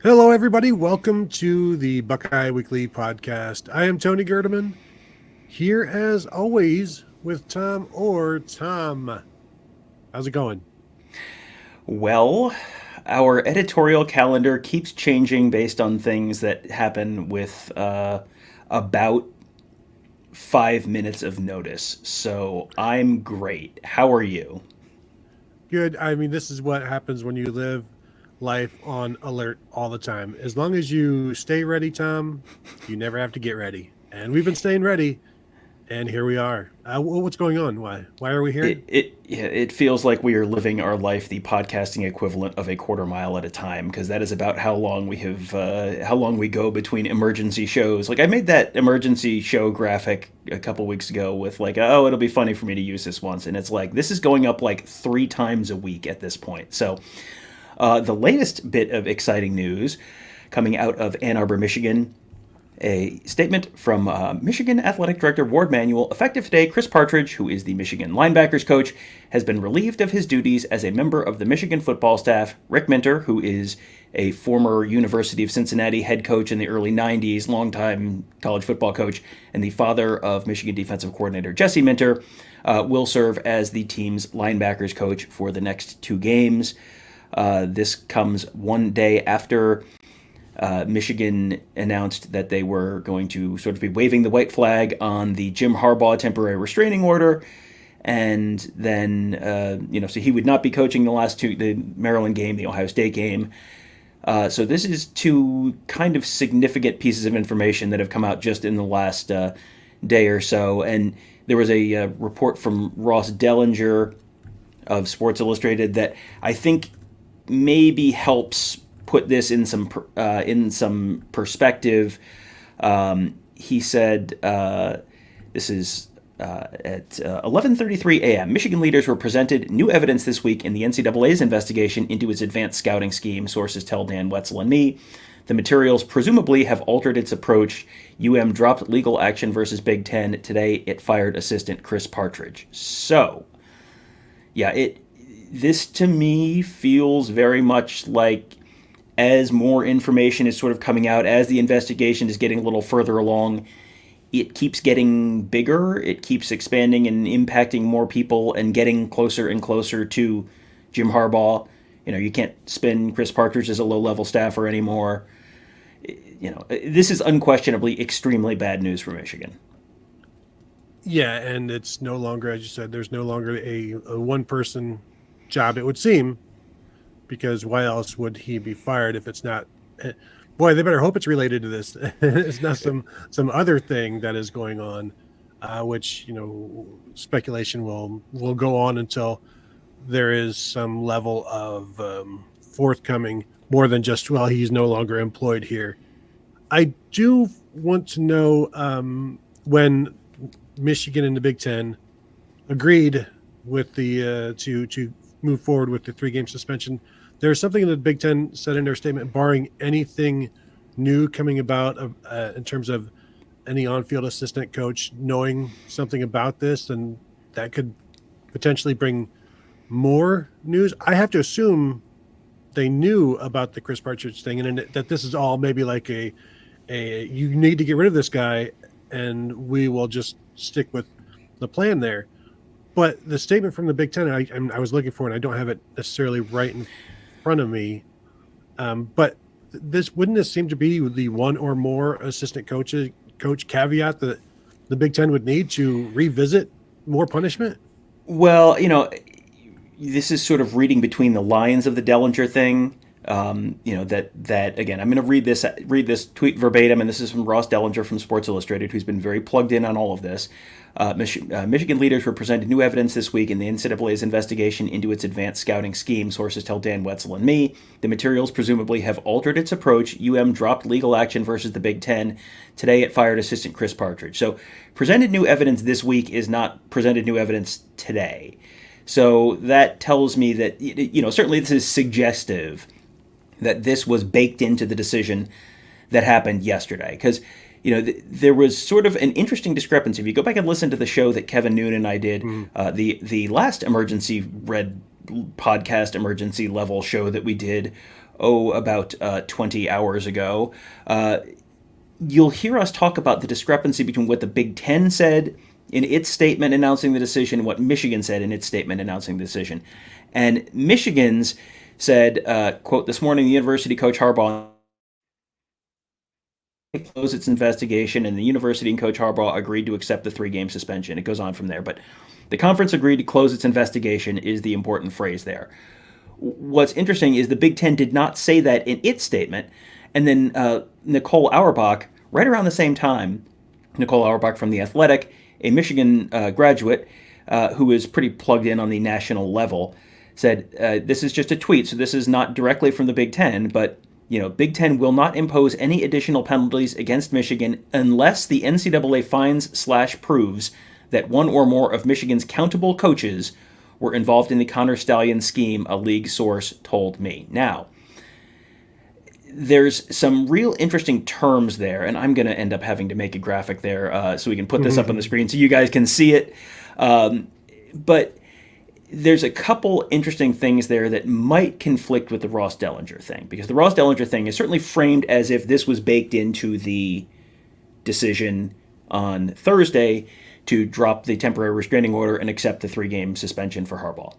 Hello, everybody. Welcome to the Buckeye Weekly podcast. I am Tony Gerdeman, here as always with Tom Orr. Tom, how's it going? Well, our editorial calendar keeps changing based on things that happen with about 5 minutes of notice. So I'm great. How are you? Good. I mean, this is what happens when you live life on alert all the time. As long as you stay ready, Tom, you never have to get ready. And we've been staying ready, and here we are. What's going on? Why are we here? It feels like we are living our life the podcasting equivalent of a quarter mile at a time, because that is about how long we go between emergency shows. Like, I made that emergency show graphic a couple weeks ago with like, oh, it'll be funny for me to use this once, and it's like this is going up like 3 times a week at this point. So the latest bit of exciting news coming out of Ann Arbor, Michigan. A statement from Michigan Athletic Director Ward Manuel. Effective today, Chris Partridge, who is the Michigan linebackers coach, has been relieved of his duties as a member of the Michigan football staff. Rick Minter, who is a former University of Cincinnati head coach in the early 90s, longtime college football coach, and the father of Michigan defensive coordinator Jesse Minter, will serve as the team's linebackers coach for the next 2 games. This comes one day after Michigan announced that they were going to sort of be waving the white flag on the Jim Harbaugh temporary restraining order. And then, so he would not be coaching the Maryland game, the Ohio State game. So this is two kind of significant pieces of information that have come out just in the last day or so. And there was a report from Ross Dellinger of Sports Illustrated that I think maybe helps put this in some perspective. He said, "This is at 11:33 a.m. Michigan leaders were presented new evidence this week in the NCAA's investigation into its advanced scouting scheme. Sources tell Dan Wetzel and me. The materials presumably have altered its approach. UM dropped legal action versus Big Ten today. It fired assistant Chris Partridge. So, yeah, this to me feels very much like." As more information is sort of coming out, as the investigation is getting a little further along, it keeps getting bigger, it keeps expanding and impacting more people and getting closer and closer to Jim Harbaugh. You can't spin Chris Partridge as a low-level staffer anymore. This is unquestionably extremely bad news for Michigan. Yeah, and it's no longer, as you said, there's no longer a one-person job, it would seem, because why else would he be fired if it's not? Boy, they better hope it's related to this. It's not some other thing that is going on, which speculation will go on until there is some level of forthcoming more than just he's no longer employed here. I do want to know when Michigan and the Big Ten agreed with the to move forward with the 3-game suspension. There's something that the Big Ten said in their statement, barring anything new coming about in terms of any on-field assistant coach knowing something about this, and that could potentially bring more news. I have to assume they knew about the Chris Partridge thing, and that this is all maybe like a you need to get rid of this guy, and we will just stick with the plan there. But the statement from the Big Ten, I was looking for, and I don't have it necessarily right in front of me. But wouldn't this seem to be the one or more assistant coach caveat that the Big Ten would need to revisit more punishment? Well, this is sort of reading between the lines of the Dellinger thing. That again, I'm going to read this tweet verbatim, and this is from Ross Dellinger from Sports Illustrated, who's been very plugged in on all of this. Michigan leaders were presented new evidence this week in the NCAA's investigation into its advanced scouting scheme. Sources tell Dan Wetzel and me. The materials presumably have altered its approach. UM dropped legal action versus the Big Ten. Today it fired assistant Chris Partridge. So presented new evidence this week is not presented new evidence today. So that tells me that, certainly this is suggestive that this was baked into the decision that happened yesterday. Because, there was sort of an interesting discrepancy. If you go back and listen to the show that Kevin Noon and I did, the last emergency red podcast emergency level show that we did about 20 hours ago, you'll hear us talk about the discrepancy between what the Big Ten said in its statement announcing the decision and what Michigan said in its statement announcing the decision. And Michigan's said, quote, this morning the university coach Harbaugh closed its investigation, and the university and Coach Harbaugh agreed to accept the 3-game suspension. It goes on from there, but the conference agreed to close its investigation is the important phrase there. What's interesting is the Big Ten did not say that in its statement, and then Nicole Auerbach, right around the same time, Nicole Auerbach from The Athletic, a Michigan graduate who is pretty plugged in on the national level, said, this is just a tweet, so this is not directly from the Big Ten, but Big Ten will not impose any additional penalties against Michigan unless the NCAA finds/proves that one or more of Michigan's countable coaches were involved in the Connor Stallion scheme, a league source told me. Now, there's some real interesting terms there, and I'm going to end up having to make a graphic there so we can put this up on the screen so you guys can see it. But there's a couple interesting things there that might conflict with the Ross Dellinger thing, because the Ross Dellinger thing is certainly framed as if this was baked into the decision on Thursday to drop the temporary restraining order and accept the 3-game suspension for Harbaugh.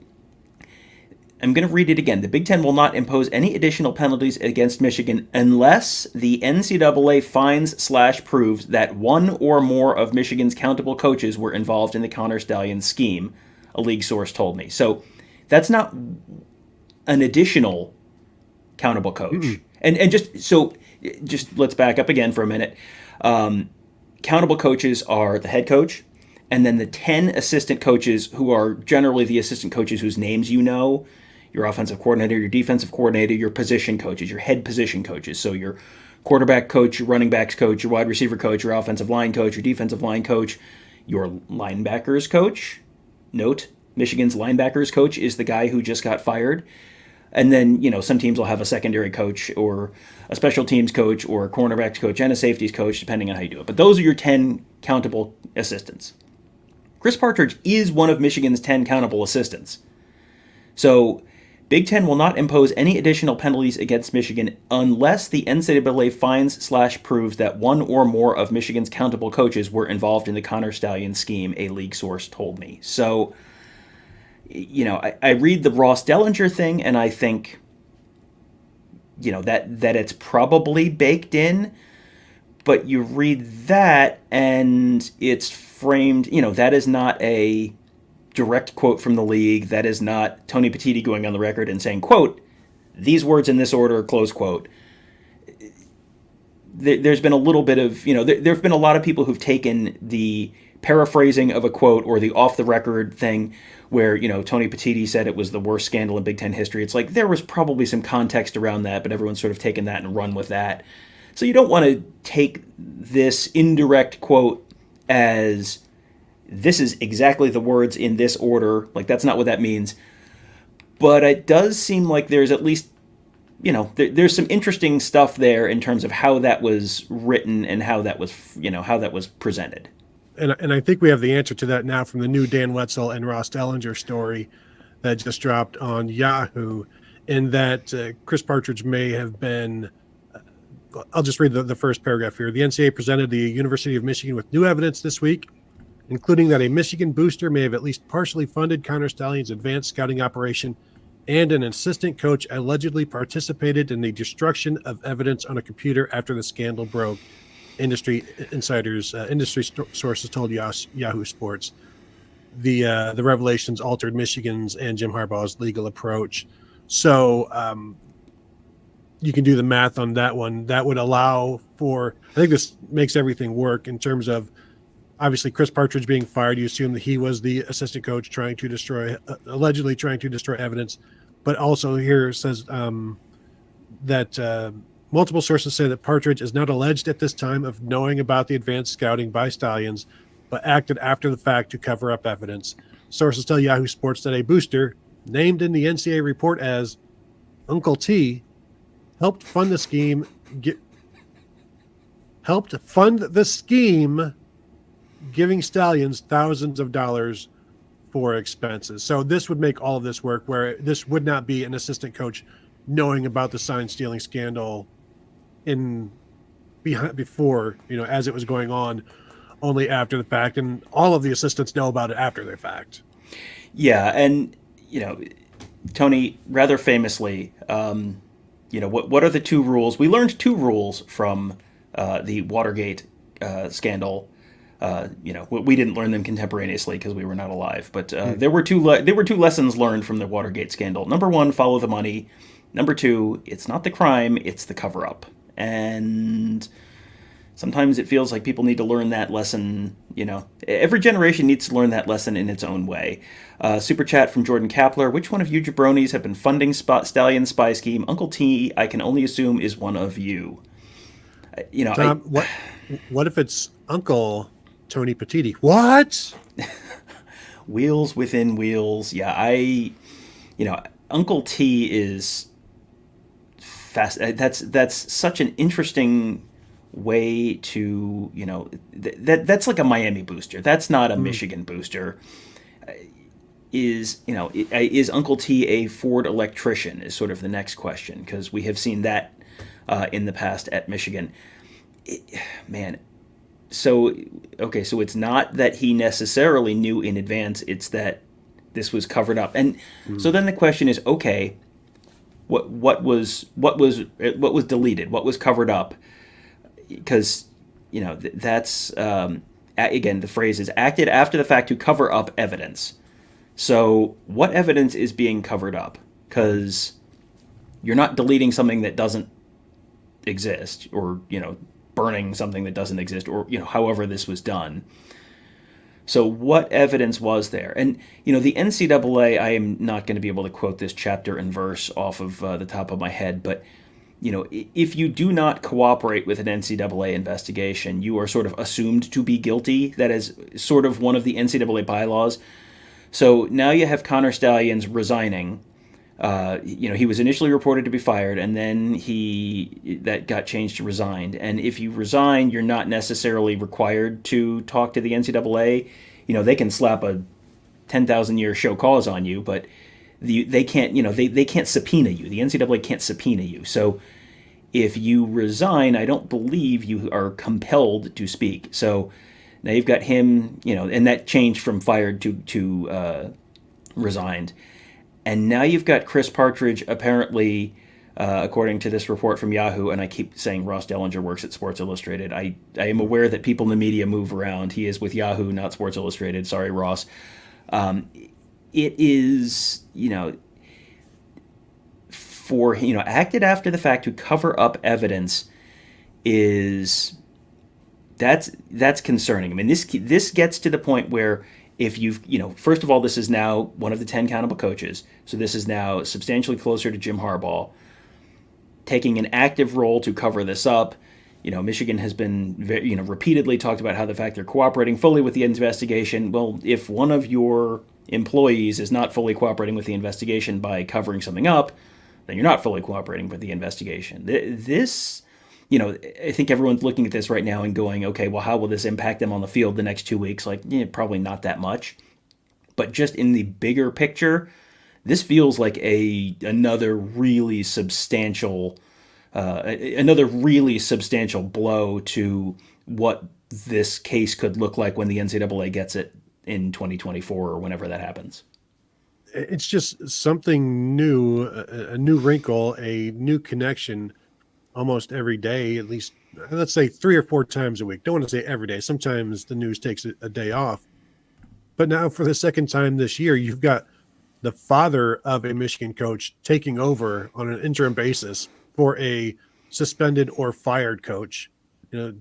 I'm going to read it again. The Big Ten will not impose any additional penalties against Michigan unless the NCAA finds/proves that one or more of Michigan's countable coaches were involved in the Connor Stallion scheme, a league source told me. So that's not an additional countable coach. Mm-hmm. And just let's back up again for a minute. Countable coaches are the head coach, and then the 10 assistant coaches who are generally the assistant coaches whose names you know, your offensive coordinator, your defensive coordinator, your position coaches, your head position coaches. So your quarterback coach, your running backs coach, your wide receiver coach, your offensive line coach, your defensive line coach, your linebackers coach. Note, Michigan's linebackers coach is the guy who just got fired. And then, some teams will have a secondary coach or a special teams coach or a cornerbacks coach and a safeties coach, depending on how you do it. But those are your 10 countable assistants. Chris Partridge is one of Michigan's 10 countable assistants. So Big Ten will not impose any additional penalties against Michigan unless the NCAA finds/proves that one or more of Michigan's countable coaches were involved in the Connor Stallion scheme, a league source told me. So, I read the Ross Dellinger thing and I think, that it's probably baked in, but you read that and it's framed, that is not a direct quote from the league. That is not Tony Petitti going on the record and saying, quote, these words in this order, close quote. There's been a little bit of, there have been a lot of people who've taken the paraphrasing of a quote or the off-the-record thing where, Tony Petitti said it was the worst scandal in Big Ten history. It's like there was probably some context around that, but everyone's sort of taken that and run with that. So you don't want to take this indirect quote as this is exactly the words in this order. Like, that's not what that means. But it does seem like there's at least, there's some interesting stuff there in terms of how that was written and how that was, how that was presented. And I think we have the answer to that now from the new Dan Wetzel and Ross Dellinger story that just dropped on Yahoo, in that Chris Partridge may have been, I'll just read the first paragraph here. The NCAA presented the University of Michigan with new evidence this week, including that a Michigan booster may have at least partially funded Connor Stallion's advanced scouting operation, and an assistant coach allegedly participated in the destruction of evidence on a computer after the scandal broke. Industry sources told Yahoo Sports. The revelations altered Michigan's and Jim Harbaugh's legal approach. So you can do the math on that one. That would allow for, I think this makes everything work in terms of, obviously, Chris Partridge being fired. You assume that he was the assistant coach allegedly trying to destroy evidence. But also here it says that multiple sources say that Partridge is not alleged at this time of knowing about the advanced scouting by Stallions, but acted after the fact to cover up evidence. Sources tell Yahoo Sports that a booster, named in the NCAA report as Uncle T, helped fund the scheme giving Stallions thousands of dollars for expenses. So this would make all of this work, where this would not be an assistant coach knowing about the sign stealing scandal before, as it was going on, only after the fact, and all of the assistants know about it after the fact. Yeah, and Tony rather famously, what are the two rules? We learned two rules from the Watergate scandal. We didn't learn them contemporaneously because we were not alive. But there were two lessons learned from the Watergate scandal. Number one, follow the money. Number two, it's not the crime, it's the cover up. And sometimes it feels like people need to learn that lesson. Every generation needs to learn that lesson in its own way. Super chat from Jordan Kapler. Which one of you jabronis have been funding Stallion's spy scheme? Uncle T, I can only assume, is one of you. Tom, what if it's Uncle Tony Petiti? What? Wheels within wheels. Yeah, Uncle T is fast. That's such an interesting way to, that's like a Miami booster. That's not a Michigan booster. Is Uncle T a Ford electrician is sort of the next question, because we have seen that in the past at Michigan. So it's not that he necessarily knew in advance, it's that this was covered up. And so then the question is, okay, what was deleted? What was covered up? Because, that's, again, the phrase is acted after the fact to cover up evidence. So what evidence is being covered up? Because you're not deleting something that doesn't exist, or, burning something that doesn't exist, or, however this was done. So what evidence was there? And, the NCAA, I am not going to be able to quote this chapter and verse off of the top of my head, but, if you do not cooperate with an NCAA investigation, you are sort of assumed to be guilty. That is sort of one of the NCAA bylaws. So now you have Connor Stalions resigning. He was initially reported to be fired, and then that got changed to resigned. And if you resign, you're not necessarily required to talk to the NCAA. They can slap a 10,000-year show cause on you, but they can't. They can't subpoena you. The NCAA can't subpoena you. So if you resign, I don't believe you are compelled to speak. So now you've got him. And that changed from fired to resigned. And now you've got Chris Partridge, apparently, according to this report from Yahoo, and I keep saying Ross Dellinger works at Sports Illustrated. I am aware that people in the media move around. He is with Yahoo, not Sports Illustrated. Sorry, Ross. It is, acted after the fact to cover up evidence that's concerning. I mean, this gets to the point where, if you've, first of all, this is now one of the 10 countable coaches. So this is now substantially closer to Jim Harbaugh taking an active role to cover this up. Michigan has been, repeatedly talked about how the fact they're cooperating fully with the investigation. Well, if one of your employees is not fully cooperating with the investigation by covering something up, then you're not fully cooperating with the investigation. This, I think everyone's looking at this right now and going, okay, well, how will this impact them on the field the next 2 weeks? Like, probably not that much. But just in the bigger picture, this feels like another really substantial blow to what this case could look like when the NCAA gets it in 2024 or whenever that happens. It's just something new, a new wrinkle, a new connection almost every day, at least, let's say 3 or 4 times a week. Don't want to say every day. Sometimes the news takes a day off. But now for the second time this year, you've got the father of a Michigan coach taking over on an interim basis for a suspended or fired coach.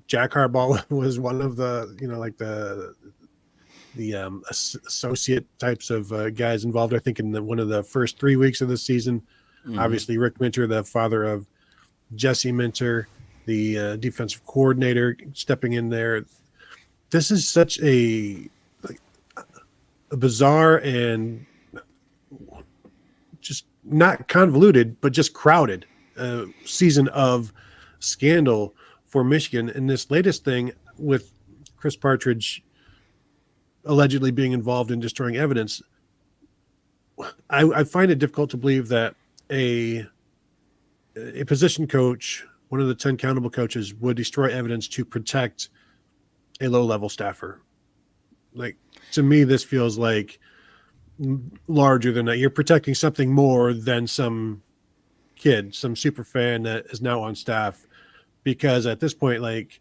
Jack Harbaugh was one of the, the associate types of guys involved, I think, in one of the first 3 weeks of the season. Mm-hmm. Obviously, Rick Minter, the father of Jesse Minter, the defensive coordinator, stepping in there. This is such a bizarre and just not convoluted, but just crowded season of scandal for Michigan. And this latest thing with Chris Partridge allegedly being involved in destroying evidence, I find it difficult to believe that a a position coach, one of the 10 countable coaches, would destroy evidence to protect a low-level staffer. Like, to me, this feels like larger than that. You're protecting something more than some kid, some super fan that is now on staff. Because at this point, like,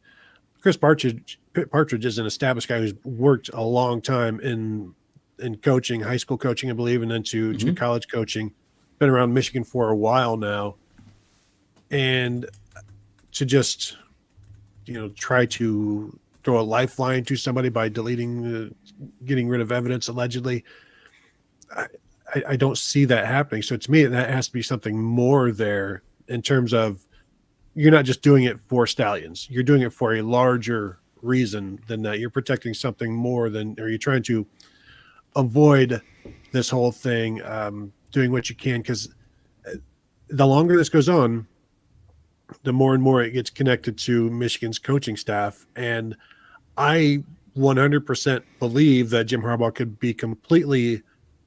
Chris Partridge is an established guy who's worked a long time in coaching, high school coaching, I believe, and then to college coaching. Been around Michigan for a while now. And to just, try to throw a lifeline to somebody by getting rid of evidence allegedly, I don't see that happening. So to me, that has to be something more there in terms of, you're not just doing it for Stallions. You're doing it for a larger reason than that. You're protecting something more than, or you're trying to avoid this whole thing, doing what you can. Because the longer this goes on, the more and more it gets connected to Michigan's coaching staff. And I 100% believe that Jim Harbaugh could be completely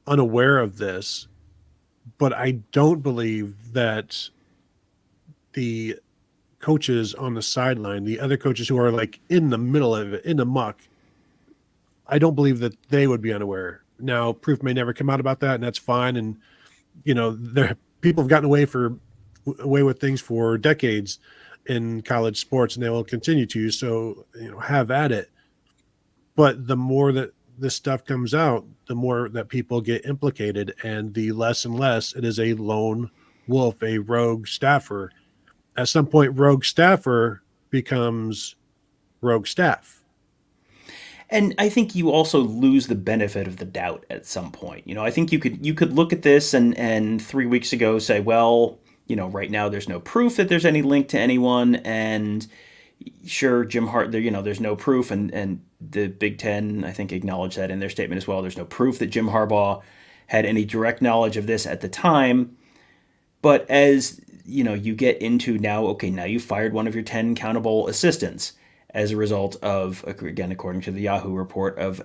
unaware of this, but I don't believe that the coaches on the sideline, the other coaches who are like in the middle of it, in the muck, I don't believe that they would be unaware. Now, proof may never come out about that, and that's fine. And people have gotten away with things for decades in college sports, and they will continue to. So, have at it. But the more that this stuff comes out, the more that people get implicated, and the less and less it is a lone wolf, a rogue staffer. At some point, rogue staffer becomes rogue staff. And I think you also lose the benefit of the doubt at some point. I think you could look at this and 3 weeks ago say, well, right now there's no proof that there's any link to anyone, and sure, Jim Hart, there's no proof, and the Big Ten, I think, acknowledged that in their statement as well. There's no proof that Jim Harbaugh had any direct knowledge of this at the time. But as you get into now you fired one of your 10 countable assistants as a result of, again, according to the Yahoo report, of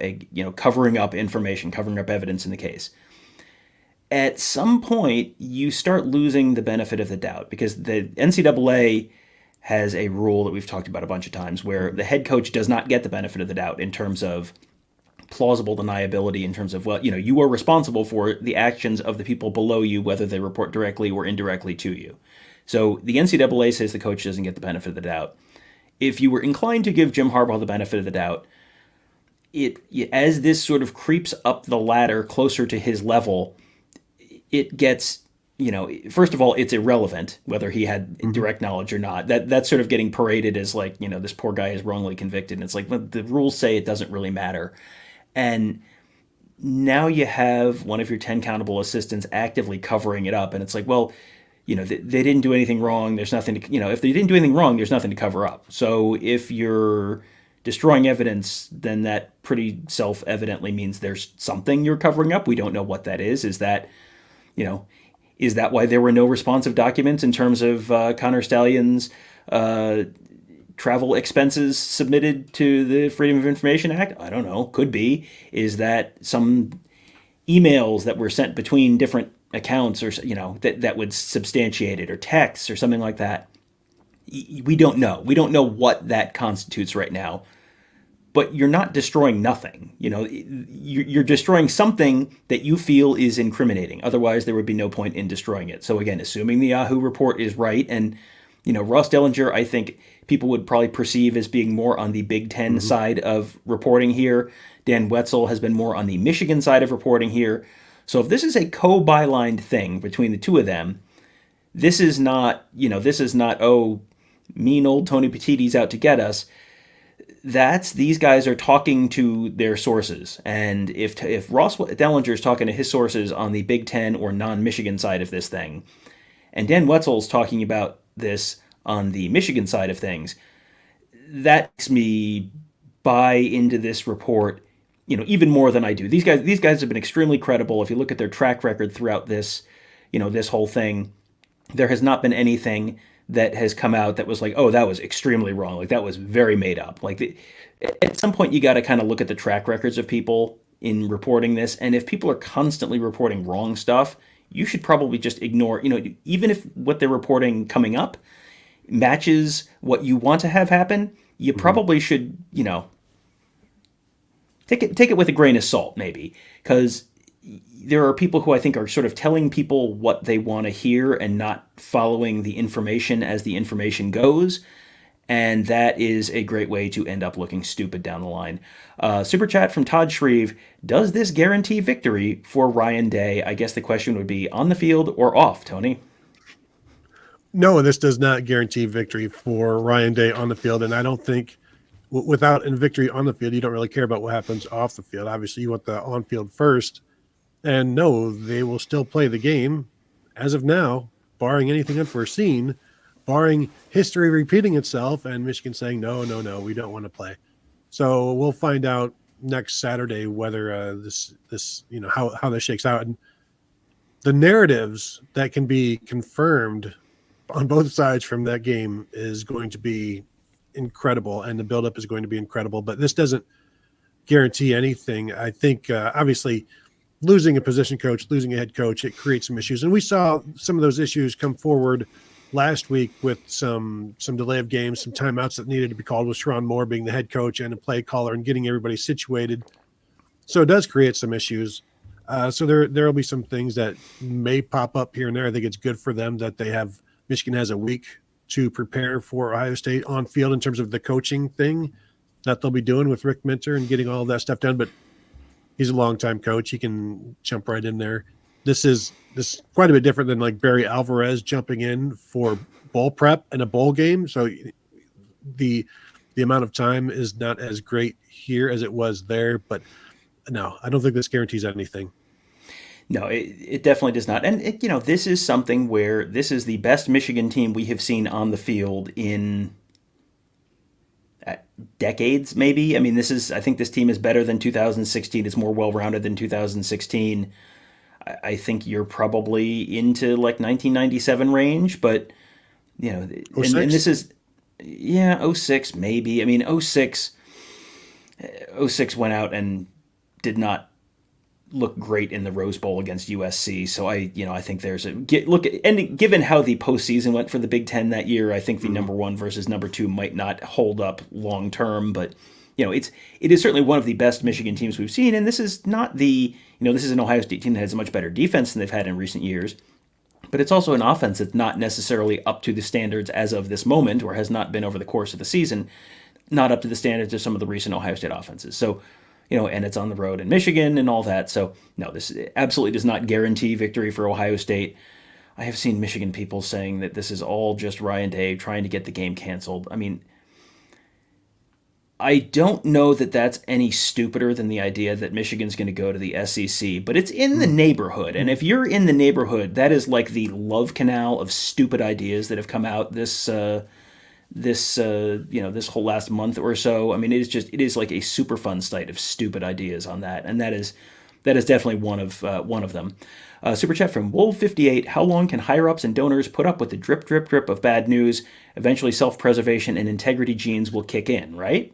covering up information, covering up evidence in the case. At some point, you start losing the benefit of the doubt, because the NCAA has a rule that we've talked about a bunch of times where the head coach does not get the benefit of the doubt in terms of plausible deniability, in terms of, you are responsible for the actions of the people below you, whether they report directly or indirectly to you. So the NCAA says the coach doesn't get the benefit of the doubt. If you were inclined to give Jim Harbaugh the benefit of the doubt, as this sort of creeps up the ladder closer to his level, it gets, first of all, it's irrelevant whether he had direct knowledge or not. That's sort of getting paraded as like, this poor guy is wrongly convicted. And it's like, well, the rules say it doesn't really matter. And now you have one of your 10 countable assistants actively covering it up. And it's like, well, they didn't do anything wrong. There's nothing to, if they didn't do anything wrong, there's nothing to cover up. So if you're destroying evidence, then that pretty self-evidently means there's something you're covering up. We don't know what that is. Is that why there were no responsive documents in terms of Connor Stallion's travel expenses submitted to the Freedom of Information Act? I don't know. Could be. Is that some emails that were sent between different accounts, or that would substantiate it, or texts or something like that? We don't know. We don't know what that constitutes right now. But you're not destroying nothing. You're destroying something that you feel is incriminating. Otherwise, there would be no point in destroying it. So again, assuming the Yahoo report is right, and Ross Dellinger, I think people would probably perceive as being more on the Big Ten side of reporting here. Dan Wetzel has been more on the Michigan side of reporting here. So if this is a co-bylined thing between the two of them, this is not, oh, mean old Tony Petitti's out to get us. These guys are talking to their sources. And if Ross Dellinger is talking to his sources on the Big Ten or non-Michigan side of this thing, and Dan Wetzel's talking about this on the Michigan side of things, that makes me buy into this report, even more than I do. These guys have been extremely credible. If you look at their track record throughout this, this whole thing, there has not been anything that has come out that was like, oh, that was extremely wrong. Like, that was very made up. Like, at some point, you got to kind of look at the track records of people in reporting this. And if people are constantly reporting wrong stuff, you should probably just ignore, even if what they're reporting coming up matches what you want to have happen, you Mhm. probably should, take it with a grain of salt, maybe, because there are people who I think are sort of telling people what they want to hear and not following the information as the information goes. And that is a great way to end up looking stupid down the line. Super chat from Todd Shreve. Does this guarantee victory for Ryan Day? I guess the question would be on the field or off, Tony. No, this does not guarantee victory for Ryan Day on the field, and I don't think without a victory on the field, you don't really care about what happens off the field. Obviously, you want the on field first. And no, they will still play the game as of now, barring anything unforeseen, barring history repeating itself and Michigan saying, no, no, no, we don't want to play. So we'll find out next Saturday whether this how this shakes out. And the narratives that can be confirmed on both sides from that game is going to be incredible, and the buildup is going to be incredible. But this doesn't guarantee anything. I think obviously losing a position coach, losing a head coach, it creates some issues. And we saw some of those issues come forward last week with some delay of games, some timeouts that needed to be called with Sharon Moore being the head coach and a play caller and getting everybody situated. So it does create some issues. So there will be some things that may pop up here and there. I think it's good for them that Michigan has a week to prepare for Ohio State on field in terms of the coaching thing that they'll be doing with Rick Minter and getting all of that stuff done. But he's a longtime coach. He can jump right in there. This is quite a bit different than like Barry Alvarez jumping in for bowl prep and a bowl game. So the amount of time is not as great here as it was there. But no, I don't think this guarantees anything. No, it definitely does not. And, this is something where this is the best Michigan team we have seen on the field in decades, maybe. I mean, I think this team is better than 2016. It's more well-rounded than 2016. I think you're probably into like 1997 range, but, and this is, yeah, 06 maybe. I mean, 06 went out and did not look great in the Rose Bowl against USC. So I think there's and given how the postseason went for the Big Ten that year, I think the number one versus number two might not hold up long term. But it is certainly one of the best Michigan teams we've seen, and this is not this is an Ohio State team that has a much better defense than they've had in recent years. But it's also an offense that's not necessarily up to the standards as of this moment, or has not been over the course of the season, not up to the standards of some of the recent Ohio State offenses. So and it's on the road in Michigan and all that. So, no, this absolutely does not guarantee victory for Ohio State. I have seen Michigan people saying that this is all just Ryan Day trying to get the game canceled. I mean, I don't know that that's any stupider than the idea that Michigan's going to go to the SEC, but it's in the neighborhood. And if you're in the neighborhood, that is like the love canal of stupid ideas that have come out this whole last month or so. I mean, it is like a super fun site of stupid ideas on that, and that is definitely one of them. Super chat from Wolf58. How long can higher ups and donors put up with the drip, drip, drip of bad news? Eventually, self-preservation and integrity genes will kick in, right?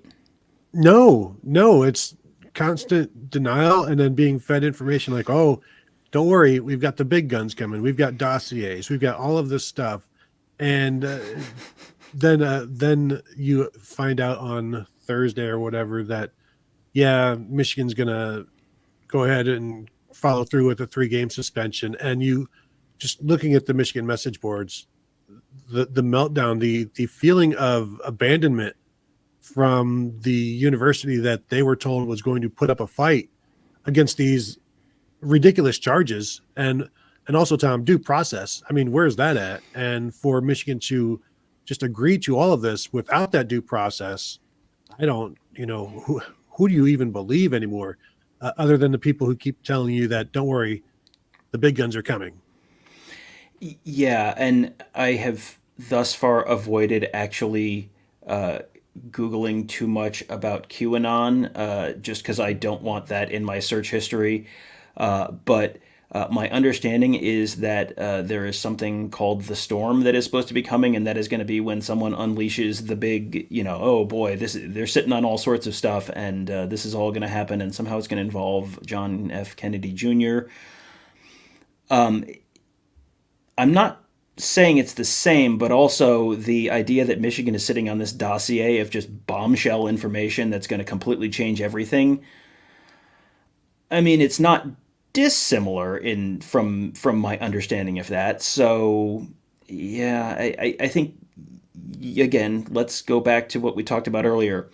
No, it's constant denial and then being fed information like, oh, don't worry, we've got the big guns coming, we've got dossiers, we've got all of this stuff, and then you find out on Thursday or whatever that, yeah, Michigan's going to go ahead and follow through with a 3-game suspension. And you just looking at the Michigan message boards, the meltdown, the feeling of abandonment from the university that they were told was going to put up a fight against these ridiculous charges. And also, Tom, due process. I mean, where's that at? And for Michigan to just agree to all of this without that due process, I don't, who do you even believe anymore, other than the people who keep telling you that, don't worry, the big guns are coming. Yeah, and I have thus far avoided actually Googling too much about QAnon, just because I don't want that in my search history. But my understanding is that there is something called the storm that is supposed to be coming, and that is going to be when someone unleashes the big, oh boy, they're sitting on all sorts of stuff, and this is all going to happen, and somehow it's going to involve John F. Kennedy Jr. I'm not saying it's the same, but also the idea that Michigan is sitting on this dossier of just bombshell information that's going to completely change everything. I mean, it's not dissimilar in from my understanding of that. So yeah, I think again, let's go back to what we talked about earlier.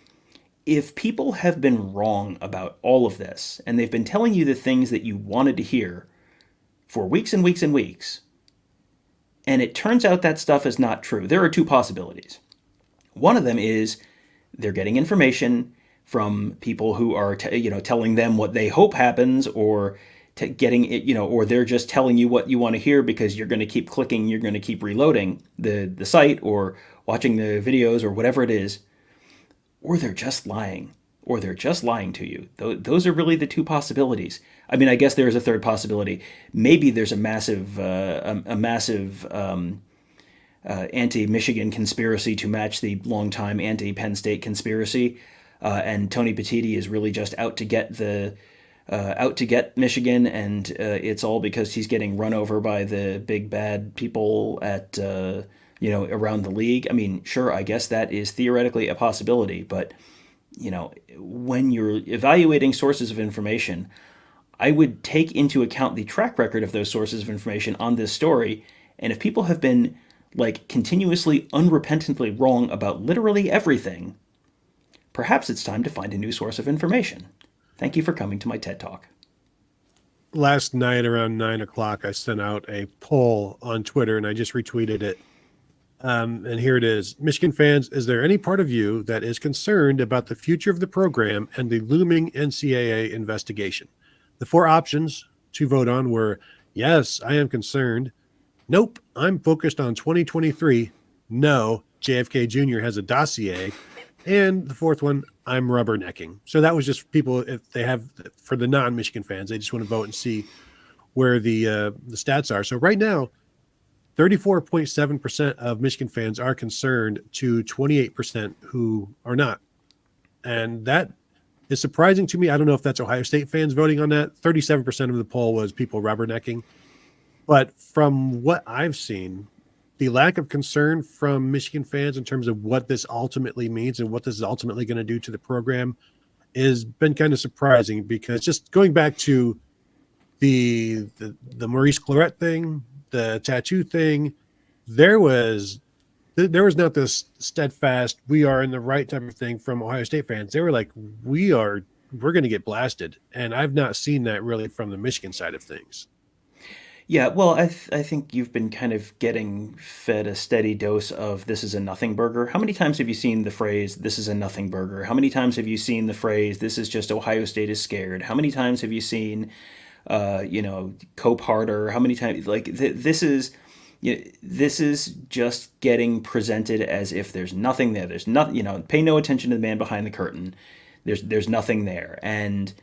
If people have been wrong about all of this and they've been telling you the things that you wanted to hear for weeks and weeks and weeks, and it turns out that stuff is not true, there are two possibilities. One of them is they're getting information from people who are telling them what they hope happens, or getting it, or they're just telling you what you want to hear because you're going to keep clicking, you're going to keep reloading the site or watching the videos or whatever it is, or they're just lying, or they're just lying to you. Those are really the two possibilities. I mean, I guess there is a third possibility. Maybe there's a massive anti-Michigan conspiracy to match the longtime anti-Penn State conspiracy, and Tony Petitti is really just out to get Michigan, and it's all because he's getting run over by the big bad people at around the league. I mean, sure, I guess that is theoretically a possibility, but when you're evaluating sources of information, I would take into account the track record of those sources of information on this story, and if people have been like continuously unrepentantly wrong about literally everything, perhaps it's time to find a new source of information. Thank you for coming to my TED Talk. Last night around 9 o'clock, I sent out a poll on Twitter and I just retweeted it. And here it is. Michigan fans, is there any part of you that is concerned about the future of the program and the looming NCAA investigation? The four options to vote on were: yes, I am concerned; nope, I'm focused on 2023; no, JFK Jr. has a dossier; and the fourth one, I'm rubbernecking. So that was just people, if they have, for the non-Michigan fans, they just want to vote and see where the stats are. So right now, 34.7% of Michigan fans are concerned to 28% who are not. And that is surprising to me. I don't know if that's Ohio State fans voting on that. 37% of the poll was people rubbernecking. But from what I've seen, the lack of concern from Michigan fans in terms of what this ultimately means and what this is ultimately going to do to the program has been kind of surprising, because just going back to the Maurice Clarett thing, the tattoo thing, there was not this steadfast, we are in the right type of thing from Ohio State fans. They were like, we're going to get blasted. And I've not seen that really from the Michigan side of things. Yeah, well, I think you've been kind of getting fed a steady dose of "this is a nothing burger." How many times have you seen the phrase "this is a nothing burger"? How many times have you seen the phrase "this is just Ohio State is scared"? How many times have you seen, Cope Harder? How many times, like this is, this is just getting presented as if there's nothing there. There's nothing. Pay no attention to the man behind the curtain. There's nothing there, and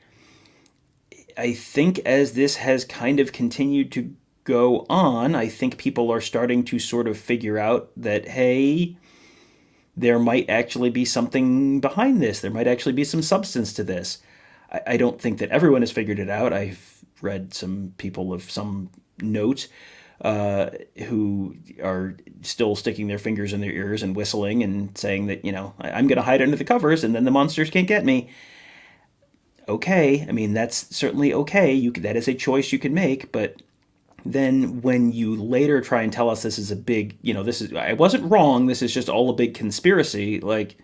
I think as this has kind of continued to go on, I think people are starting to sort of figure out that, hey, there might actually be something behind this. There might actually be some substance to this. I don't think that everyone has figured it out. I've read some people of some note who are still sticking their fingers in their ears and whistling and saying that, I'm going to hide under the covers and then the monsters can't get me. Okay, I mean, that's certainly okay. That is a choice you can make, but then when you later try and tell us this is a big, I wasn't wrong, this is just all a big conspiracy, like,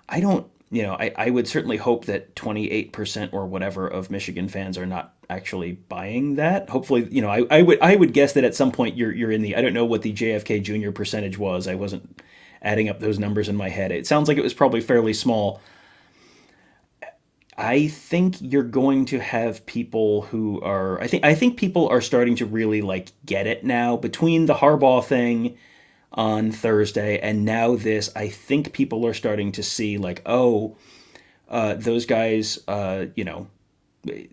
I don't, I would certainly hope that 28% or whatever of Michigan fans are not actually buying that. Hopefully, I would guess that at some point you're in the, I don't know what the JFK Jr. percentage was. I wasn't adding up those numbers in my head. It sounds like it was probably fairly small. I think you're going to have people who are, I think people are starting to really like get it now between the Harbaugh thing on Thursday and now this. I think people are starting to see like, those guys, there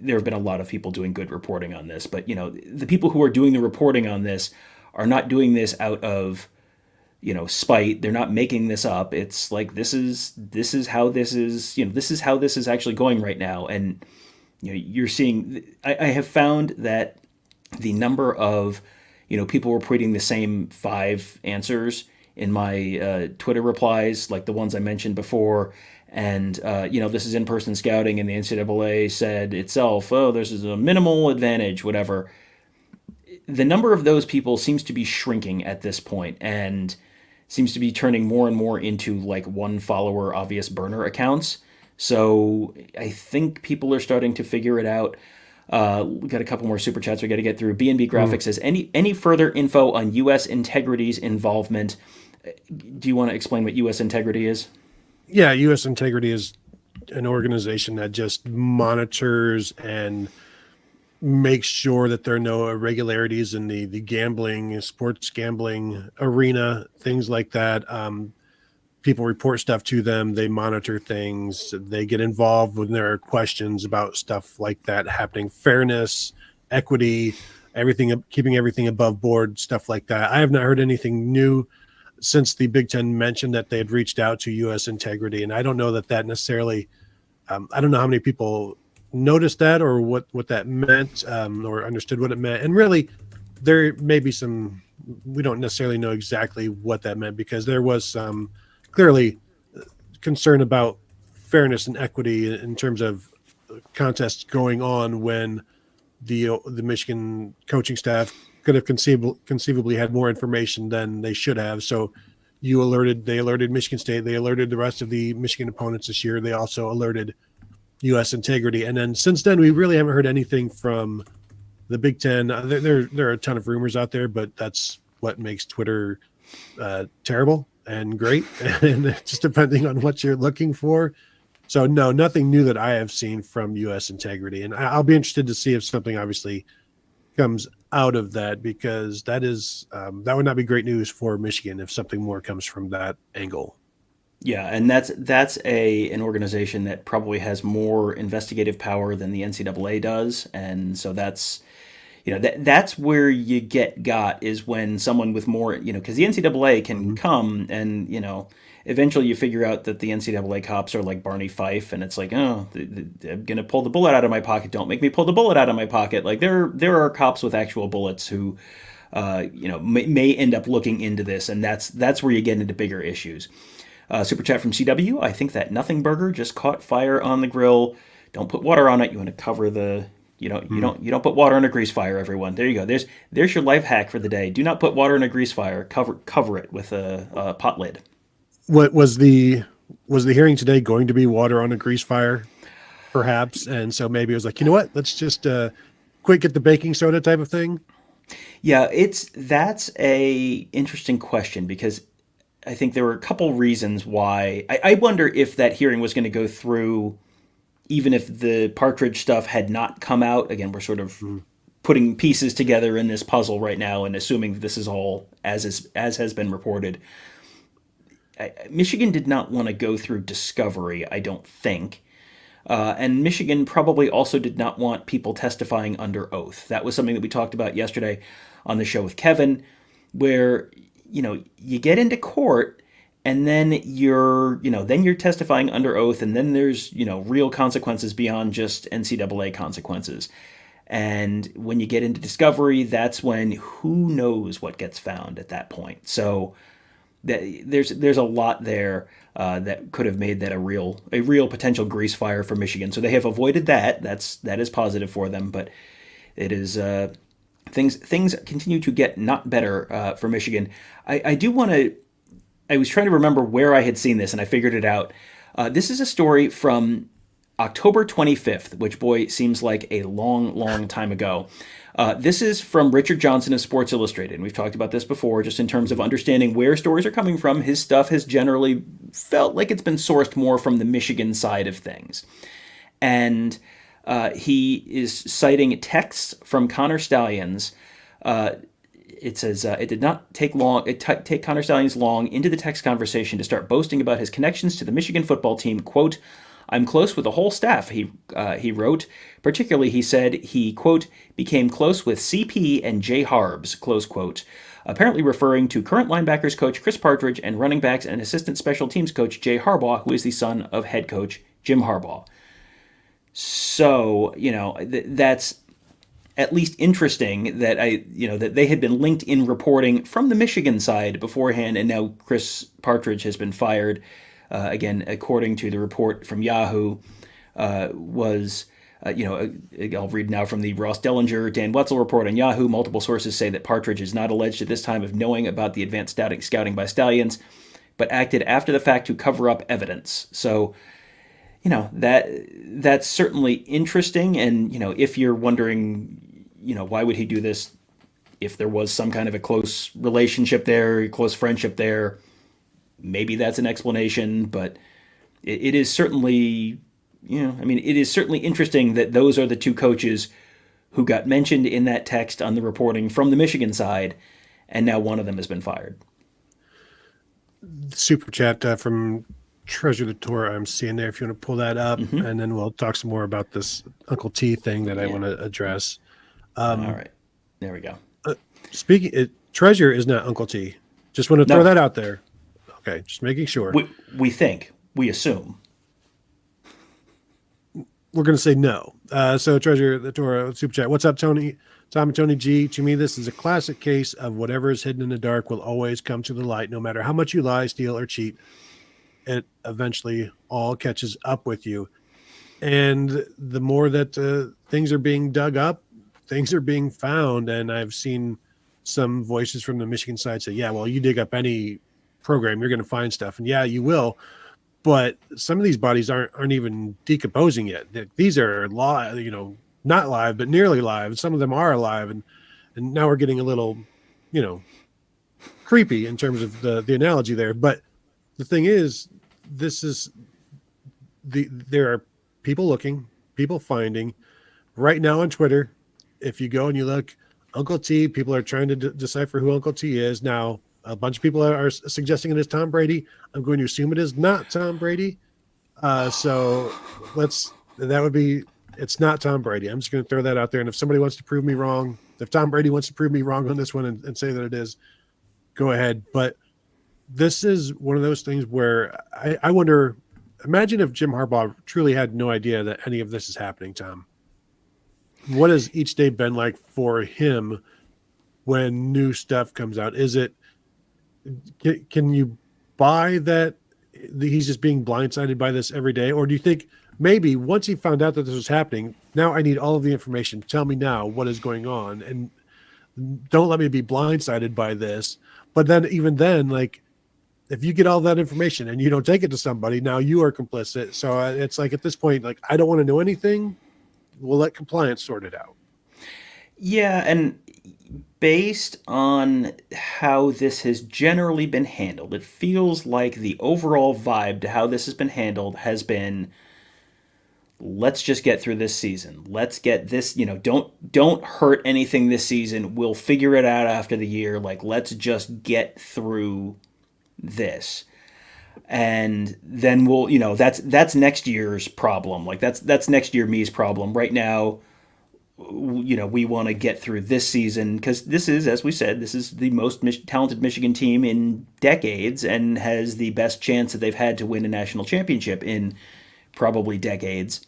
have been a lot of people doing good reporting on this, but the people who are doing the reporting on this are not doing this out of, spite. They're not making this up. It's like, this is how this is, this is how this is actually going right now. And, you're seeing, I have found that the number of, people were putting the same 5 answers in my Twitter replies, like the ones I mentioned before. And, this is in-person scouting, and the NCAA said itself, oh, this is a minimal advantage, whatever. The number of those people seems to be shrinking at this point, and seems to be turning more and more into like one follower, obvious burner accounts. So I think people are starting to figure it out. We got a couple more super chats we got to get through. B&B Graphics says, any further info on U.S. Integrity's involvement? Do you want to explain what U.S. Integrity is? Yeah, U.S. Integrity is an organization that just monitors and makes sure that there are no irregularities in the gambling, sports gambling arena, things like that. People report stuff to them. They monitor things. They get involved when there are questions about stuff like that happening. Fairness, equity, everything, keeping everything above board, stuff like that. I have not heard anything new since the Big Ten mentioned that they had reached out to U.S. Integrity, and I don't know that necessarily. I don't know how many people noticed that or what that meant, or understood what it meant. And really, there may be some. We don't necessarily know exactly what that meant, because there was some clearly concern about fairness and equity in terms of contests going on when the Michigan coaching staff could have conceivably had more information than they should have. So they alerted Michigan State, they alerted the rest of the Michigan opponents this year. They also alerted U.S. Integrity. And then since then, we really haven't heard anything from the Big Ten. There are a ton of rumors out there, but that's what makes Twitter terrible and great. And just depending on what you're looking for. So no, nothing new that I have seen from U.S. Integrity. And I'll be interested to see if something obviously comes out of that, because that would not be great news for Michigan if something more comes from that angle. Yeah, and that's an organization that probably has more investigative power than the NCAA does, and so that's that's where you got is when someone with more, because the NCAA can come and eventually you figure out that the NCAA cops are like Barney Fife, and it's like, oh, I'm gonna pull the bullet out of my pocket. Don't make me pull the bullet out of my pocket. Like there are cops with actual bullets who, may end up looking into this, and that's where you get into bigger issues. Super chat from CW. I think that nothing burger just caught fire on the grill. Don't put water on it. You want to cover the. You don't put water on a grease fire. Everyone, there you go. There's your life hack for the day. Do not put water in a grease fire. Cover it with a pot lid. What was the hearing today going to be water on a grease fire, perhaps? And so maybe it was like, you know what? Let's just quick get the baking soda type of thing. Yeah, that's a interesting question, because I think there were a couple reasons why. I wonder if that hearing was going to go through, even if the Partridge stuff had not come out. Again, we're sort of putting pieces together in this puzzle right now and assuming that this is all as has been reported. Michigan did not want to go through discovery, I don't think. And Michigan probably also did not want people testifying under oath. That was something that we talked about yesterday on the show with Kevin, where you get into court and then you're testifying under oath, and then there's real consequences beyond just NCAA consequences. And when you get into discovery, that's when who knows what gets found at that point. So there's a lot there that could have made that a real potential grease fire for Michigan. So they have avoided that. That is positive for them, but it is things continue to get not better for Michigan. I was trying to remember where I had seen this, and I figured it out. This is a story from October 25th, which, boy, seems like a long, long time ago. This is from Richard Johnson of Sports Illustrated. And we've talked about this before, just in terms of understanding where stories are coming from. His stuff has generally felt like it's been sourced more from the Michigan side of things. And he is citing texts from Connor Stallions. It says, it did not take Connor Stallions long into the text conversation to start boasting about his connections to the Michigan football team. Quote, I'm close with the whole staff, he wrote. Particularly, he said he, quote, became close with CP and Jay Harbs, close quote. Apparently referring to current linebackers coach Chris Partridge and running backs and assistant special teams coach Jay Harbaugh, who is the son of head coach Jim Harbaugh. So, that's at least interesting that that they had been linked in reporting from the Michigan side beforehand, and now Chris Partridge has been fired. Again, according to the report from Yahoo, was I'll read now from the Ross Dellinger, Dan Wetzel report on Yahoo. Multiple sources say that Partridge is not alleged at this time of knowing about the advanced scouting by Stallions, but acted after the fact to cover up evidence. So, that's certainly interesting. And, if you're wondering, why would he do this? If there was some kind of a close relationship there, a close friendship there, maybe that's an explanation. But it is certainly, it is certainly interesting that those are the two coaches who got mentioned in that text on the reporting from the Michigan side, and now one of them has been fired. Super chat from Treasure the Tour I'm seeing there, if you want to pull that up, and then we'll talk some more about this Uncle T thing that I want to address. All right, there we go. Treasure is not Uncle T. Just want to throw that out there. Okay, just making sure. We assume. We're going to say no. So Treasure the Tour super chat. What's up, Tony? Tom and Tony G. To me, this is a classic case of whatever is hidden in the dark will always come to the light, no matter how much you lie, steal, or cheat. It eventually all catches up with you. And the more that things are being dug up, things are being found. And I've seen some voices from the Michigan side say, yeah, well, you dig up any program, you're going to find stuff. And yeah, you will. But some of these bodies aren't even decomposing yet. These are live, not live, but nearly live. Some of them are alive. And now we're getting a little, creepy in terms of the analogy there. But the thing is, there are people looking, people finding. Right now on Twitter, if you go and you look, Uncle T, people are trying to decipher who Uncle T is. Now, a bunch of people are suggesting it is Tom Brady. I'm going to assume it is not Tom Brady. So it's not Tom Brady. I'm just going to throw that out there. And if somebody wants to prove me wrong, if Tom Brady wants to prove me wrong on this one and say that it is, go ahead. But this is one of those things where I wonder, imagine if Jim Harbaugh truly had no idea that any of this is happening, Tom. What has each day been like for him when new stuff comes out? Is it, can you buy that he's just being blindsided by this every day? Or do you think maybe once he found out that this was happening, now I need all of the information. Tell me now what is going on, and don't let me be blindsided by this. But then even then, like, if you get all that information and you don't take it to somebody, now you are complicit. So it's like at this point, like, I don't want to know anything. We'll let compliance sort it out. Yeah, and based on how this has generally been handled, it feels like the overall vibe to how this has been handled has been, let's just get through this season. Let's get this, don't hurt anything this season. We'll figure it out after the year. Like, let's just get through this. And then we'll, that's next year's problem. Like, that's next year me's problem. Right now, we want to get through this season because this is, as we said, this is the most talented Michigan team in decades and has the best chance that they've had to win a national championship in probably decades.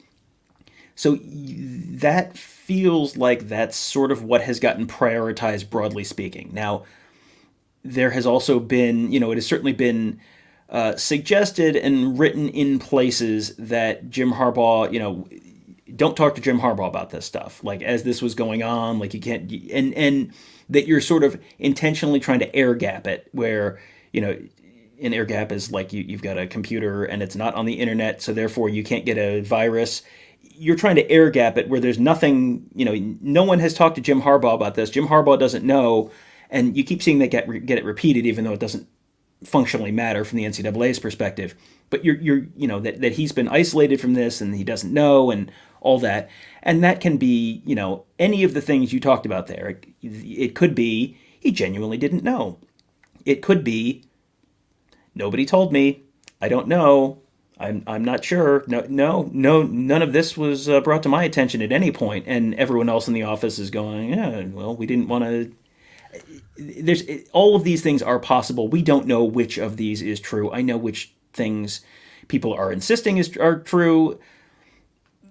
So that feels like that's sort of what has gotten prioritized, broadly speaking. Now, there has also been, it has certainly been suggested and written in places that Jim Harbaugh, don't talk to Jim Harbaugh about this stuff. Like, as this was going on, like, you can't, and that you're sort of intentionally trying to air gap it, where, an air gap is like you've got a computer and it's not on the internet, so therefore you can't get a virus. You're trying to air gap it where there's nothing, no one has talked to Jim Harbaugh about this. Jim Harbaugh doesn't know, and you keep seeing that get it repeated, even though it doesn't functionally matter from the NCAA's perspective. But you're that he's been isolated from this and he doesn't know and all that. And that can be, any of the things you talked about there. It could be he genuinely didn't know. It could be nobody told me. I don't know. I'm not sure. No, none of this was brought to my attention at any point. And everyone else in the office is going, yeah, well, we didn't want to. There's all of these things are possible. We don't know which of these is true. I know which things people are insisting are true.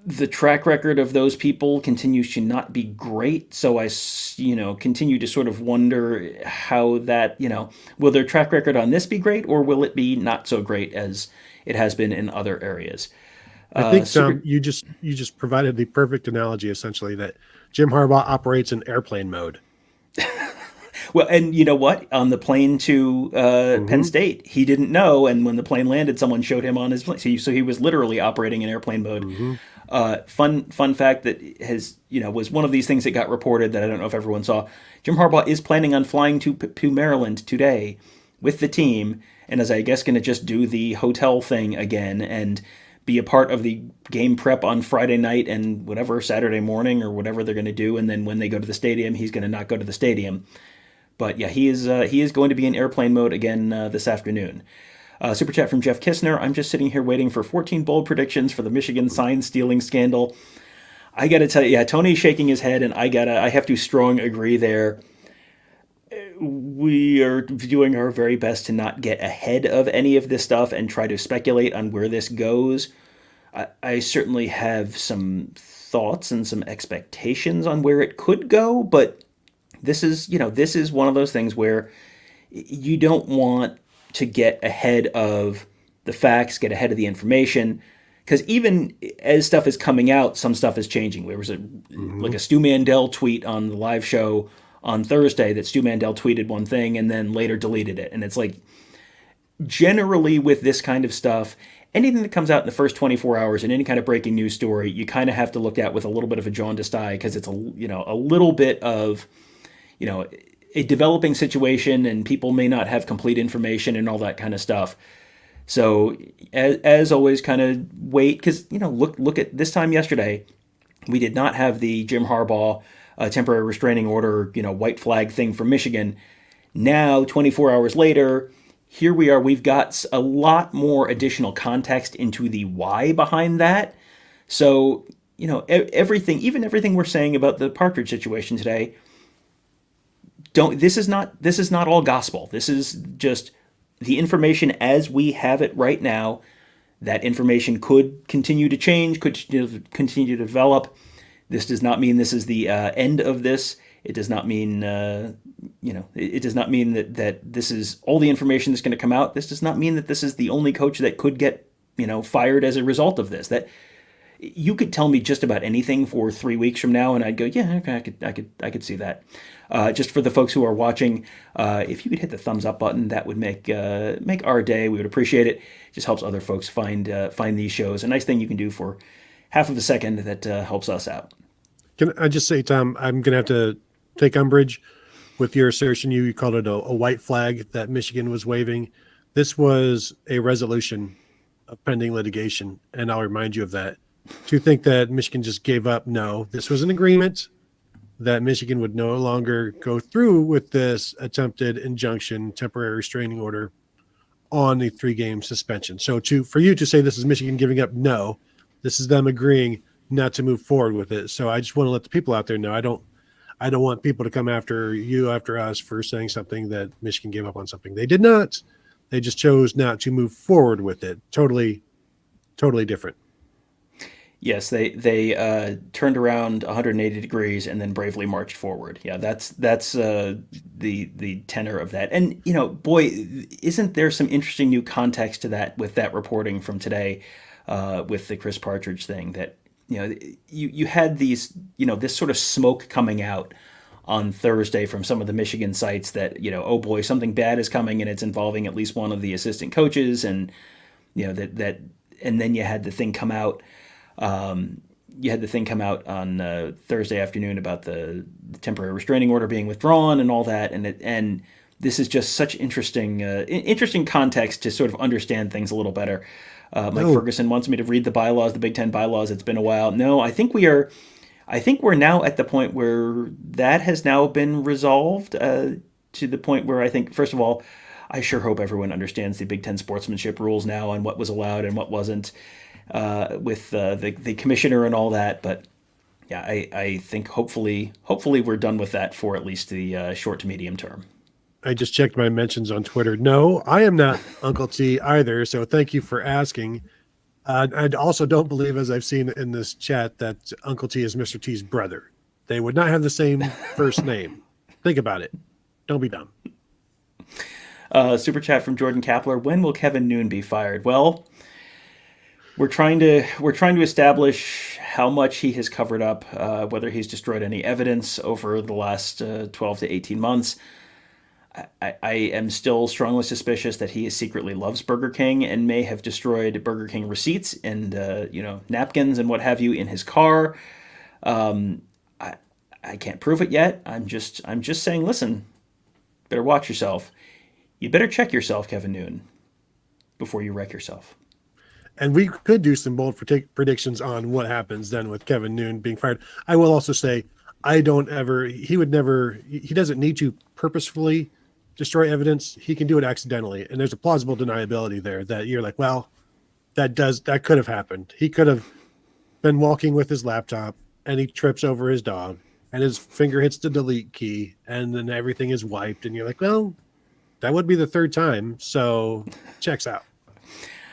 the track record of those people continues to not be great. So I, continue to sort of wonder how that, will their track record on this be great, or will it be not so great as it has been in other areas? I think, Super. Tom, you just provided the perfect analogy, essentially, that Jim Harbaugh operates in airplane mode. Well, and you know what? On the plane to Penn Mm-hmm. State, he didn't know, and when the plane landed, someone showed him on his plane. So he was literally operating in airplane mode. Mm-hmm. Fun fact that has was one of these things that got reported that I don't know if everyone saw. Jim Harbaugh is planning on flying to Maryland today with the team, and is I guess going to just do the hotel thing again and be a part of the game prep on Friday night and whatever Saturday morning or whatever they're going to do, and then when they go to the stadium, he's going to not go to the stadium. But yeah, he is going to be in airplane mode again this afternoon. Super chat from Jeff Kistner. I'm just sitting here waiting for 14 bold predictions for the Michigan sign stealing scandal. I got to tell you, yeah, Tony's shaking his head, and I have to strong agree there. We are doing our very best to not get ahead of any of this stuff and try to speculate on where this goes. I certainly have some thoughts and some expectations on where it could go, but this is one of those things where you don't want to get ahead of the facts, get ahead of the information, because even as stuff is coming out, some stuff is changing. There was Mm-hmm. a Stu Mandel tweet on the live show on Thursday that Stu Mandel tweeted one thing and then later deleted it, and it's like generally with this kind of stuff, anything that comes out in the first 24 hours in any kind of breaking news story, you kind of have to look at with a little bit of a jaundiced eye because it's a little bit of you know a developing situation and people may not have complete information and all that kind of stuff. So as always, kind of wait because look at this time yesterday, we did not have the Jim Harbaugh temporary restraining order white flag thing from Michigan. Now 24 hours later, here we are. We've got a lot more additional context into the why behind that. So everything we're saying about the Partridge situation today, don't this is not all gospel. This is just the information as we have it right now. That information could continue to change, could continue to develop. This does not mean this is the end of this. It does not mean it does not mean that this is all the information that's going to come out. This does not mean that this is the only coach that could get fired as a result of this. That you could tell me just about anything for 3 weeks from now, and I'd go, yeah, okay, I could see that. Just for the folks who are watching, if you could hit the thumbs up button, that would make our day. We would appreciate it. It just helps other folks find these shows. A nice thing you can do for half of a second that helps us out. Can I just say, Tom, I'm going to have to take umbrage with your assertion. You called it a white flag that Michigan was waving. This was a resolution of pending litigation, and I'll remind you of that. To think that Michigan just gave up, no. This was an agreement that Michigan would no longer go through with this attempted injunction, temporary restraining order on the 3-game suspension. So for you to say this is Michigan giving up, no. This is them agreeing not to move forward with it. So I just want to let the people out there know I don't want people to come after you, after us, for saying something that Michigan gave up on something. They did not. They just chose not to move forward with it. Totally different. Yes, they turned around 180 degrees and then bravely marched forward. Yeah, that's the tenor of that. And boy, isn't there some interesting new context to that with that reporting from today, with the Chris Partridge thing that you had these this sort of smoke coming out on Thursday from some of the Michigan sites that oh boy, something bad is coming and it's involving at least one of the assistant coaches, and that and then you had the thing come out. On Thursday afternoon about the temporary restraining order being withdrawn and all that, and this is just such interesting context to sort of understand things a little better. Mike Ferguson wants me to read the bylaws, the Big Ten bylaws. It's been a while. No, I think we're now at the point where that has now been resolved to the point where I think, first of all, I sure hope everyone understands the Big Ten sportsmanship rules now and what was allowed and what wasn't. With the commissioner and all that, but yeah, I think hopefully we're done with that for at least the short to medium term. I just checked my mentions on Twitter. No, I am not Uncle T either. So thank you for asking. I also don't believe, as I've seen in this chat, that Uncle T is Mr. T's brother. They would not have the same first name. Think about it. Don't be dumb. Super chat from Jordan Kapler. When will Kevin Noon be fired? Well, we're trying to establish how much he has covered up, whether he's destroyed any evidence over the last 12 to 18 months. I am still strongly suspicious that he secretly loves Burger King and may have destroyed Burger King receipts and napkins and what have you in his car. I can't prove it yet. I'm just saying. Listen, better watch yourself. You better check yourself, Kevin Noon, before you wreck yourself. And we could do some bold predictions on what happens then with Kevin Noon being fired. I will also say, he doesn't need to purposefully destroy evidence. He can do it accidentally. And there's a plausible deniability there that you're like, well, that could have happened. He could have been walking with his laptop and he trips over his dog and his finger hits the delete key and then everything is wiped. And you're like, well, that would be the third time. So checks out.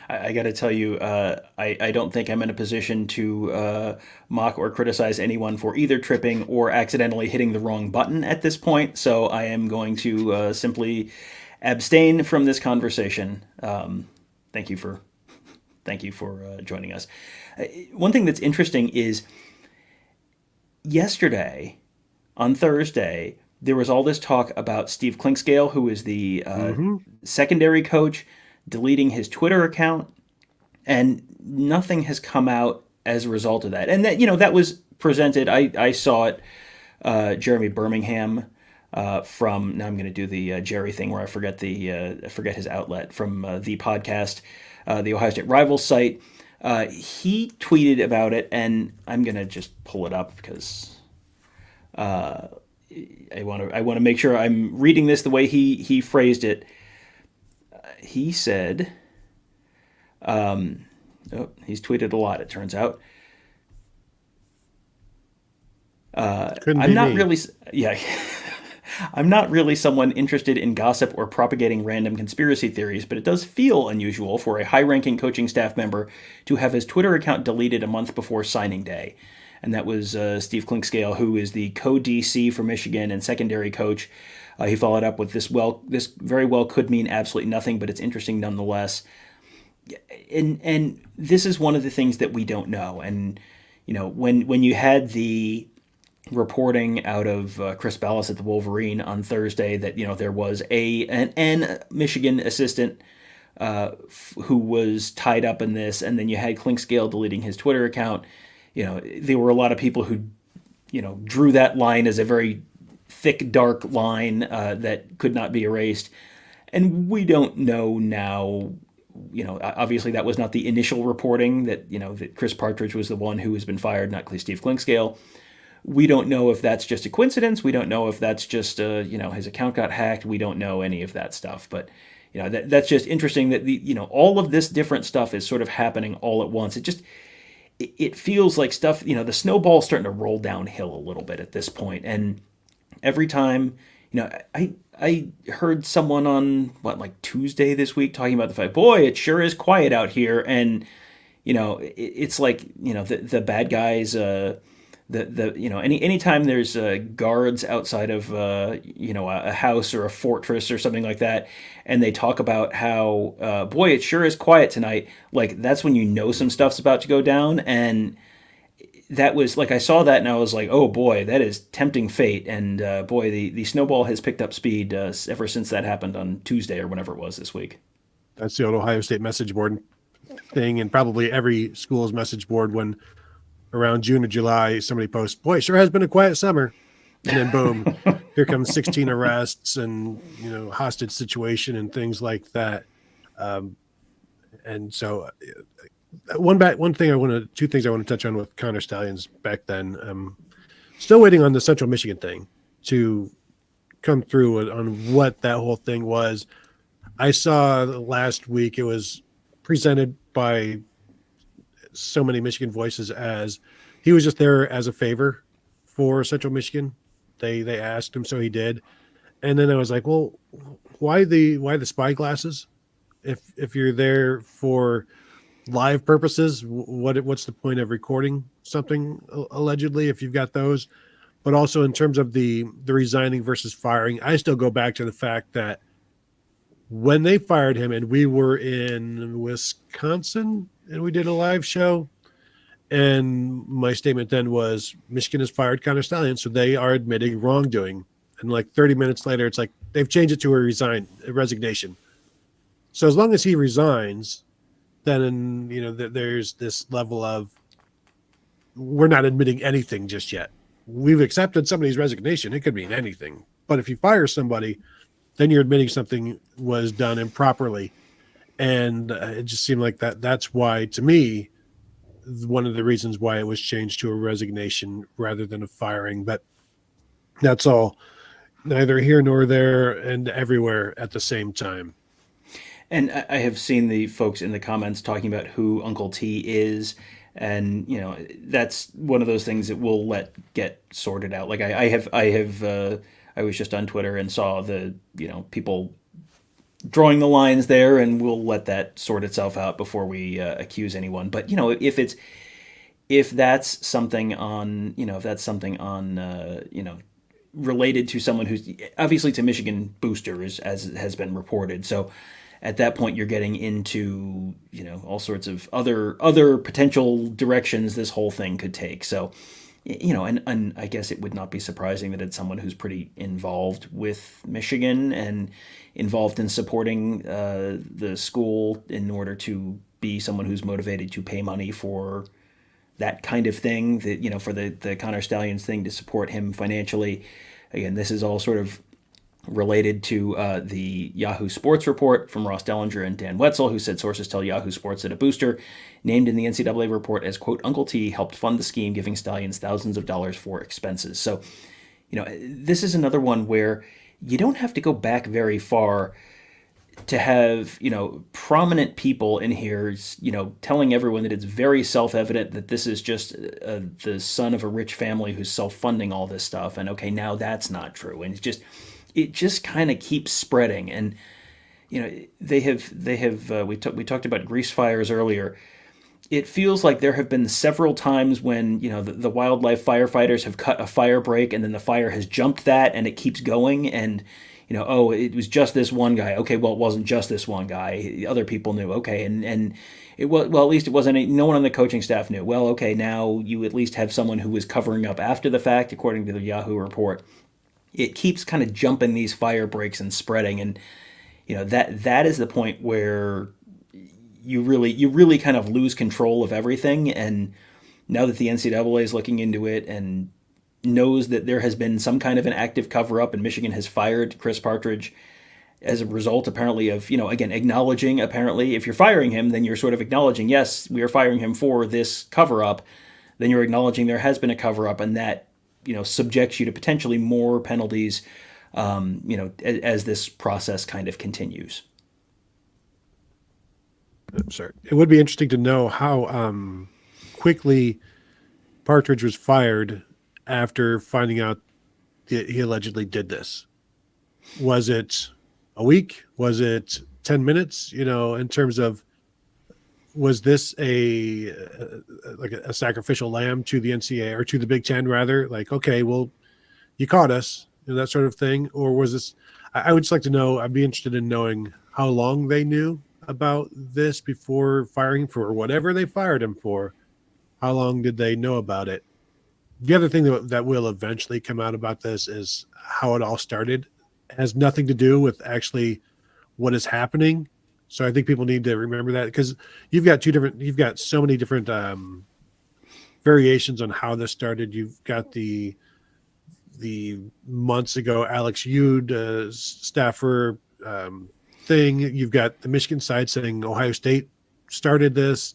I got to tell you, I don't think I'm in a position to mock or criticize anyone for either tripping or accidentally hitting the wrong button at this point. So I am going to simply abstain from this conversation. Thank you for joining us. One thing that's interesting is yesterday, on Thursday, there was all this talk about Steve Clinkscale, who is the secondary coach, deleting his Twitter account, and nothing has come out as a result of that. And that was presented. I saw it. Jeremy Birmingham from, now I'm going to do the Jerry thing where I forget his outlet from the podcast, the Ohio State Rivals site. He tweeted about it, and I'm going to just pull it up because I want to make sure I'm reading this the way he phrased it. He said, he's tweeted a lot, it turns out. I'm not really someone interested in gossip or propagating random conspiracy theories, but it does feel unusual for a high-ranking coaching staff member to have his Twitter account deleted a month before signing day. And that was Steve Clinkscale, who is the co-DC for Michigan and secondary coach. He followed up with this very well could mean absolutely nothing, but it's interesting nonetheless. And this is one of the things that we don't know. And when you had the reporting out of Chris Ballas at the Wolverine on Thursday that there was an Michigan assistant who was tied up in this, and then you had Clinkscale deleting his Twitter account. There were a lot of people who drew that line as a very thick, dark line that could not be erased. And we don't know now, obviously that was not the initial reporting that Chris Partridge was the one who has been fired, not Steve Clinkscale. We don't know if that's just a coincidence. We don't know if that's just, his account got hacked. We don't know any of that stuff. But, that's just interesting that all of this different stuff is sort of happening all at once. It feels like stuff, the snowball's starting to roll downhill a little bit at this point. And every time, I heard someone on Tuesday this week talking about the fact, boy, it sure is quiet out here. And, it's like, the bad guys, anytime there's guards outside of, a house or a fortress or something like that, and they talk about how, boy, it sure is quiet tonight. Like, that's when some stuff's about to go down. And that was I saw that and I was like, oh boy, that is tempting fate. And boy, the snowball has picked up speed ever since that happened on Tuesday or whenever it was this week. That's the old Ohio State message board thing, and probably every school's message board when around June or July somebody posts, boy, it sure has been a quiet summer. And then boom, here comes 16 arrests and hostage situation and things like that. And so two things I want to touch on with Connor Stallions back then. Still waiting on the Central Michigan thing to come through on what that whole thing was. I saw last week it was presented by so many Michigan voices as he was just there as a favor for Central Michigan. They asked him, so he did. And then I was like, well, why the spy glasses? If you're there for live purposes, what's the point of recording something allegedly if you've got those? But also in terms of the resigning versus firing, I still go back to the fact that when they fired him, and we were in Wisconsin and we did a live show, and my statement then was Michigan has fired Connor Stallion, so they are admitting wrongdoing. And like 30 minutes later, it's like they've changed it to a resignation. So as long as he resigns, then there's this level of we're not admitting anything just yet. We've accepted somebody's resignation. It could mean anything. But if you fire somebody, then you're admitting something was done improperly. And it just seemed like that's why, to me, one of the reasons why it was changed to a resignation rather than a firing. But that's all, neither here nor there and everywhere at the same time. And I have seen the folks in the comments talking about who Uncle T is, and that's one of those things that we'll let get sorted out. Like I was just on Twitter and saw the people drawing the lines there, and we'll let that sort itself out before we accuse anyone. But if that's something on related to someone who's obviously to Michigan boosters, as has been reported. So at that point, you're getting into all sorts of other potential directions this whole thing could take. So and I guess it would not be surprising that it's someone who's pretty involved with Michigan and involved in supporting the school in order to be someone who's motivated to pay money for that kind of thing, that for the Connor Stallions thing, to support him financially. Again, this is all sort of related to the Yahoo Sports report from Ross Dellinger and Dan Wetzel, who said sources tell Yahoo Sports that a booster named in the NCAA report as, quote, Uncle T helped fund the scheme, giving Stallions thousands of dollars for expenses. So, this is another one where you don't have to go back very far to have, prominent people in here, telling everyone that it's very self-evident that this is just the son of a rich family who's self-funding all this stuff. And okay, now that's not true. And it just kind of keeps spreading. And they have we talked about grease fires earlier. It feels like there have been several times when the wildlife firefighters have cut a fire break, and then the fire has jumped that, and it keeps going. And oh, it was just this one guy. Okay, well, it wasn't just this one guy. Other people knew. Okay, and it was, well, at least it wasn't. No one on the coaching staff knew. Well, okay, now you at least have someone who was covering up after the fact, according to the Yahoo report. It keeps kind of jumping these fire breaks and spreading, and that is the point where you really kind of lose control of everything. And now that the NCAA is looking into it and knows that there has been some kind of an active cover-up, and Michigan has fired Chris Partridge as a result, apparently, of again, acknowledging, apparently, if you're firing him, then you're sort of acknowledging, yes, we are firing him for this cover-up. Then you're acknowledging there has been a cover-up, and that subjects you to potentially more penalties, as this process kind of continues. I'm sorry. It would be interesting to know how quickly Partridge was fired after finding out that he allegedly did this. Was it a week? Was it 10 minutes? In terms of, was this a sacrificial lamb to the NCAA, or to the Big Ten rather? Like, okay, well, you caught us, that sort of thing. Or was this, I would just like to know, I'd be interested in knowing how long they knew about this before firing for whatever they fired him for. How long did they know about it? The other thing that will eventually come out about this is how it all started. It has nothing to do with actually what is happening. So I think people need to remember that, because you've got so many different variations on how this started. You've got the months ago Alex Ude staffer thing. You've got the Michigan side saying Ohio State started this.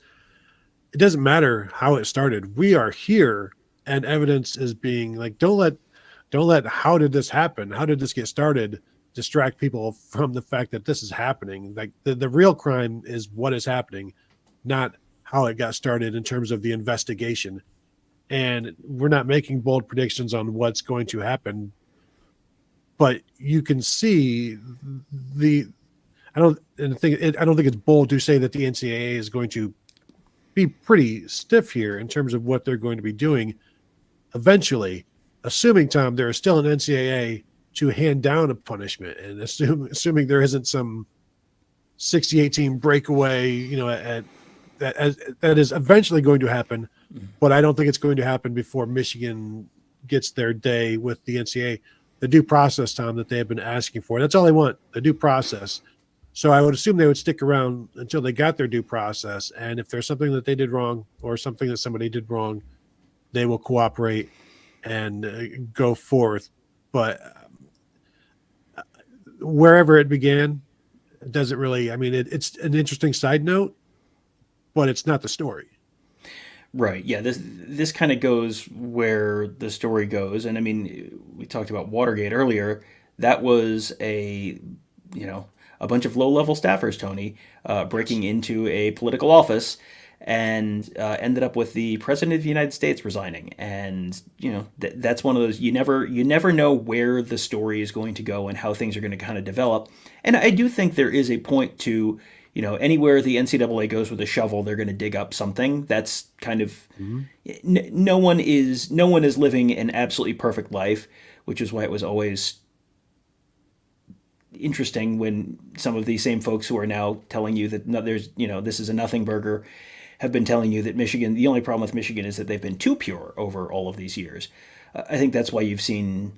It doesn't matter how it started. We are here, and evidence is being like, don't let how did this happen? How did this get started? Distract people from the fact that this is happening. Like the real crime is what is happening, not how it got started in terms of the investigation. And we're not making bold predictions on what's going to happen, but you can see I don't think it's bold to say that the NCAA is going to be pretty stiff here in terms of what they're going to be doing eventually, assuming, Tom, there is still an NCAA to hand down a punishment, and assuming there isn't some 68-team breakaway, that is eventually going to happen, but I don't think it's going to happen before Michigan gets their day with the NCAA. The due process, Tom, that they have been asking for. That's all they want, the due process. So I would assume they would stick around until they got their due process. And if there's something that they did wrong or something that somebody did wrong, they will cooperate and go forth. But wherever it began, it doesn't really, it's an interesting side note, but it's not the story. Right. Yeah. This kind of goes where the story goes, and I mean, we talked about Watergate earlier. That was a bunch of low-level staffers, Tony, breaking into a political office, and ended up with the president of the United States resigning. And that's one of those, you never know where the story is going to go and how things are going to kind of develop. And I do think there is a point to, anywhere the NCAA goes with a shovel, they're going to dig up something. That's kind of no one is living an absolutely perfect life, which is why it was always interesting when some of these same folks who are now telling you that this is a nothing burger, have been telling you that the only problem with Michigan is that they've been too pure over all of these years. I think that's why you've seen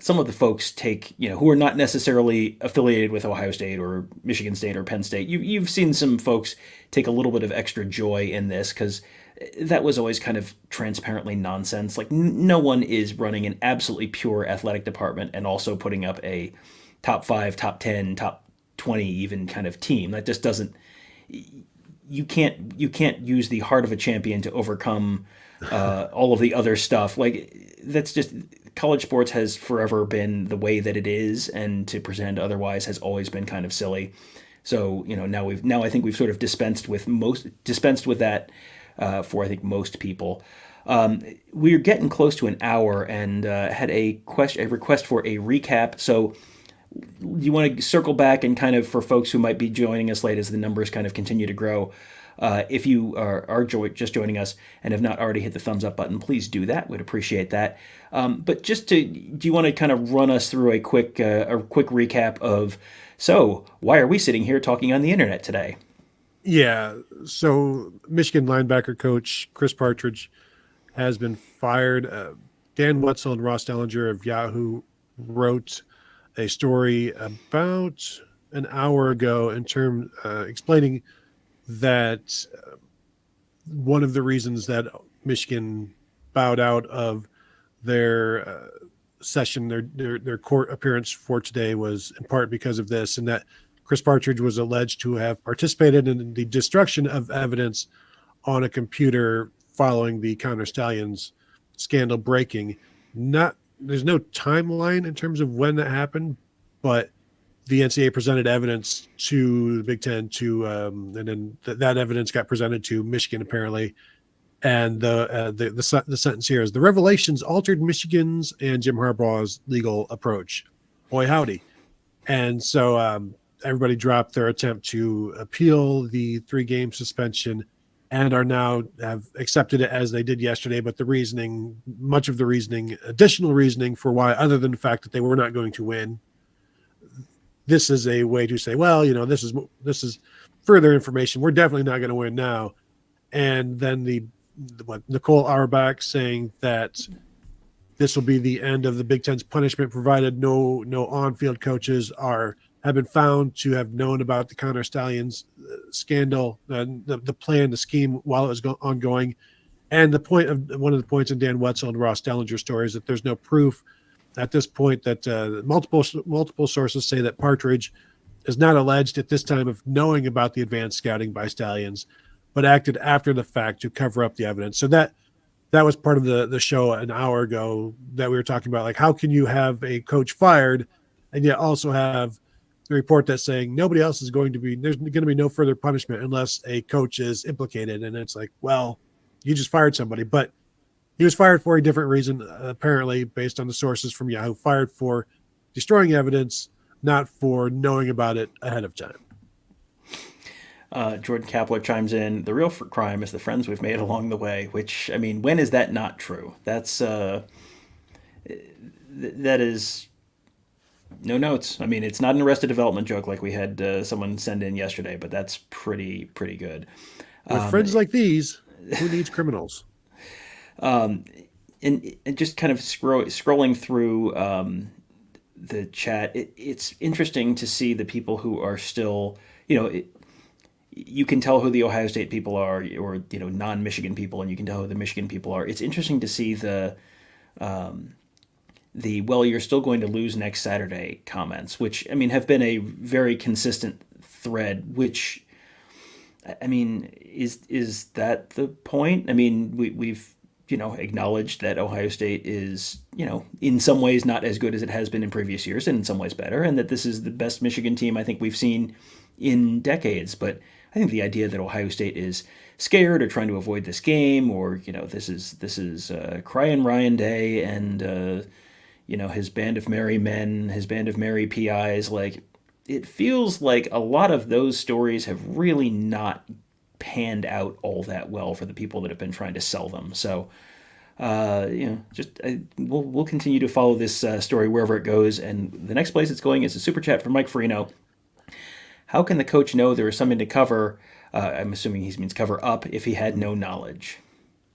some of the folks who are not necessarily affiliated with Ohio State or Michigan State or Penn State. You've seen some folks take a little bit of extra joy in this, because that was always kind of transparently nonsense. Like, no one is running an absolutely pure athletic department and also putting up a top 5, top 10, top 20 even kind of team. That just doesn't. You can't use the heart of a champion to overcome all of the other stuff. Like, that's just, college sports has forever been the way that it is, and to pretend otherwise has always been kind of silly. So now I think we've sort of dispensed with that for, I think, most people. We're getting close to an hour, and had a request for a recap. So you want to circle back and kind of, for folks who might be joining us late as the numbers kind of continue to grow, if you are just joining us and have not already hit the thumbs up button, please do that. We'd appreciate that. But do you want to kind of run us through a quick recap of, so why are we sitting here talking on the internet today? Yeah. So Michigan linebacker coach Chris Partridge has been fired. Dan Wetzel and Ross Dellinger of Yahoo wrote a story about an hour ago explaining that one of the reasons that Michigan bowed out of their session, their court appearance for today, was in part because of this, and that Chris Partridge was alleged to have participated in the destruction of evidence on a computer following the Connor Stallions scandal breaking. There's no timeline in terms of when that happened, but the NCAA presented evidence to the Big Ten and then that evidence got presented to Michigan, apparently. And the sentence here is: the revelations altered Michigan's and Jim Harbaugh's legal approach. Boy, howdy. And so everybody dropped their attempt to appeal the 3-game suspension and are now have accepted it as they did yesterday. But much of the additional reasoning for why, other than the fact that they were not going to win, this is a way to say, well, this is further information. We're definitely not going to win now. And then Nicole Auerbach saying that this will be the end of the Big Ten's punishment, provided no on-field coaches have been found to have known about the Connor Stallions scandal, the plan, the scheme while it was ongoing. And one of the points in Dan Wetzel and Ross Dellinger stories, that there's no proof at this point that multiple sources say that Partridge is not alleged at this time of knowing about the advanced scouting by Stallions, but acted after the fact to cover up the evidence. So that was part of the show an hour ago, that we were talking about, like, how can you have a coach fired and yet also have the report that's saying nobody else is there's going to be no further punishment unless a coach is implicated. And it's like, well, you just fired somebody, but he was fired for a different reason, apparently, based on the sources from Yahoo. Fired for destroying evidence, not for knowing about it ahead of time. Jordan Kapler chimes in, the real crime is the friends we've made along the way, which, I mean, when is that not true? That is no notes. I mean, it's not an Arrested Development joke like we had someone send in yesterday, but that's pretty good. With friends like these, who needs criminals? And just kind of scrolling through the chat, it's interesting to see the people who are still, you can tell who the Ohio State people are, or non-Michigan people, and you can tell who the Michigan people are. It's interesting to see the well, you're still going to lose next Saturday comments, which, I mean, have been a very consistent thread. Which, I mean, is that the point? I mean, we've acknowledged that Ohio State is, in some ways not as good as it has been in previous years, and in some ways better, and that this is the best Michigan team I think we've seen in decades. But I think the idea that Ohio State is scared or trying to avoid this game, or this is Crying Ryan Day and his band of merry men, his band of merry PIs, like, it feels like a lot of those stories have really not panned out all that well for the people that have been trying to sell them. So, we'll continue to follow this story wherever it goes. And the next place it's going is a super chat from Mike Farino. How can the coach know there is something to cover? I'm assuming he means cover up if he had no knowledge.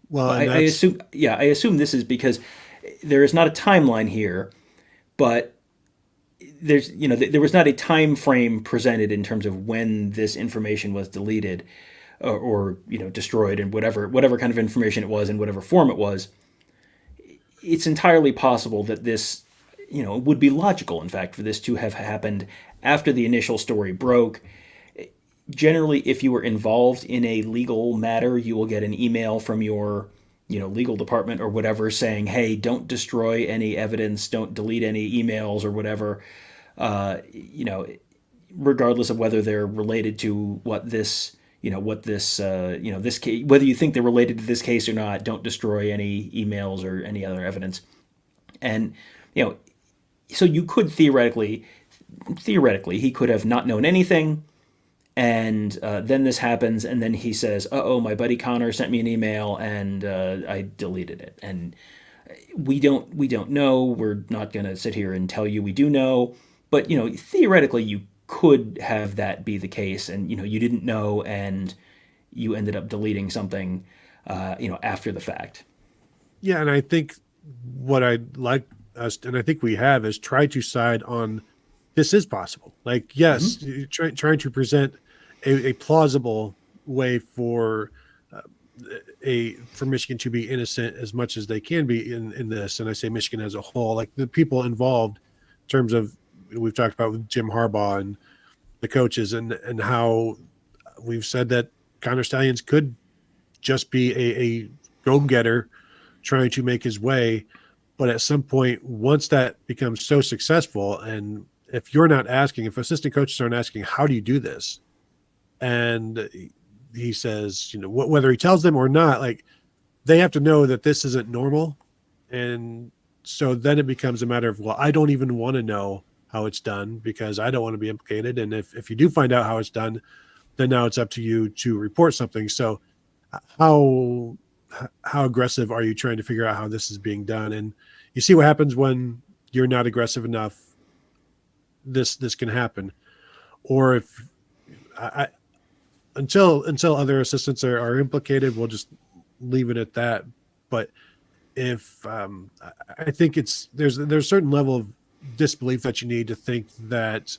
Well, I assume this is because there is not a timeline here, but there was not a time frame presented in terms of when this information was deleted or destroyed, and whatever kind of information it was in whatever form it was. It's entirely possible that this, it would be logical, in fact, for this to have happened after the initial story broke. Generally, if you were involved in a legal matter, you will get an email from your legal department or whatever saying, hey, don't destroy any evidence, don't delete any emails or whatever, regardless of whether they're related to this case, whether you think they're related to this case or not, don't destroy any emails or any other evidence. And, so you could theoretically, he could have not known anything. And then this happens, and then he says, my buddy Connor sent me an email, and I deleted it. And we don't know. We're not going to sit here and tell you we do know. But, theoretically, you could have that be the case, and, you didn't know, and you ended up deleting something, after the fact. Yeah, and I think what I'd like us, and I think we have, is try to side on this is possible. Like, yes, trying to present a plausible way for Michigan to be innocent as much as they can be in this. And I say Michigan as a whole, like the people involved in terms of, we've talked about with Jim Harbaugh and the coaches and how we've said that Connor Stallions could just be a go-getter trying to make his way. But at some point, once that becomes so successful, and if assistant coaches aren't asking, how do you do this? And he says, whether he tells them or not, like, they have to know that this isn't normal. And so then it becomes a matter of, well, I don't even want to know how it's done because I don't want to be implicated. And if you do find out how it's done, then now it's up to you to report something. So how aggressive are you trying to figure out how this is being done? And you see what happens when you're not aggressive enough. This can happen. Or if until other assistants are implicated, we'll just leave it at that. But if I think there's a certain level of disbelief that you need to think that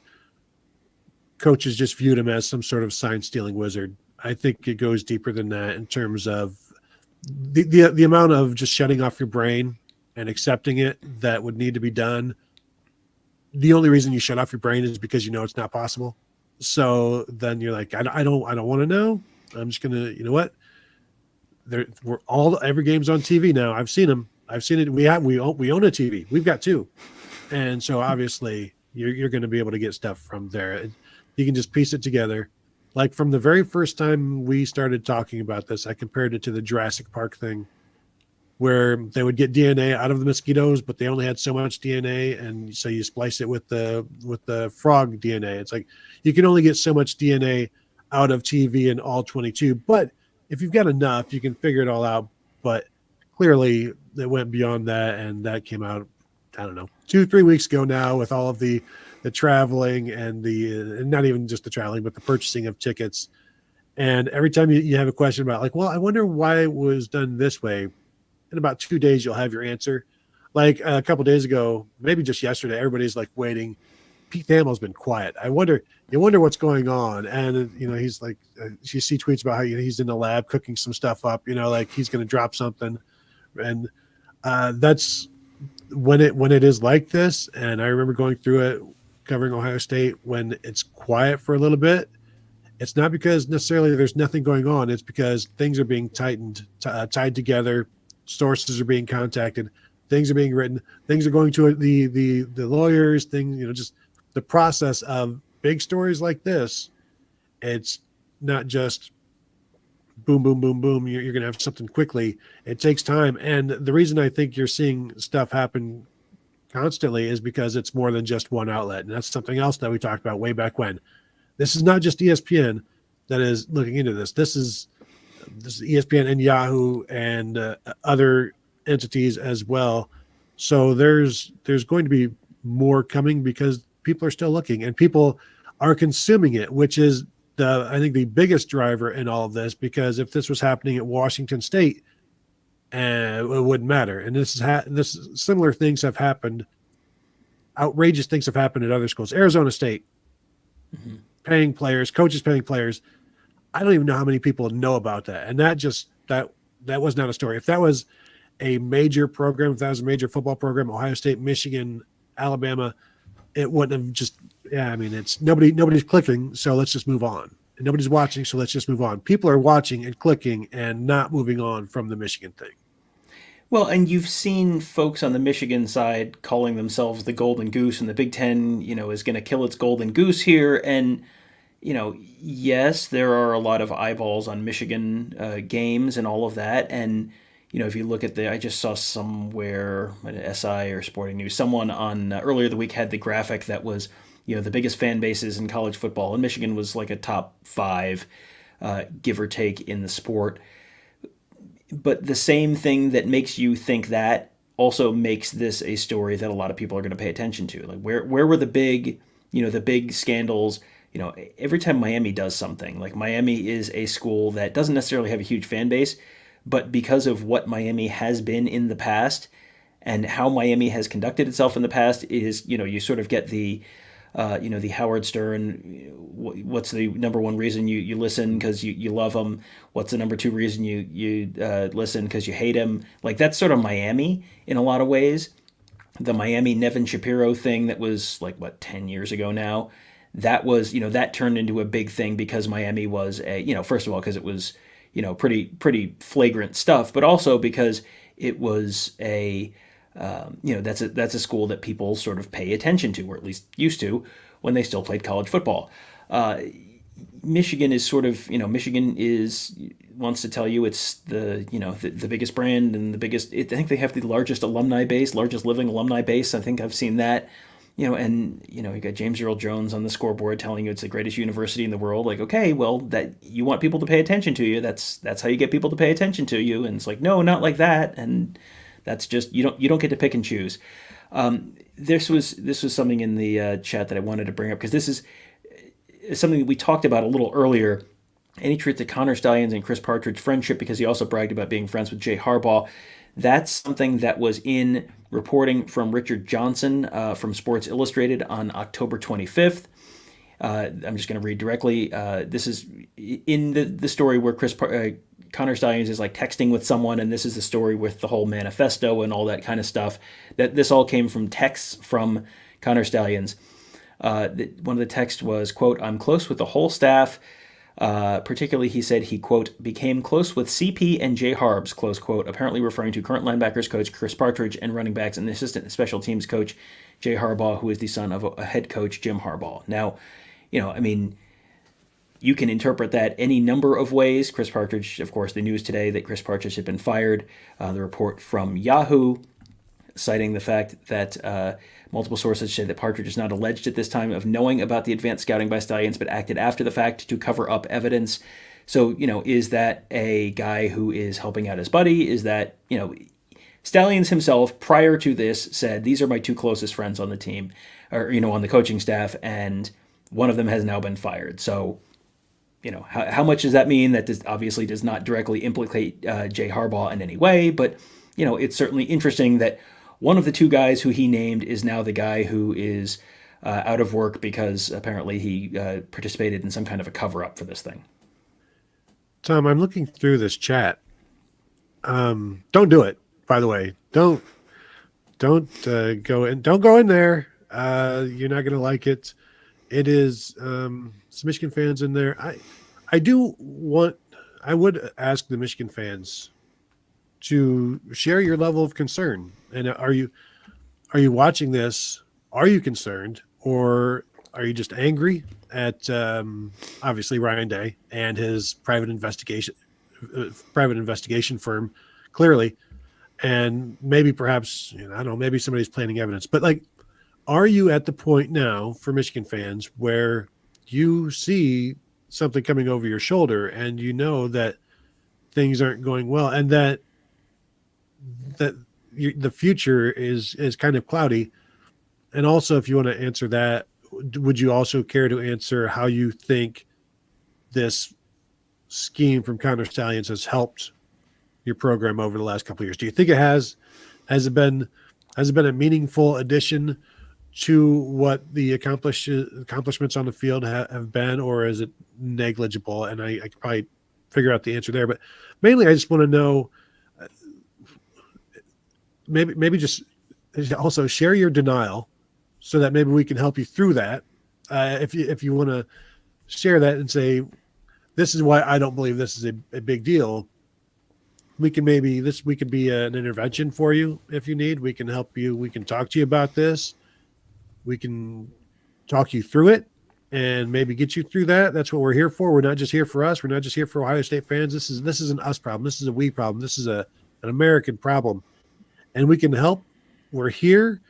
coaches just viewed him as some sort of sign stealing wizard. I think it goes deeper than that in terms of the amount of just shutting off your brain and accepting it that would need to be done. The only reason you shut off your brain is because it's not possible. So then you're like, I don't want to know. I'm just gonna, what? Every game's on TV now. I've seen them. I've seen it. We own a TV. We've got two, and so obviously you're going to be able to get stuff from there. You can just piece it together. Like from the very first time we started talking about this, I compared it to the Jurassic Park thing, where they would get DNA out of the mosquitoes, but they only had so much DNA, and so you splice it with the frog DNA. It's like you can only get so much DNA out of TV in all 22. But if you've got enough, you can figure it all out. But clearly, it went beyond that, and that came out, I don't know, 2-3 weeks ago now, with all of the traveling and and not even just the traveling, but the purchasing of tickets. And every time you have a question about, like, well, I wonder why it was done this way, in about 2 days you'll have your answer. Like a couple days ago, maybe just yesterday, everybody's like waiting. Pete Thamel's been quiet. You wonder what's going on. And he's like, you see tweets about how he's in the lab cooking some stuff up. Like he's going to drop something, and that's when it is like this. And I remember going through it, covering Ohio State, when it's quiet for a little bit. It's not because necessarily there's nothing going on. It's because things are being tied together. Sources are being contacted. Things are being written. Things are going to the lawyers. Things, just the process of big stories like this. It's not just boom, boom, boom, boom. You're going to have something quickly. It takes time. And the reason I think you're seeing stuff happen constantly is because it's more than just one outlet. And that's something else that we talked about way back when. This is not just ESPN that is looking into this. This is ESPN and Yahoo and other entities as well. So there's going to be more coming because people are still looking and people are consuming it, which is I think the biggest driver in all of this. Because if this was happening at Washington State, it wouldn't matter. And this similar things have happened. Outrageous things have happened at other schools. Arizona State. Mm-hmm. Paying players, coaches paying players. I don't even know how many people know about that. And that was not a story. If that was a major program, if that was a major football program, Ohio State, Michigan, Alabama, it wouldn't have just, it's nobody's clicking, so let's just move on. And nobody's watching, so let's just move on. People are watching and clicking and not moving on from the Michigan thing. Well, and you've seen folks on the Michigan side calling themselves the Golden Goose, and the Big Ten, is going to kill its Golden Goose here. And, yes, there are a lot of eyeballs on Michigan games and all of that. And, if you look at I just saw somewhere, at SI or Sporting News, someone on earlier the week had the graphic that was, the biggest fan bases in college football. And Michigan was like a top 5, give or take, in the sport. But the same thing that makes you think that also makes this a story that a lot of people are going to pay attention to. Like where were the big scandals? Every time Miami does something, like Miami is a school that doesn't necessarily have a huge fan base, but because of what Miami has been in the past and how Miami has conducted itself in the past is, you sort of get the Howard Stern, what's the number one reason you listen? Because you love him. What's the number 2 reason you listen? Because you hate him. Like, that's sort of Miami in a lot of ways. The Miami Nevin Shapiro thing that was 10 years ago now, that was, that turned into a big thing because Miami was first of all, because it was, pretty flagrant stuff, but also because it was that's a school that people sort of pay attention to, or at least used to, when they still played college football. Michigan is sort of, Michigan wants to tell you it's the biggest brand and the biggest. I think they have the largest alumni base, largest living alumni base. I think I've seen that. And you got James Earl Jones on the scoreboard telling you it's the greatest university in the world. Like, okay, well, that you want people to pay attention to you. That's how you get people to pay attention to you. And it's like, no, not like that. And that's just you don't get to pick and choose. This was something in the chat that I wanted to bring up, because this is something that we talked about a little earlier. Any truth to Connor Stalions and Chris Partridge friendship, because he also bragged about being friends with Jay Harbaugh. That's something that was in reporting from Richard Johnson from Sports Illustrated on October 25th. I'm just going to read directly. This is in the story where Connor Stalions is texting with someone, and this is the story with the whole manifesto and all that kind of stuff. That this all came from texts from Connor Stalions. One of the texts was, quote, "I'm close with the whole staff. Particularly, he said he, quote, became close with CP and Jay Harbs, close quote, apparently referring to current linebackers coach Chris Partridge and running backs and assistant special teams coach Jay Harbaugh, who is the son of a head coach, Jim Harbaugh." Now, you can interpret that any number of ways. Chris Partridge, of course, the news today that Chris Partridge had been fired, the report from Yahoo. citing the fact that multiple sources say that Partridge is not alleged at this time of knowing about the advanced scouting by Stallions, but acted after the fact to cover up evidence. So, is that a guy who is helping out his buddy? Is that, Stallions himself, prior to this, said, these are my two closest friends on the team, or, on the coaching staff, and one of them has now been fired. So, how much does that mean? That obviously does not directly implicate Jay Harbaugh in any way, but, it's certainly interesting that one of the two guys who he named is now the guy who is out of work because apparently he participated in some kind of a cover-up for this thing. Tom, I'm looking through this chat. Don't do it, by the way. Don't go in. Don't go in there. You're not going to like it. It is some Michigan fans in there. I would ask the Michigan fans to share your level of concern. And are you watching this? Are you concerned, or are you just angry at obviously Ryan Day and his private investigation firm, clearly, and maybe perhaps I don't know, maybe somebody's planting evidence. But are you at the point now for Michigan fans where you see something coming over your shoulder and you know that things aren't going well, and that the future is kind of cloudy? And also, if you want to answer that, would you also care to answer how you think this scheme from Counter Stallions has helped your program over the last couple of years? Do you think it has? Has it been a meaningful addition to what the accomplishments on the field have been, or is it negligible? And I could probably figure out the answer there, but mainly I just want to know, maybe just also share your denial so that maybe we can help you through that. If you want to share that and say, this is why I don't believe this is a big deal, we could be an intervention for you if you need. We can help you. We can talk to you about this. We can talk you through it and maybe get you through that. That's what we're here for. We're not just here for us. We're not just here for Ohio State fans. This is an us problem. This is a we problem. This is an American problem, and we can help. We're here.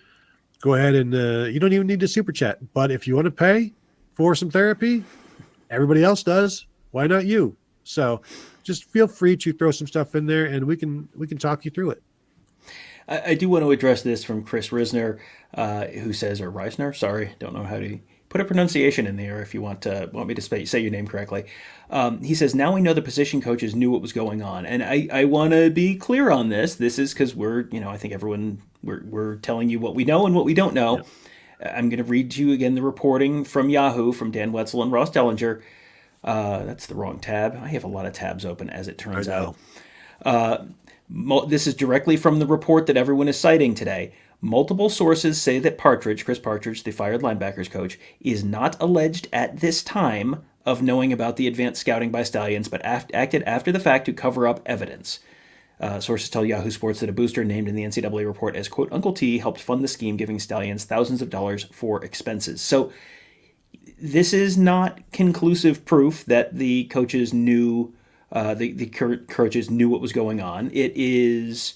Go ahead and you don't even need to super chat, but if you want to pay for some therapy, everybody else does. Why not you? So just feel free to throw some stuff in there, and we can talk you through it. I do want to address this from Chris Risner, who says, or Reisner, sorry, don't know how to put a pronunciation in there if you want me to say your name correctly. He says, now we know the position coaches knew what was going on. And I want to be clear on this. This is because I think everyone, we're telling you what we know and what we don't know. Yeah. I'm going to read to you again the reporting from Yahoo from Dan Wetzel and Ross Dellinger. That's the wrong tab. I have a lot of tabs open, as it turns out. This is directly from the report that everyone is citing today. Multiple sources say that Chris Partridge, the fired linebackers coach, is not alleged at this time of knowing about the advanced scouting by Stallions, but acted after the fact to cover up evidence. Sources tell Yahoo Sports that a booster named in the NCAA report as, quote, Uncle T helped fund the scheme, giving Stallions thousands of dollars for expenses. So this is not conclusive proof that the coaches knew, the current coaches knew what was going on. It is,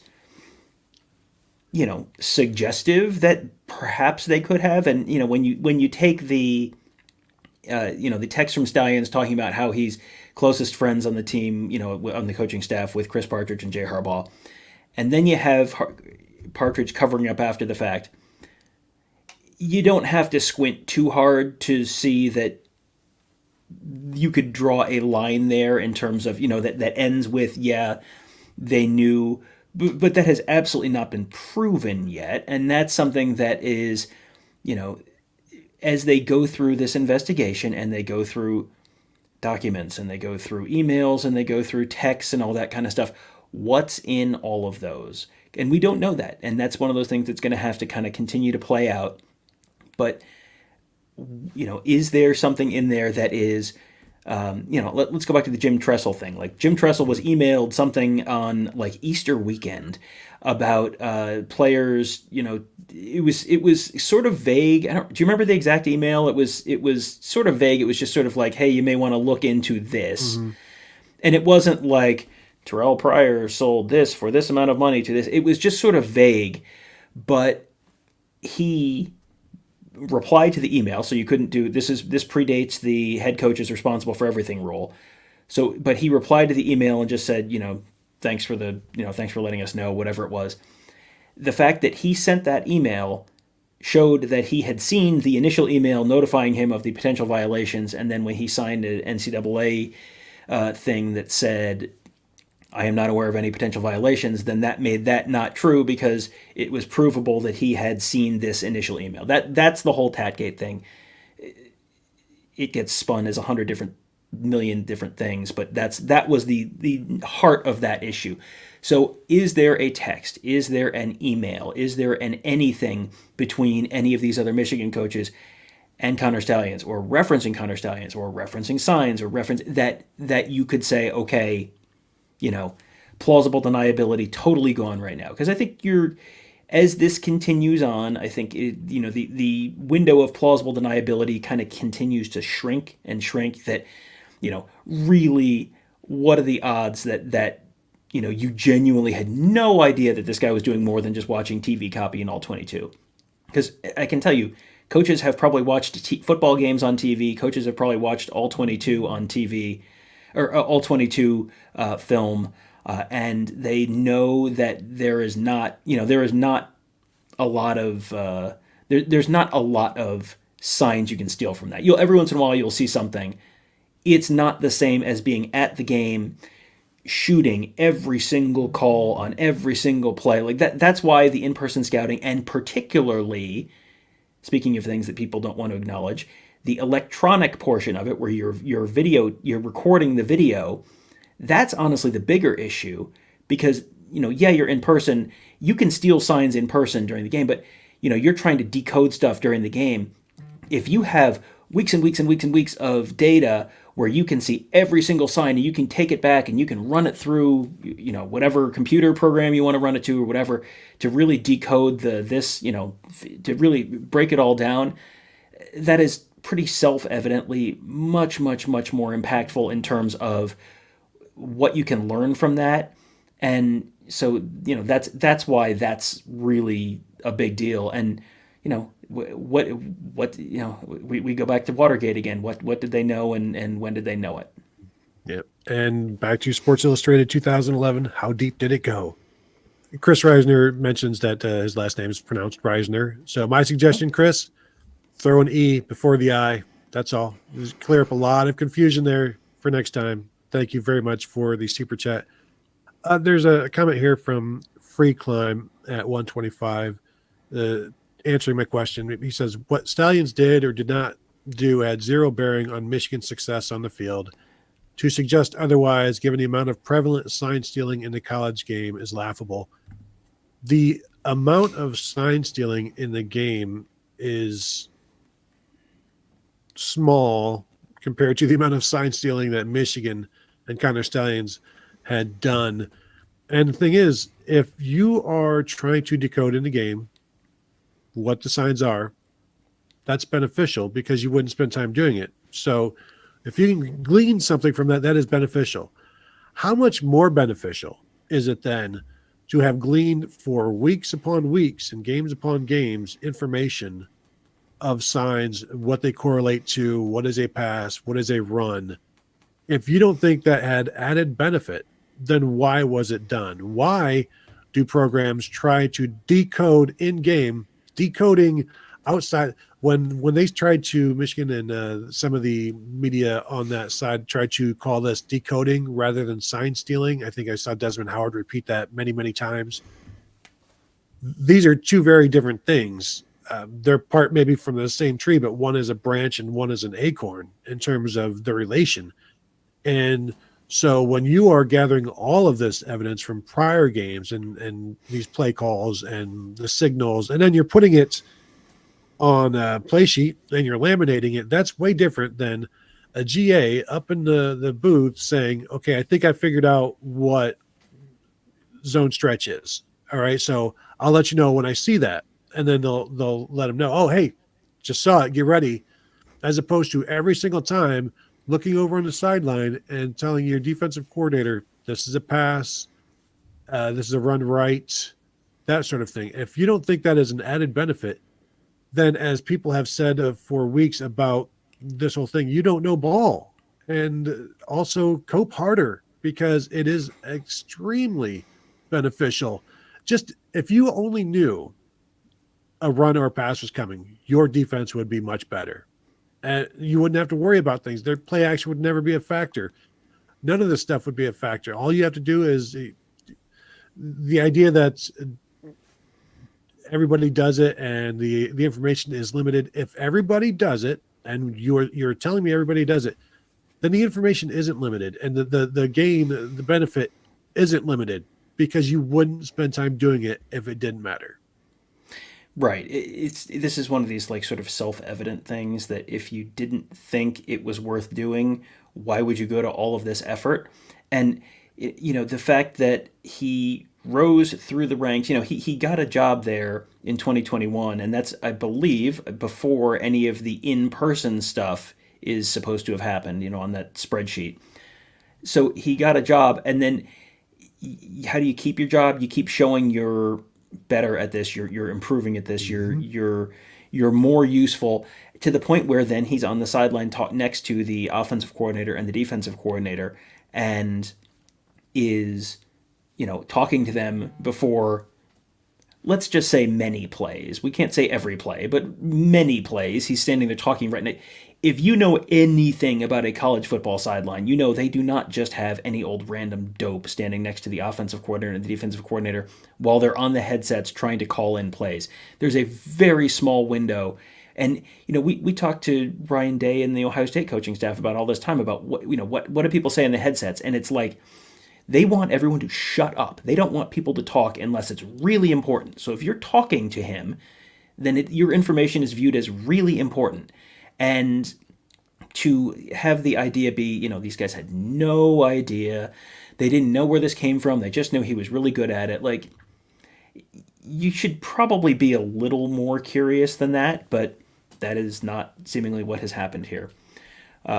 suggestive that perhaps they could have. And, when you take the text from Stallions talking about how he's closest friends on the team, on the coaching staff with Chris Partridge and Jay Harbaugh, and then you have Partridge covering up after the fact, you don't have to squint too hard to see that you could draw a line there in terms of, that ends with, yeah, they knew, but that has absolutely not been proven yet. And that's something that is, as they go through this investigation and they go through documents and they go through emails and they go through texts and all that kind of stuff, what's in all of those? And we don't know that. And that's one of those things that's going to have to kind of continue to play out. But, is there something in there that is, let's go back to the Jim Tressel thing. Like, Jim Tressel was emailed something on Easter weekend about players. It was sort of vague. Do you remember the exact email? It was sort of vague. It was just sort of like, hey, you may want to look into this. Mm-hmm. And it wasn't like Terrell Pryor sold this for this amount of money to this. It was just sort of vague. but he replied to the email, so you couldn't do this. This predates the head coach is responsible for everything rule. So, but he replied to the email and just said, thanks for thanks for letting us know, whatever it was. The fact that he sent that email showed that he had seen the initial email notifying him of the potential violations, and then when he signed an NCAA thing that said, I am not aware of any potential violations, then that made that not true because it was provable that he had seen this initial email. That's the whole Tatgate thing. It gets spun as 100 million different things, but that was the heart of that issue. So is there a text? Is there an email? Is there an anything between any of these other Michigan coaches and Connor Stallions, or referencing Connor Stallions, or referencing signs, or reference that you could say, okay, plausible deniability totally gone right now? Because I think as this continues on, I think the window of plausible deniability kind of continues to shrink and shrink. That really, what are the odds that you genuinely had no idea that this guy was doing more than just watching TV copy in all 22? Because I can tell you, coaches have probably watched football games on TV. Coaches have probably watched all 22 on TV, or all 22 film, and they know that there is not a lot of there's not a lot of signs you can steal from that. Every once in a while you'll see something. It's not the same as being at the game, shooting every single call on every single play. Like that's why the in-person scouting, and particularly, speaking of things that people don't want to acknowledge, the electronic portion of it, where you're recording the video, that's honestly the bigger issue. Because you're in person, you can steal signs in person during the game, but you're trying to decode stuff during the game. If you have weeks and weeks and weeks and weeks of data where you can see every single sign, and you can take it back and you can run it through, whatever computer program you want to run it to or whatever, to really decode to really break it all down, that is pretty self-evidently much, much, much more impactful in terms of what you can learn from that. And so, that's why that's really a big deal. And, what we go back to Watergate again. What did they know, and when did they know it? Yep. And back to Sports Illustrated 2011. How deep did it go? Chris Reisner mentions that his last name is pronounced Reisner. So my suggestion, Chris, throw an E before the I. That's all. Just clear up a lot of confusion there for next time. Thank you very much for the super chat. There's a comment here from Free Climb at 125. Answering my question, he says, what Stallions did or did not do had zero bearing on Michigan's success on the field. To suggest otherwise, given the amount of prevalent sign stealing in the college game, is laughable. The amount of sign stealing in the game is small compared to the amount of sign stealing that Michigan and Connor Stallions had done. And the thing is, if you are trying to decode in the game what the signs are, that's beneficial because you wouldn't spend time doing it. So if you can glean something from that, that is beneficial. How much more beneficial is it then to have gleaned for weeks upon weeks and games upon games information of signs, what they correlate to, what is a pass, what is a run? If you don't think that had added benefit, then why was it done? Why do programs try to decode in-game, decoding outside? When they tried to, Michigan and some of the media on that side tried to call this decoding rather than sign stealing. I think I saw Desmond Howard repeat that many, many times. These are two very different things. They're part maybe from the same tree, but one is a branch and one is an acorn in terms of the relation. And so when you are gathering all of this evidence from prior games and these play calls and the signals, and then you're putting it on a play sheet and you're laminating it, that's way different than a GA up in the booth saying, okay, I think I figured out what zone stretch is. All right, so I'll let you know when I see that. And then they'll let them know, oh, hey, just saw it, get ready. As opposed to every single time looking over on the sideline and telling your defensive coordinator, this is a pass, this is a run right, that sort of thing. If you don't think that is an added benefit, then as people have said for weeks about this whole thing, you don't know ball. And also cope harder because it is extremely beneficial. Just if you only knew a run or a pass was coming, your defense would be much better. And you wouldn't have to worry about things. Their play action would never be a factor. None of this stuff would be a factor. All you have to do is the idea that everybody does it and the information is limited. If everybody does it and you're telling me everybody does it, then the information isn't limited and the gain, the benefit isn't limited because you wouldn't spend time doing it if it didn't matter. Right. This is one of these like sort of self-evident things that if you didn't think it was worth doing, why would you go to all of this effort? And the fact that he rose through the ranks, he got a job there in 2021, and that's, I believe, before any of the in-person stuff is supposed to have happened, on that spreadsheet. So he got a job, and then how do you keep your job? You keep showing you're better at this, you're improving at this, Mm-hmm. you're more useful, to the point where then he's on the sideline next to the offensive coordinator and the defensive coordinator, and is talking to them before, let's just say, many plays. We can't say every play, but many plays. He's standing there talking right now. If you know anything about a college football sideline, they do not just have any old random dope standing next to the offensive coordinator and the defensive coordinator while they're on the headsets trying to call in plays. There's a very small window. And we talked to Ryan Day and the Ohio State coaching staff about all this time about what do people say in the headsets, and it's like they want everyone to shut up. They don't want people to talk unless it's really important. So if you're talking to him, then your information is viewed as really important. And to have the idea be, these guys had no idea. They didn't know where this came from. They just knew he was really good at it. Like, you should probably be a little more curious than that, but that is not seemingly what has happened here.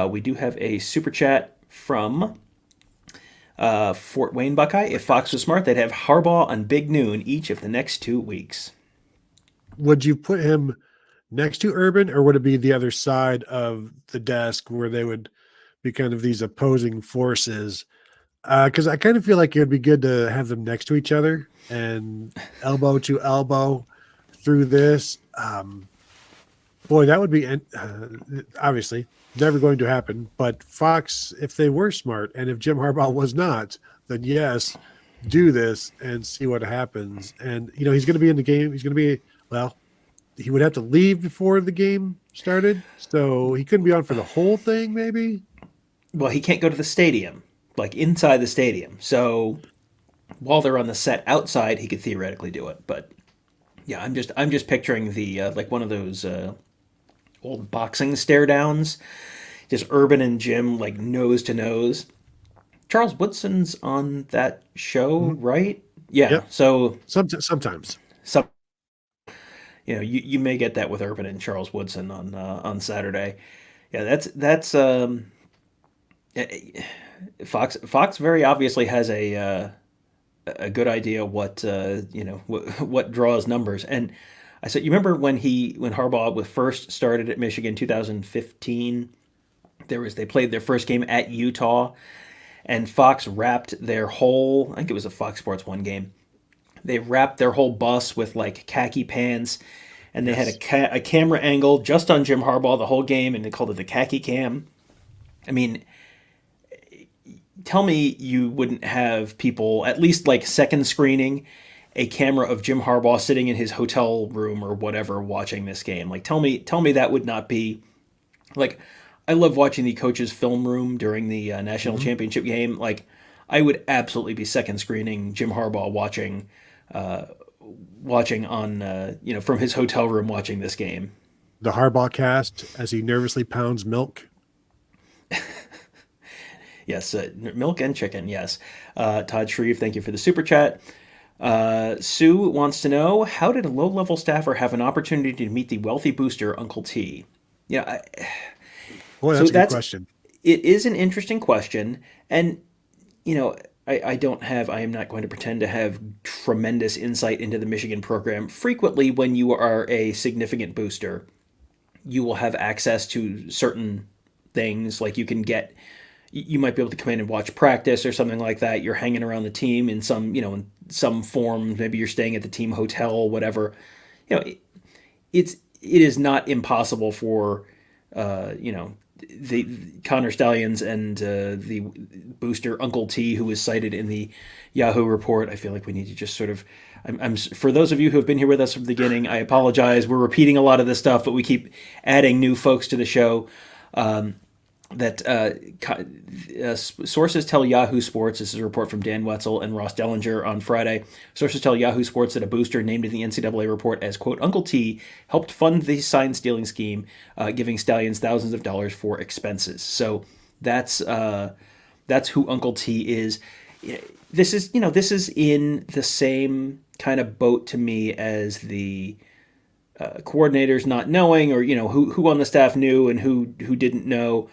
We do have a super chat from Fort Wayne Buckeye. If Fox was smart, they'd have Harbaugh on Big Noon each of the next 2 weeks. Would you put him next to Urban, or would it be the other side of the desk where they would be kind of these opposing forces? Because I kind of feel like it would be good to have them next to each other and elbow to elbow through this. Boy, that would be obviously never going to happen. But Fox, if they were smart, and if Jim Harbaugh was not, then yes, do this and see what happens. And he's going to be in the game. He's going to be he would have to leave before the game started, so he couldn't be on for the whole thing. Maybe. Well, he can't go to the stadium, like inside the stadium. So while they're on the set outside, he could theoretically do it. But yeah, I'm just picturing the like one of those old boxing stare downs, just Urban and Jim like nose to nose. Charles Woodson's on that show, Mm-hmm. right? Yeah. Yep. So Sometimes. some you may get that with Urban and Charles Woodson on Saturday. Yeah, that's Fox very obviously has a good idea what draws numbers. And I said, you remember when Harbaugh first started at Michigan 2015, they played their first game at Utah, and Fox wrapped their whole, I think it was a Fox Sports 1 game. They wrapped their whole bus with like khaki pants, and they had a camera angle just on Jim Harbaugh the whole game, and they called it the khaki cam. I mean, tell me you wouldn't have people at least like second screening a camera of Jim Harbaugh sitting in his hotel room or whatever watching this game. Like, tell me that would not be like. I love watching the coach's film room during the national championship game. Like, I would absolutely be second screening Jim Harbaugh watching on from his hotel room watching this game. The Harbaugh cast as he nervously pounds milk. Yes, milk and chicken. Yes, Todd Shreve, thank you for the super chat. Sue wants to know, how did a low-level staffer have an opportunity to meet the wealthy booster Uncle T? Yeah, Boy, that's a good question. It is an interesting question, and I am not going to pretend to have tremendous insight into the Michigan program. Frequently, when you are a significant booster, you will have access to certain things. Like you might be able to come in and watch practice or something like that. You're hanging around the team in in some form. Maybe you're staying at the team hotel, whatever. You know, it is not impossible for, the Connor Stallions and the booster Uncle T, who was cited in the Yahoo report. I feel like we need to just sort of. For those of you who have been here with us from the beginning, I apologize. We're repeating a lot of this stuff, but we keep adding new folks to the show. Sources tell Yahoo Sports, this is a report from Dan Wetzel and Ross Dellinger on Friday, sources tell Yahoo Sports that a booster named in the NCAA report as, quote, Uncle T helped fund the sign-stealing scheme, giving Stallions thousands of dollars for expenses. So that's who Uncle T is. This is in the same kind of boat to me as the coordinators not knowing, or who on the staff knew and who didn't know.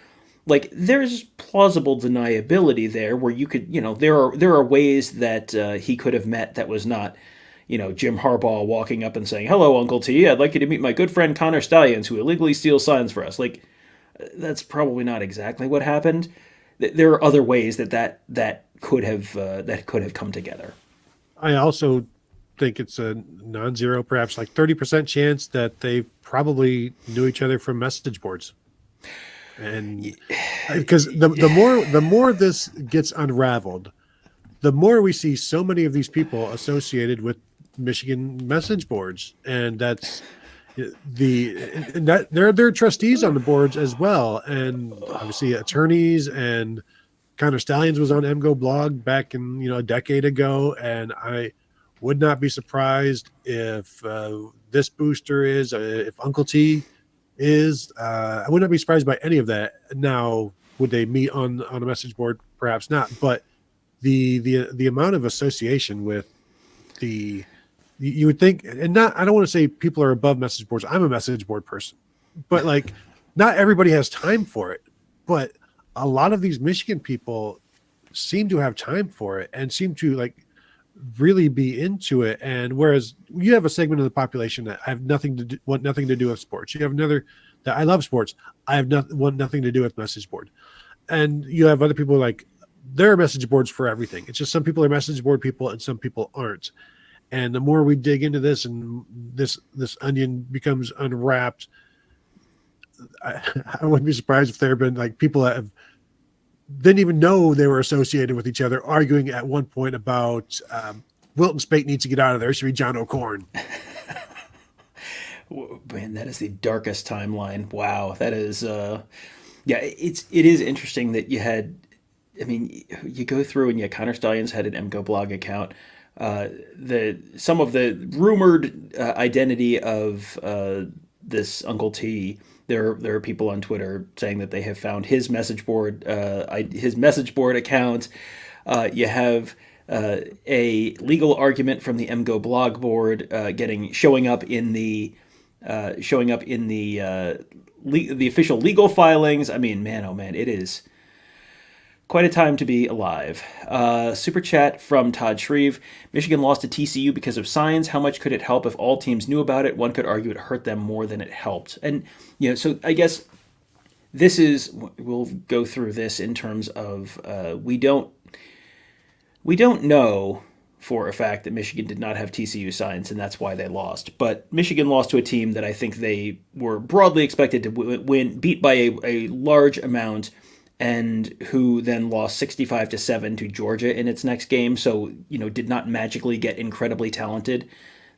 Like, there's plausible deniability there, where you could, there are ways that he could have met that was not, Jim Harbaugh walking up and saying, "Hello, Uncle T, I'd like you to meet my good friend Connor Stallions, who illegally steals signs for us." Like, that's probably not exactly what happened. There are other ways that could have come together. I also think it's a non-zero, perhaps like 30% chance that they probably knew each other from message boards. And because the more this gets unraveled, the more we see so many of these people associated with Michigan message boards, and that's they're trustees on the boards as well, and obviously attorneys. And Connor Stallions was on MGO blog back in a decade ago, and I would not be surprised if this booster is, if Uncle T is. I would not be surprised by any of that. Now, would they meet on a message board? Perhaps not. But the amount of association with you would think, and not, I don't want to say people are above message boards. I'm a message board person, but like, not everybody has time for it. But a lot of these Michigan people seem to have time for it and seem to like really be into it. And whereas you have a segment of the population that want nothing to do with sports, you have another that I love sports, want nothing to do with message board, and you have other people like there are message boards for everything. It's just some people are message board people and some people aren't. And the more we dig into this and this onion becomes unwrapped, I wouldn't be surprised if there have been like people that didn't even know they were associated with each other, arguing at one point about Wilton Spate needs to get out of there. It should be John O'Corn. Man, that is the darkest timeline. Wow, that is it is interesting that you had. I mean, you go through and Connor Stallions had an MGO blog account. Some of the rumored identity of this Uncle T. There are people on Twitter saying that they have found his message board account. You have a legal argument from the MGO blog board showing up in the official legal filings. I mean, man, oh man, it is quite a time to be alive. Super chat from Todd Shreve. Michigan lost to TCU because of signs. How much could it help if all teams knew about it? One could argue it hurt them more than it helped. And, so I guess we'll go through this in terms of we don't know for a fact that Michigan did not have TCU signs, and that's why they lost. But Michigan lost to a team that I think they were broadly expected to win, beat by a large amount, and who then lost 65-7 to Georgia in its next game. So, did not magically get incredibly talented.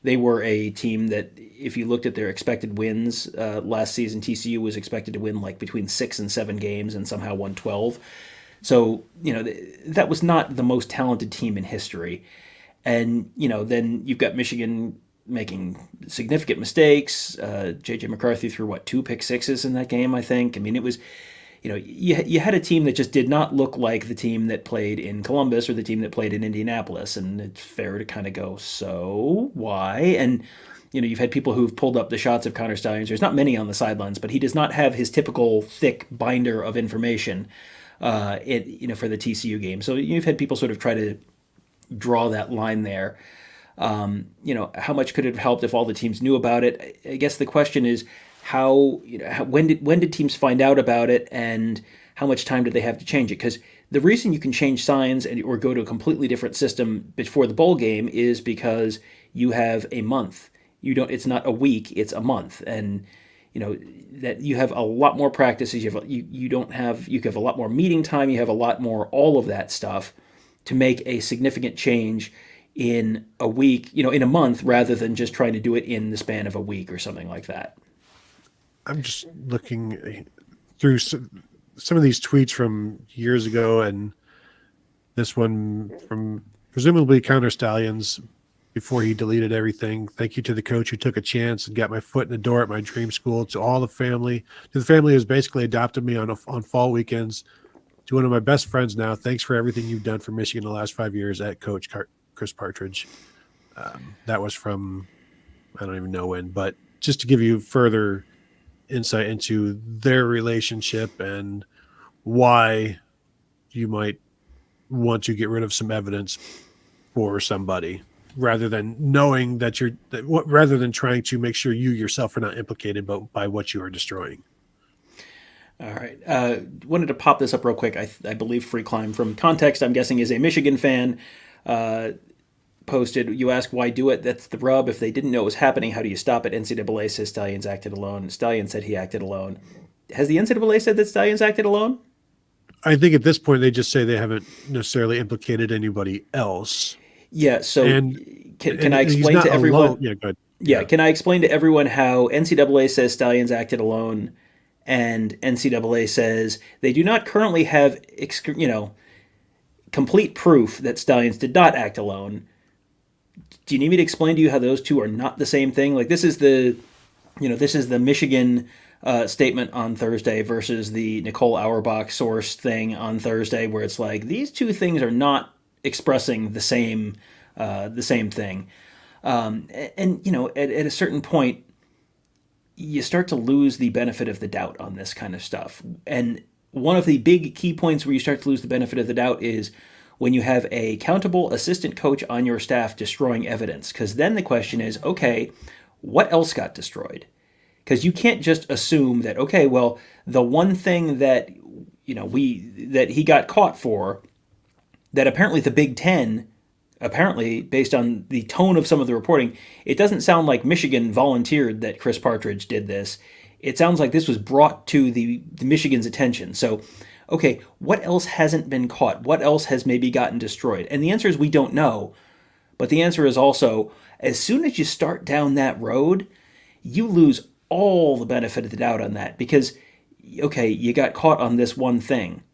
They were a team that, if you looked at their expected wins last season, TCU was expected to win like between 6 and 7 games and somehow won 12. So, that was not the most talented team in history. And, then you've got Michigan making significant mistakes. J.J. McCarthy threw, 2 pick sixes in that game, I think. I mean, it was... you had a team that just did not look like the team that played in Columbus or the team that played in Indianapolis, and it's fair to kind of go, so why? And you've had people who've pulled up the shots of Connor Stallions. There's not many on the sidelines, but he does not have his typical thick binder of information. for the TCU game. So you've had people sort of try to draw that line there. How much could it have helped if all the teams knew about it? I guess the question is when did teams find out about it, and how much time did they have to change it? Because the reason you can change signs or go to a completely different system before the bowl game is because you have a month. It's not a week, it's a month. And that you have a lot more practices, you have a lot more meeting time, you have a lot more all of that stuff to make a significant change in a week, in a month, rather than just trying to do it in the span of a week or something like that. I'm just looking through some of these tweets from years ago, and this one from presumably Counter Stallions before he deleted everything. Thank you to the coach who took a chance and got my foot in the door at my dream school. To all the family, to the family who's basically adopted me on fall weekends. To one of my best friends now, thanks for everything you've done for Michigan the last 5 years. At Coach Chris Partridge. That was from, I don't even know when, but just to give you further insight into their relationship and why you might want to get rid of some evidence for somebody, rather than knowing rather than trying to make sure you yourself are not implicated by what you are destroying. All right. Wanted to pop this up real quick. I believe Free Climb, from context, I'm guessing, is a Michigan fan. Posted, you ask why do it? That's the rub. If they didn't know it was happening, how do you stop it? NCAA says Stallions acted alone. Stallion said he acted alone. Has the NCAA said that Stallions acted alone? I think at this point they just say they haven't necessarily implicated anybody else. Yeah. So can I explain to everyone? Alone. Yeah, go ahead. Yeah. Can I explain to everyone how NCAA says Stallions acted alone, and NCAA says they do not currently have complete proof that Stallions did not act alone? Do you need me to explain to you how those two are not the same thing? Like, this is the Michigan statement on Thursday versus the Nicole Auerbach source thing on Thursday, where it's like these two things are not expressing the same thing. And at a certain point, you start to lose the benefit of the doubt on this kind of stuff. And one of the big key points where you start to lose the benefit of the doubt is when you have a accountable assistant coach on your staff destroying evidence. Because then the question is, okay, what else got destroyed? Because you can't just assume that, okay, well, the one thing that that he got caught for, that apparently the Big Ten, apparently based on the tone of some of the reporting, it doesn't sound like Michigan volunteered that Chris Partridge did this. It sounds like this was brought to the Michigan's attention. So, okay, what else hasn't been caught? What else has maybe gotten destroyed? And the answer is we don't know. But the answer is also, as soon as you start down that road, you lose all the benefit of the doubt on that. Because, okay, you got caught on this one thing.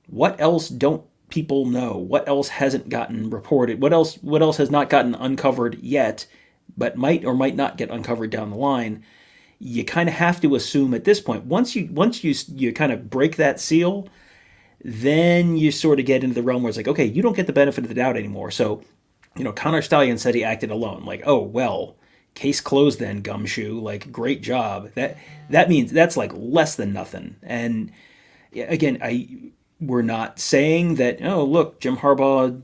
What else don't people know? What else hasn't gotten reported? What else has not gotten uncovered yet, but might or might not get uncovered down the line? You kind of have to assume at this point, once you kind of break that seal, then you sort of get into the realm where it's like, okay, you don't get the benefit of the doubt anymore. So, Connor Stallion said he acted alone. Like, oh, well, case closed then, Gumshoe. Like, great job. That means that's like less than nothing. And again, we're not saying that, oh, look, Jim Harbaugh,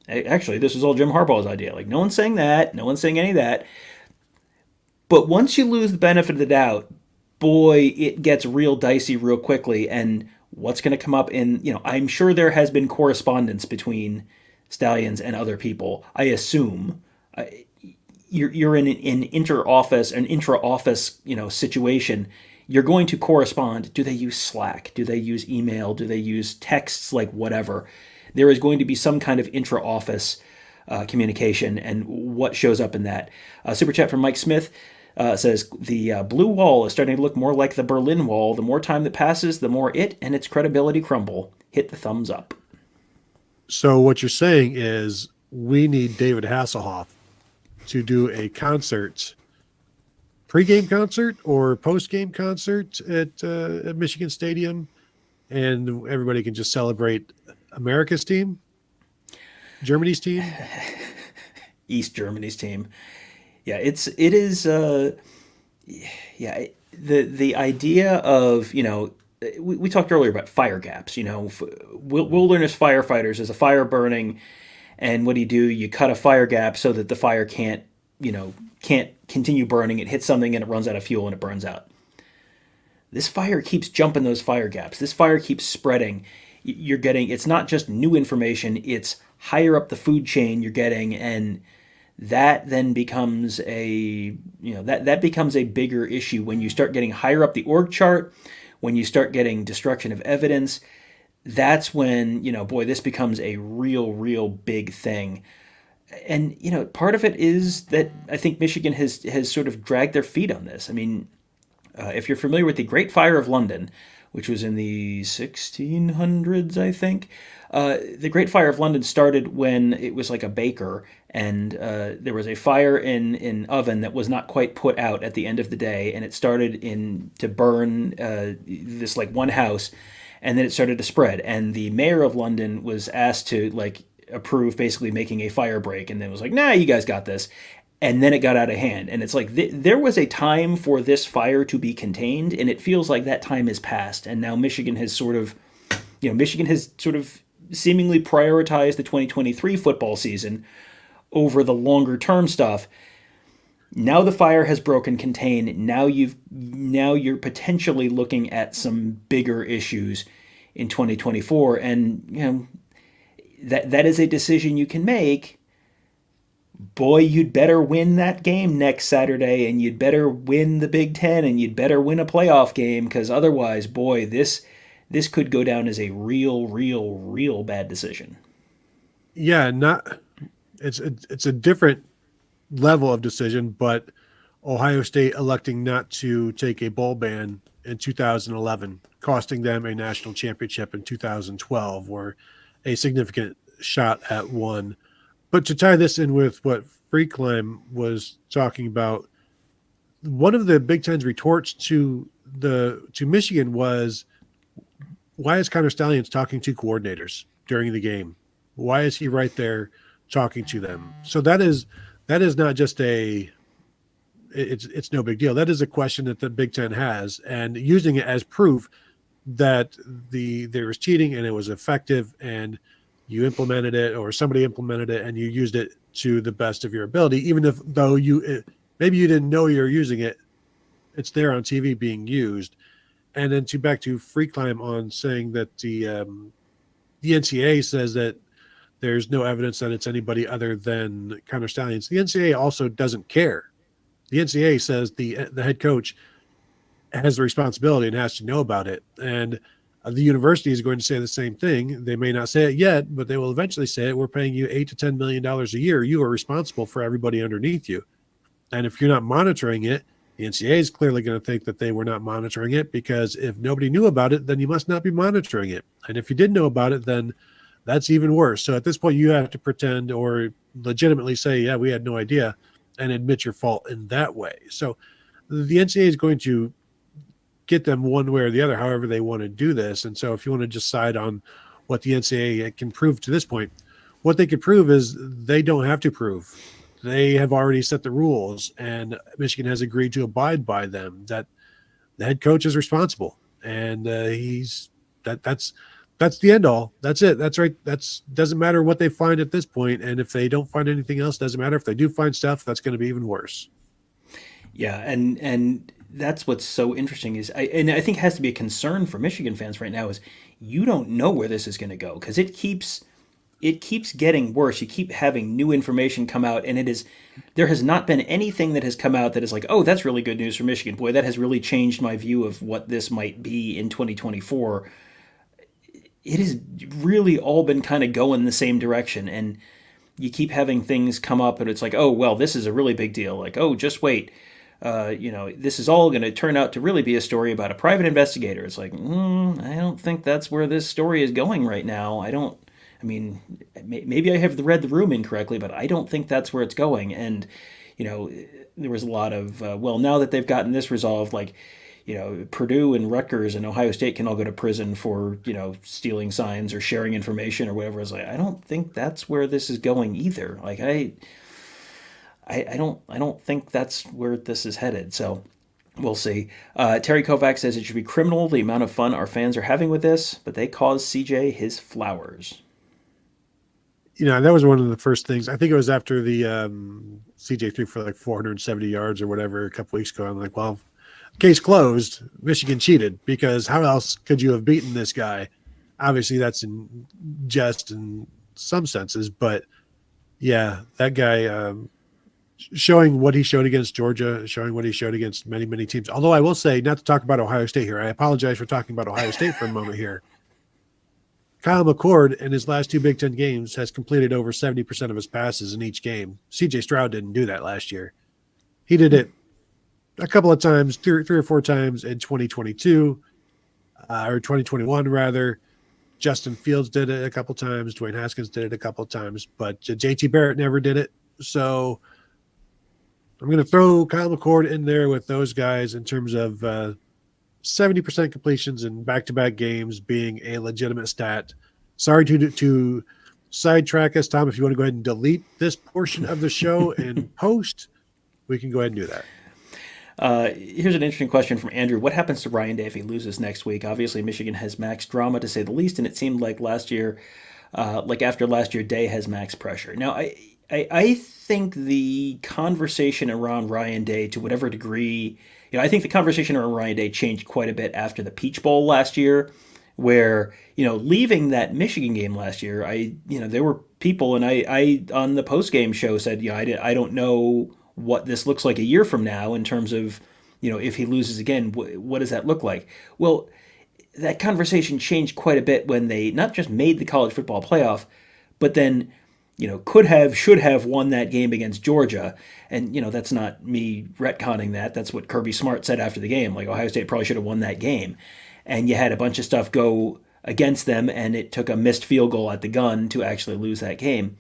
actually, this was all Jim Harbaugh's idea. Like, no one's saying that. No one's saying any of that. But once you lose the benefit of the doubt, boy, it gets real dicey real quickly. And what's going to come up I'm sure there has been correspondence between Stallions and other people. I assume you're in an intra-office situation. You're going to correspond. Do they use Slack? Do they use email? Do they use texts? Like, whatever. There is going to be some kind of intra-office communication, and what shows up in that. Super chat from Mike Smith says, the blue wall is starting to look more like the Berlin Wall. The more time that passes, the more it and its credibility crumble. Hit the thumbs up. So what you're saying is we need David Hasselhoff to do a concert, pre-game concert or post-game concert at Michigan Stadium, and everybody can just celebrate America's team, Germany's team, East Germany's team. Yeah, the idea of, we talked earlier about fire gaps. Wilderness firefighters, there's a fire burning, and what do? You cut a fire gap so that the fire can't continue burning. It hits something and it runs out of fuel and it burns out. This fire keeps jumping those fire gaps. This fire keeps spreading. You're getting, it's not just new information, it's higher up the food chain you're getting, and that then becomes that becomes a bigger issue when you start getting higher up the org chart, when you start getting destruction of evidence. That's when, boy, this becomes a real big thing. And part of it is that I think Michigan has sort of dragged their feet on this. I mean, if you're familiar with the Great Fire of London, which was in the 1600s, I think, the Great Fire of London started when it was like a baker, and there was a fire in an oven that was not quite put out at the end of the day, and it started to burn this like one house, and then it started to spread. And the mayor of London was asked to like approve basically making a fire break, and then was like, nah, you guys got this. And then it got out of hand. And it's like there was a time for this fire to be contained, and it feels like that time has passed. And now Michigan has sort of seemingly prioritized the 2023 football season over the longer term stuff. Now the fire has broken contain. Now you're potentially looking at some bigger issues in 2024, and that is a decision you can make. Boy, you'd better win that game next Saturday, and you'd better win the Big Ten, and you'd better win a playoff game, because otherwise, boy, this could go down as a real bad decision. Yeah, it's a different level of decision, but Ohio State electing not to take a bowl ban in 2011, costing them a national championship in 2012, or a significant shot at one. But to tie this in with what Freeclimb was talking about, one of the Big Ten's retorts to Michigan was, why is Connor Stalions talking to coordinators during the game? Why is he right there talking to them? So that is not just it's no big deal. That is a question that the Big Ten has, and using it as proof that there was cheating and it was effective, and you implemented it, or somebody implemented it, and you used it to the best of your ability, even though maybe you didn't know you're using it. It's there on TV being used. And then back to Freeclimb on saying that the NCAA says that there's no evidence that it's anybody other than Connor Stalions. The NCAA also doesn't care. The NCAA says the head coach has the responsibility and has to know about it. And the university is going to say the same thing. They may not say it yet, but they will eventually say it. We're paying you $8 to $10 million a year. You are responsible for everybody underneath you. And if you're not monitoring it, the NCAA is clearly going to think that they were not monitoring it, because if nobody knew about it, then you must not be monitoring it. And if you did know about it, then that's even worse. So at this point, you have to pretend or legitimately say, yeah, we had no idea, and admit your fault in that way. So the NCAA is going to get them one way or the other, however they want to do this. And so if you want to just side on what the NCAA can prove to this point, what they could prove is they don't have to prove. They have already set the rules, and Michigan has agreed to abide by them, that the head coach is responsible, and that's the end all. That's it. That's right. Doesn't matter what they find at this point. And if they don't find anything else, doesn't matter. If they do find stuff, that's going to be even worse. Yeah. And that's what's so interesting is I think has to be a concern for Michigan fans right now is you don't know where this is going to go, because it keeps getting worse. You keep having new information come out, and there has not been anything that has come out that is like, oh, that's really good news for Michigan. Boy, that has really changed my view of what this might be in 2024. It has really all been kind of going the same direction, and you keep having things come up, and it's like, oh, well, this is a really big deal. Like, oh, just wait. This is all going to turn out to really be a story about a private investigator. It's like, I don't think that's where this story is going right now. Maybe I have read the room incorrectly, but I don't think that's where it's going. And, there was a lot of, now that they've gotten this resolved, like, Purdue and Rutgers and Ohio State can all go to prison for, stealing signs or sharing information or whatever. It's like, I don't think that's where this is going either. Like, I don't think that's where this is headed. So We'll see. Terry Kovac says it should be criminal the amount of fun our fans are having with this, but they cause CJ his flowers. That was one of the first things. I think it was after the CJ threw for like 470 yards or whatever a couple weeks ago. I'm like, well, case closed. Michigan cheated, because how else could you have beaten this guy? Obviously, that's in jest in some senses, but yeah, that guy showing what he showed against Georgia, showing what he showed against many, many teams. Although I will say, not to talk about Ohio State here, I apologize for talking about Ohio State for a moment here. Kyle McCord in his last two Big Ten games has completed over 70% of his passes in each game. CJ Stroud didn't do that last year. He did it a couple of times, three or four times in 2022, or 2021 rather. Justin Fields did it a couple times. Dwayne Haskins did it a couple times, but JT Barrett never did it. So I'm going to throw Kyle McCord in there with those guys in terms of 70% completions in back-to-back games being a legitimate stat. Sorry to sidetrack us, Tom. If you want to go ahead and delete this portion of the show and post, we can go ahead and do that. Here's an interesting question from Andrew. What happens to Ryan Day if he loses next week? Obviously, Michigan has max drama, to say the least, and it seemed like after last year, Day has max pressure. Now, I think the conversation around Ryan Day, to whatever degree, I think the conversation around Ryan Day changed quite a bit after the Peach Bowl last year, where, leaving that Michigan game last year, there were people, and I on the post-game show said, I don't know what this looks like a year from now in terms of, if he loses again, what does that look like? Well, that conversation changed quite a bit when they not just made the college football playoff, but then, should have won that game against Georgia. And, that's not me retconning that. That's what Kirby Smart said after the game. Like, Ohio State probably should have won that game. And you had a bunch of stuff go against them, and it took a missed field goal at the gun to actually lose that game.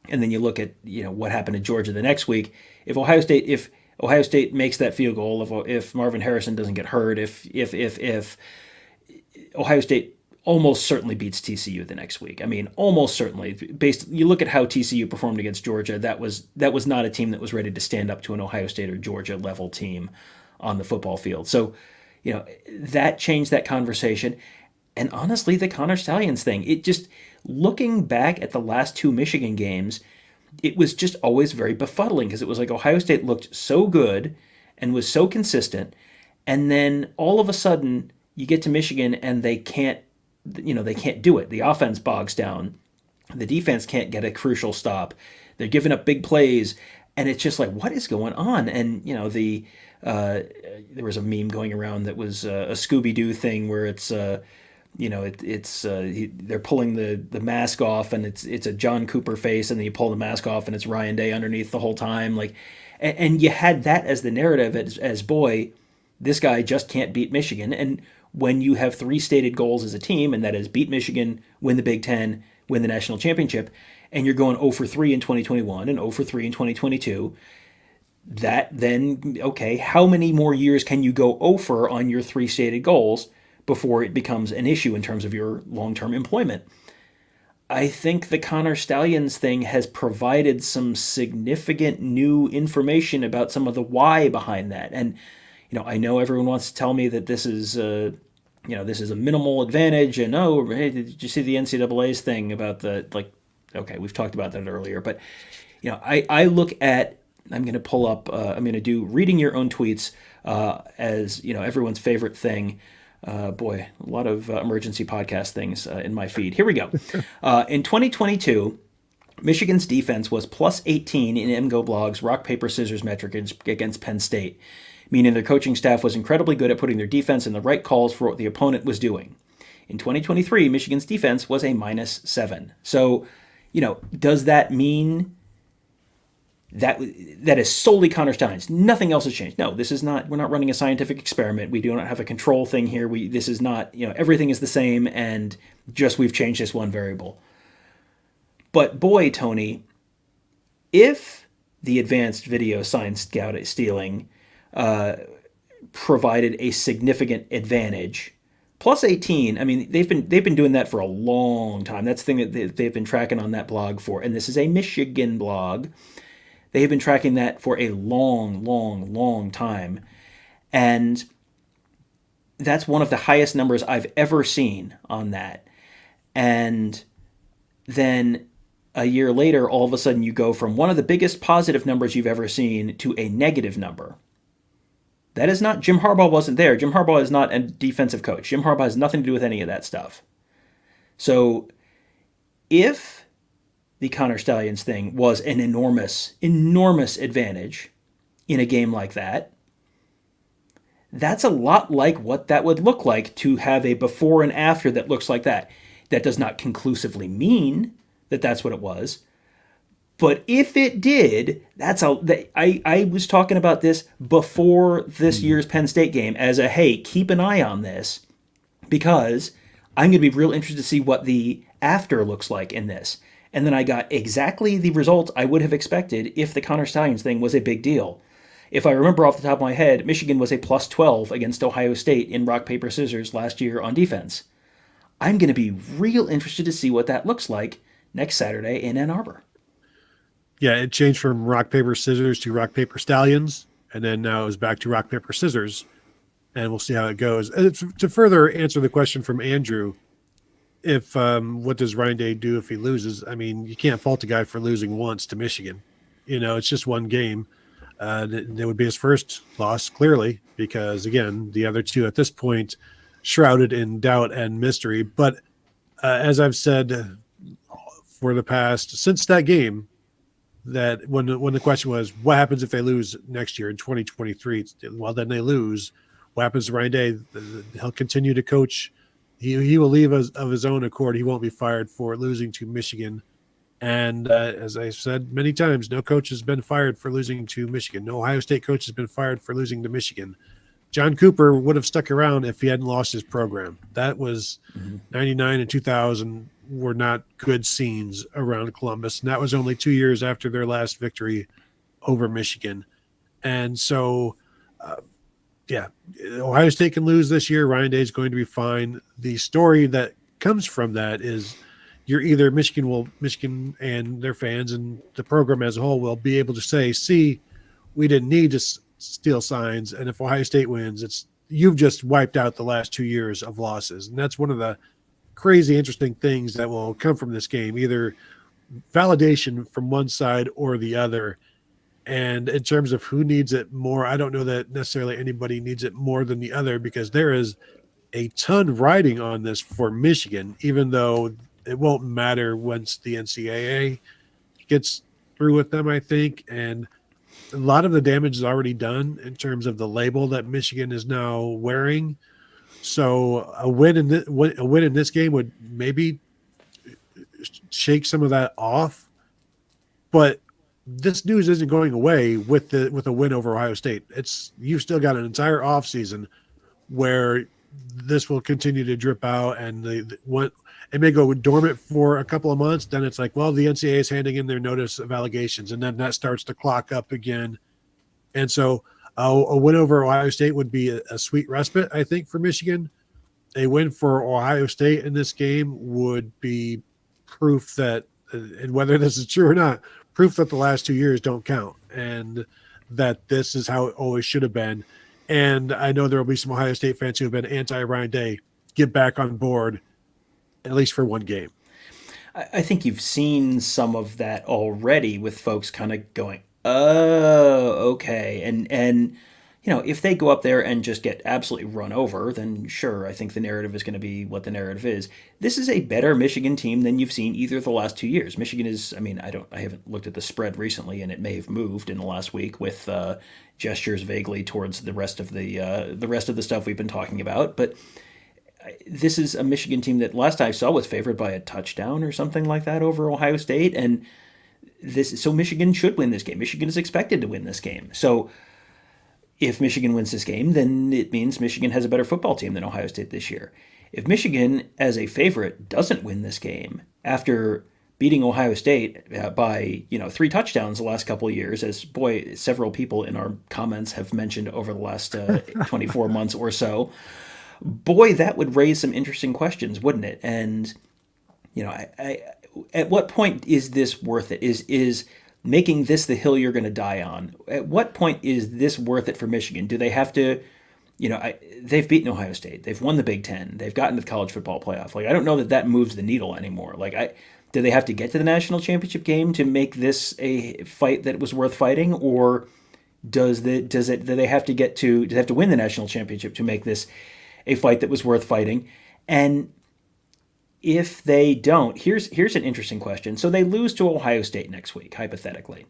And then you look at, what happened to Georgia the next week. If Ohio State makes that field goal, if Marvin Harrison doesn't get hurt, if Ohio State almost certainly beats TCU the next week. I mean, almost certainly. You look at how TCU performed against Georgia, that was not a team that was ready to stand up to an Ohio State or Georgia level team on the football field. So, that changed that conversation. And honestly, the Connor Stallions thing, it just, looking back at the last two Michigan games, it was just always very befuddling, because it was like Ohio State looked so good and was so consistent, and then all of a sudden you get to Michigan and they can't do it. The offense bogs down. The defense can't get a crucial stop. They're giving up big plays, and it's just like, what is going on? And there was a meme going around that was a Scooby-Doo thing where it's they're pulling the mask off, and it's a John Cooper face, and then you pull the mask off and it's Ryan Day underneath the whole time. Like, and you had that as the narrative as boy, this guy just can't beat Michigan. And when you have three stated goals as a team, and that is beat Michigan, win the Big Ten, win the national championship, and you're going 0 for 3 in 2021 and 0 for 3 in 2022, that then, okay, how many more years can you go 0 for on your three stated goals before it becomes an issue in terms of your long-term employment? I think the Connor Stallions thing has provided some significant new information about some of the why behind that. And, I know everyone wants to tell me that this is a minimal advantage, and, oh, hey, did you see the NCAA's thing about okay, we've talked about that earlier, but, I look at, I'm going to pull up, I'm going to do reading your own tweets as, everyone's favorite thing. Boy, a lot of emergency podcast things in my feed. Here we go. In 2022, Michigan's defense was plus 18 in MGoBlog's rock, paper, scissors metric against Penn State, meaning their coaching staff was incredibly good at putting their defense in the right calls for what the opponent was doing. In 2023, Michigan's defense was a minus 7. So, does that mean that is solely Connor Stalions? Nothing else has changed. No, this is not. We're not running a scientific experiment. We do not have a control thing here. This is not. Everything is the same, and just we've changed this one variable. But boy, Tony, if the advanced video sign stealing provided a significant advantage, plus 18. I mean, they've been doing that for a long time. That's the thing that they've been tracking on that blog for, and this is a Michigan blog. They have been tracking that for a long, long, long time. And that's one of the highest numbers I've ever seen on that. And then a year later, all of a sudden you go from one of the biggest positive numbers you've ever seen to a negative number. That is not, Jim Harbaugh wasn't there. Jim Harbaugh is not a defensive coach. Jim Harbaugh has nothing to do with any of that stuff. So if the Connor Stallions thing was an enormous, enormous advantage in a game like that, that's a lot like what that would look like to have a before and after that looks like that. That does not conclusively mean that that's what it was. But if it did, I was talking about this before this year's Penn State game as a, hey, keep an eye on this because I'm going to be real interested to see what the after looks like in this. And then I got exactly the result I would have expected if the Connor Stallions thing was a big deal. If I remember off the top of my head, Michigan was a plus 12 against Ohio State in rock, paper, scissors last year on defense. I'm going to be real interested to see what that looks like next Saturday in Ann Arbor. Yeah, it changed from rock, paper, scissors to rock, paper, stallions. And then now it's back to rock, paper, scissors. And we'll see how it goes. And to further answer the question from Andrew, if what does Ryan Day do if he loses? I mean, you can't fault a guy for losing once to Michigan. It's just one game. That would be his first loss, clearly, because, again, the other two at this point shrouded in doubt and mystery. But as I've said for the past, since that game, that when the question was, what happens if they lose next year in 2023? Well, then they lose. What happens to Ryan Day? He'll continue to coach. He will leave of his own accord. He won't be fired for losing to Michigan. And as I said many times, no coach has been fired for losing to Michigan. No Ohio State coach has been fired for losing to Michigan. John Cooper would have stuck around if he hadn't lost his program. That was 99 and 2000 were not good scenes around Columbus. And that was only 2 years after their last victory over Michigan. And so, Ohio State can lose this year. Ryan Day is going to be fine. The story that comes from that is you're either Michigan and their fans and the program as a whole will be able to say, see, we didn't need to steal signs. And if Ohio State wins, you've just wiped out the last 2 years of losses. And that's one of the crazy, interesting things that will come from this game, either validation from one side or the other. And in terms of who needs it more, I don't know that necessarily anybody needs it more than the other because there is a ton riding on this for Michigan, even though it won't matter once the NCAA gets through with them, I think. And a lot of the damage is already done in terms of the label that Michigan is now wearing. So a win in this game would maybe shake some of that off. But this news isn't going away with a win over Ohio State. You've still got an entire offseason where this will continue to drip out, and it may go dormant for a couple of months. Then it's like, well, the NCAA is handing in their notice of allegations, and then that starts to clock up again. And so a win over Ohio State would be a sweet respite, I think, for Michigan. A win for Ohio State in this game would be proof that, and whether this is true or not, proof that the last 2 years don't count and that this is how it always should have been. And I know there will be some Ohio State fans who have been anti-Ryan Day get back on board, at least for one game. I think you've seen some of that already with folks kind of going, oh, okay. And if they go up there and just get absolutely run over, then sure, I think the narrative is going to be what the narrative is. This is a better Michigan team than you've seen either of the last 2 years. Michigan is, I haven't looked at the spread recently, and it may have moved in the last week with gestures vaguely towards the rest of the stuff we've been talking about. But this is a Michigan team that last I saw was favored by a touchdown or something like that over Ohio State, and so Michigan should win this game. Michigan is expected to win this game. So if Michigan wins this game, then it means Michigan has a better football team than Ohio State this year. If Michigan, as a favorite, doesn't win this game after beating Ohio State by 3 touchdowns the last couple of years, as several people in our comments have mentioned over the last 24 months or so, that would raise some interesting questions, wouldn't it? And at what point is this worth it? Is making this the hill you're going to die on? At what point is this worth it for Michigan? Do they have to they've beaten Ohio State. They've won the Big Ten. They've gotten to the college football playoff. Like, I don't know that moves the needle anymore. Like, do they have to get to the national championship game to make this a fight that was worth fighting, or do they have to win the national championship to make this a fight that was worth fighting? And if they don't, here's an interesting question. So they lose to Ohio State next week, hypothetically.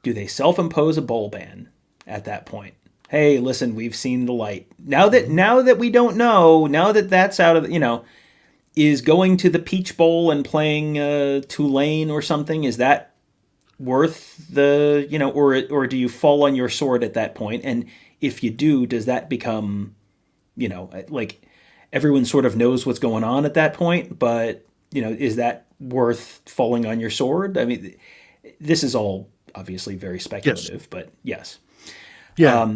Do they self-impose a bowl ban at that point? Hey, listen, we've seen the light. Now that we don't know, now that that's out of, is going to the Peach Bowl and playing Tulane or something, is that worth the, or do you fall on your sword at that point? And if you do, does that become, like, everyone sort of knows what's going on at that point, but, is that worth falling on your sword? I mean, this is all obviously very speculative, yes. But yes. Yeah.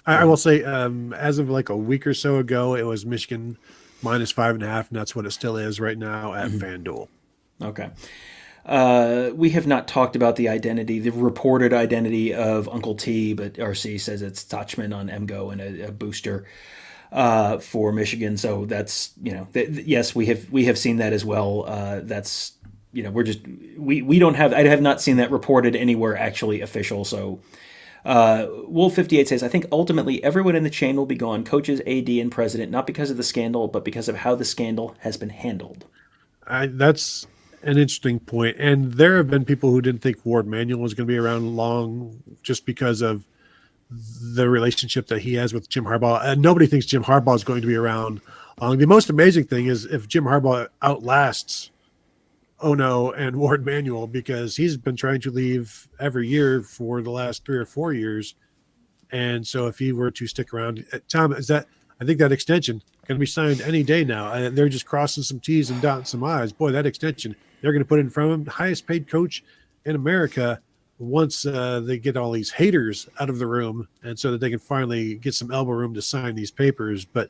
I will say, as of like a week or so ago, it was Michigan -5.5, and that's what it still is right now at FanDuel. Okay. We have not talked about the reported identity of Uncle T, but RC says it's Tachman on MGO and a booster for Michigan. So that's, yes, we have seen that as well. That's, we don't have, I have not seen that reported anywhere actually official. So Wolf 58 says, I think ultimately everyone in the chain will be gone, coaches, AD, and president, not because of the scandal, but because of how the scandal has been handled. That's an interesting point. And there have been people who didn't think Ward Manuel was going to be around long just because of the relationship that he has with Jim Harbaugh. And nobody thinks Jim Harbaugh is going to be around long. The most amazing thing is if Jim Harbaugh outlasts Ono and Ward Manuel, because he's been trying to leave every year for the last 3 or 4 years. And so if he were to stick around, Tom, I think that extension going to be signed any day now. They're just crossing some T's and dotting some I's. Boy, that extension, they're going to put it in front of him. Highest paid coach in America once they get all these haters out of the room, and so that they can finally get some elbow room to sign these papers. But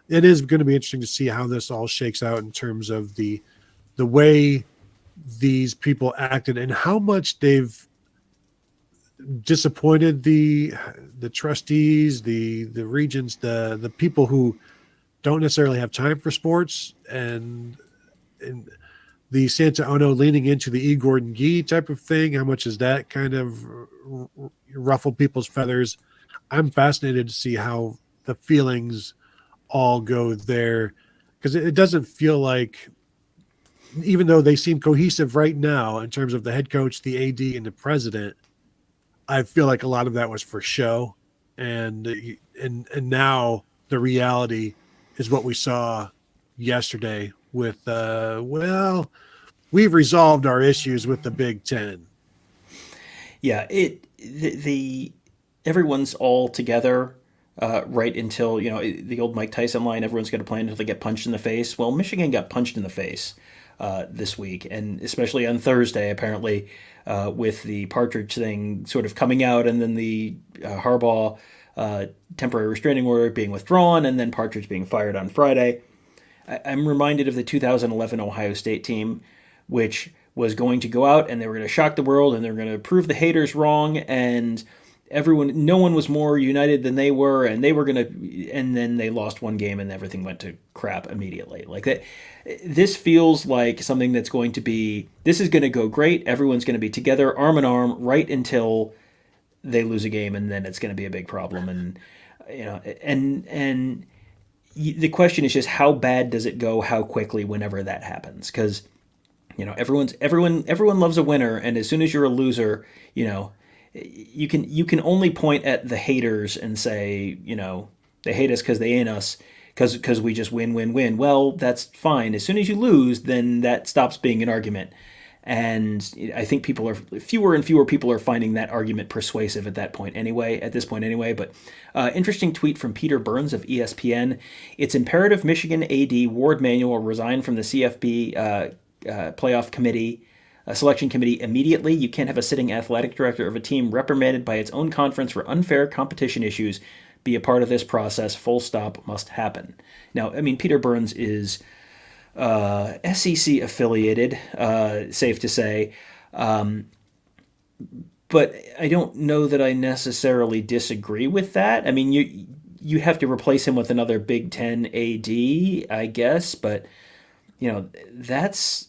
it is going to be interesting to see how this all shakes out in terms of the way these people acted and how much they've disappointed the trustees, the regents, the people who don't necessarily have time for sports, and the Santa Ono leaning into the E. Gordon Gee type of thing. How much is that kind of ruffled people's feathers? I'm fascinated to see how the feelings all go there, because it doesn't feel like, even though they seem cohesive right now in terms of the head coach, the AD, and the president, I feel like a lot of that was for show, and now the reality is what we saw yesterday with we've resolved our issues with the Big Ten. Yeah, everyone's all together right until, the old Mike Tyson line, everyone's going to play until they get punched in the face. Well, Michigan got punched in the face this week, and especially on Thursday, apparently, with the Partridge thing sort of coming out, and then the Harbaugh temporary restraining order being withdrawn, and then Partridge being fired on Friday. I'm reminded of the 2011 Ohio State team, which was going to go out and they were going to shock the world and they were going to prove the haters wrong, and no one was more united than they were, and and then they lost one game and everything went to crap immediately. Like that, this feels like something that's going to be, this is going to go great. Everyone's going to be together, arm in arm, right until they lose a game, and then it's going to be a big problem. And and the question is just how bad does it go, how quickly, whenever that happens, because everyone loves a winner, and as soon as you're a loser, you can only point at the haters and say, they hate us because they ain't us, because we just win. Well, that's fine. As soon as you lose, then that stops being an argument. And I think fewer and fewer people are finding that argument persuasive at this point anyway. But interesting tweet from Peter Burns of ESPN. It's imperative Michigan AD Ward Manuel resign from the CFB playoff committee, selection committee immediately. You can't have a sitting athletic director of a team reprimanded by its own conference for unfair competition issues be a part of this process. Full stop. Must happen. Now, I mean, Peter Burns is SEC affiliated, safe to say. but I don't know that I necessarily disagree with that. I mean, you have to replace him with another Big Ten AD, I guess, but that's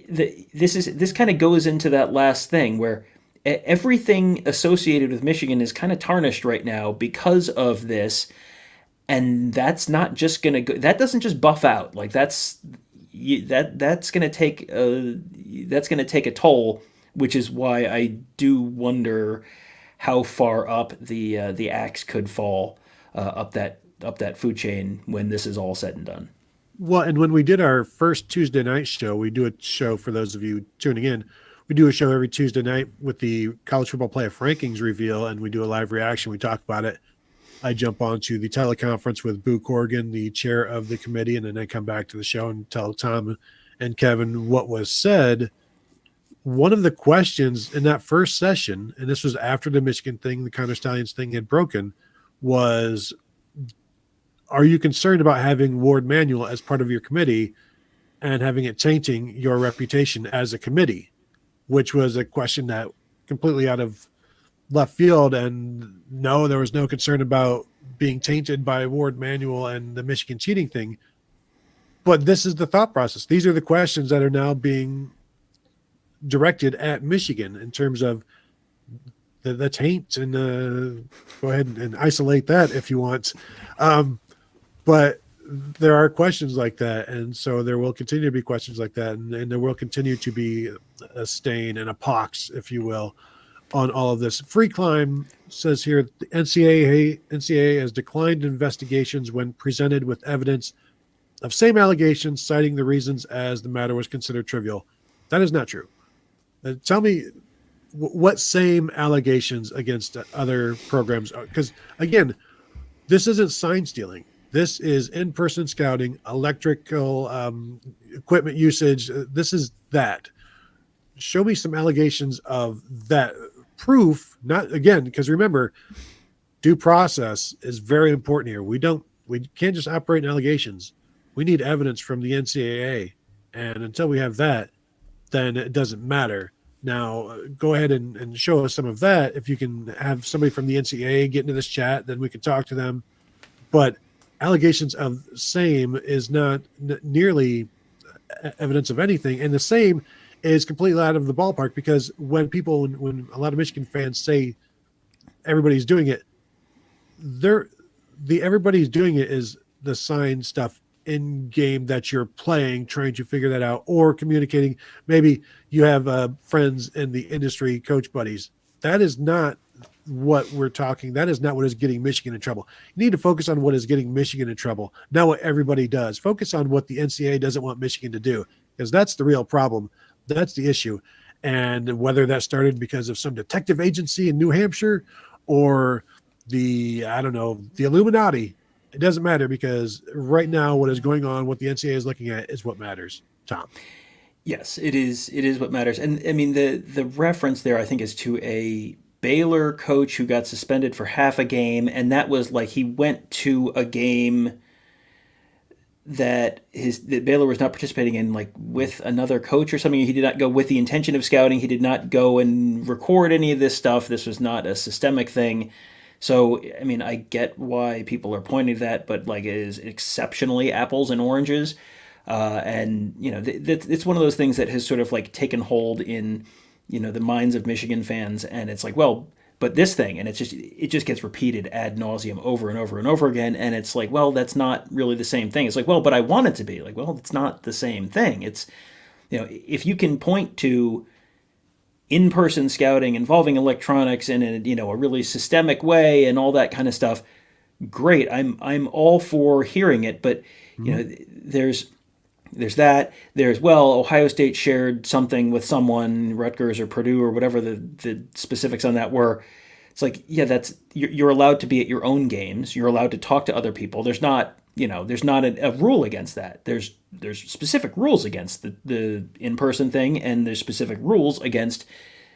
this kind of goes into that last thing where everything associated with Michigan is kind of tarnished right now because of this, and that's not just gonna go. That doesn't just buff out. Like that's gonna take a toll, which is why I do wonder how far up the axe could fall up that food chain when this is all said and done. Well, and when we did our first Tuesday night show, we do a show for those of you tuning in. We do a show every Tuesday night with the college football playoff rankings reveal, and we do a live reaction. We talk about it. I jump onto the teleconference with Boo Corrigan, the chair of the committee, and then I come back to the show and tell Tom and Kevin what was said. One of the questions in that first session, and this was after the Michigan thing, the Connor Stallions thing had broken, was, are you concerned about having Ward Manuel as part of your committee and having it tainting your reputation as a committee? Which was a question that completely out of left field. And no, there was no concern about being tainted by Ward Manuel and the Michigan cheating thing. But this is the thought process. These are the questions that are now being directed at Michigan in terms of the taint. And go ahead and isolate that if you want. But there are questions like that, and so there will continue to be questions like that, and there will continue to be a stain and a pox, if you will, on all of this. Free Climb says here, the NCAA has declined investigations when presented with evidence of same allegations, citing the reasons as the matter was considered trivial. That is not true. Tell me what same allegations against other programs are, because again, this isn't sign stealing. This is in-person scouting, electrical equipment usage. This is that. Show me some allegations of that proof. Not again, because remember, due process is very important here. We can't just operate in allegations. We need evidence from the NCAA, and until we have that, then it doesn't matter. Now, go ahead and show us some of that. If you can have somebody from the NCAA get into this chat, then we can talk to them. But allegations of same is not nearly evidence of anything, and the same is completely out of the ballpark, because when a lot of Michigan fans say everybody's doing it, everybody's doing it is the sign stuff in game that you're playing, trying to figure that out, or communicating. Maybe you have friends in the industry, coach buddies. That is not what we're talking. That is not what is getting Michigan in trouble. You need to focus on what is getting Michigan in trouble, not what everybody does. Focus on what the NCAA doesn't want Michigan to do, because that's the real problem. That's the issue. And whether that started because of some detective agency in New Hampshire or the Illuminati, it doesn't matter, because right now what is going on, what the NCAA is looking at, is what matters. Tom. Yes, it is. It is what matters. And I mean, the reference there, I think, is to a Baylor coach who got suspended for half a game, and that was like he went to a game that Baylor was not participating in, like with another coach or something. He did not go with the intention of scouting. He did not go and record any of this stuff. This was not a systemic thing. So, I mean, I get why people are pointing to that, but like it is exceptionally apples and oranges. And, it's one of those things that has sort of like taken hold in, the minds of Michigan fans. And it's like, well, but this thing, and it just gets repeated ad nauseum over and over and over again. And it's like, well, that's not really the same thing. It's like, well, but I want it to be. Like, well, it's not the same thing. It's, if you can point to in-person scouting involving electronics in a really systemic way and all that kind of stuff, great. I'm all for hearing it. But there's that. There's, well, Ohio State shared something with someone, Rutgers or Purdue or whatever the specifics on that were. It's like, yeah, you're allowed to be at your own games. You're allowed to talk to other people. There's not a rule against that. There's specific rules against the in-person thing, and there's specific rules against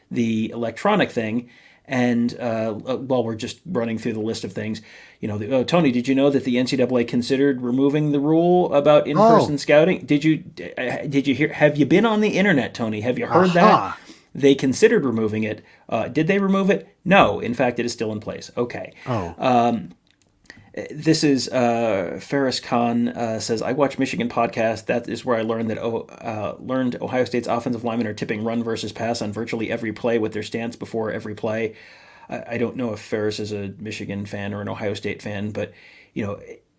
the electronic thing. And while we're just running through the list of things, Tony, did you know that the NCAA considered removing the rule about in-person scouting? Did you hear? Have you been on the internet, Tony? Have you heard that? They considered removing it. Did they remove it? No. In fact, it is still in place. Okay. Oh, This is Ferris Khan says, I watch Michigan podcast. That is where I learned learned Ohio State's offensive linemen are tipping run versus pass on virtually every play with their stance before every play. I don't know if Ferris is a Michigan fan or an Ohio State fan, but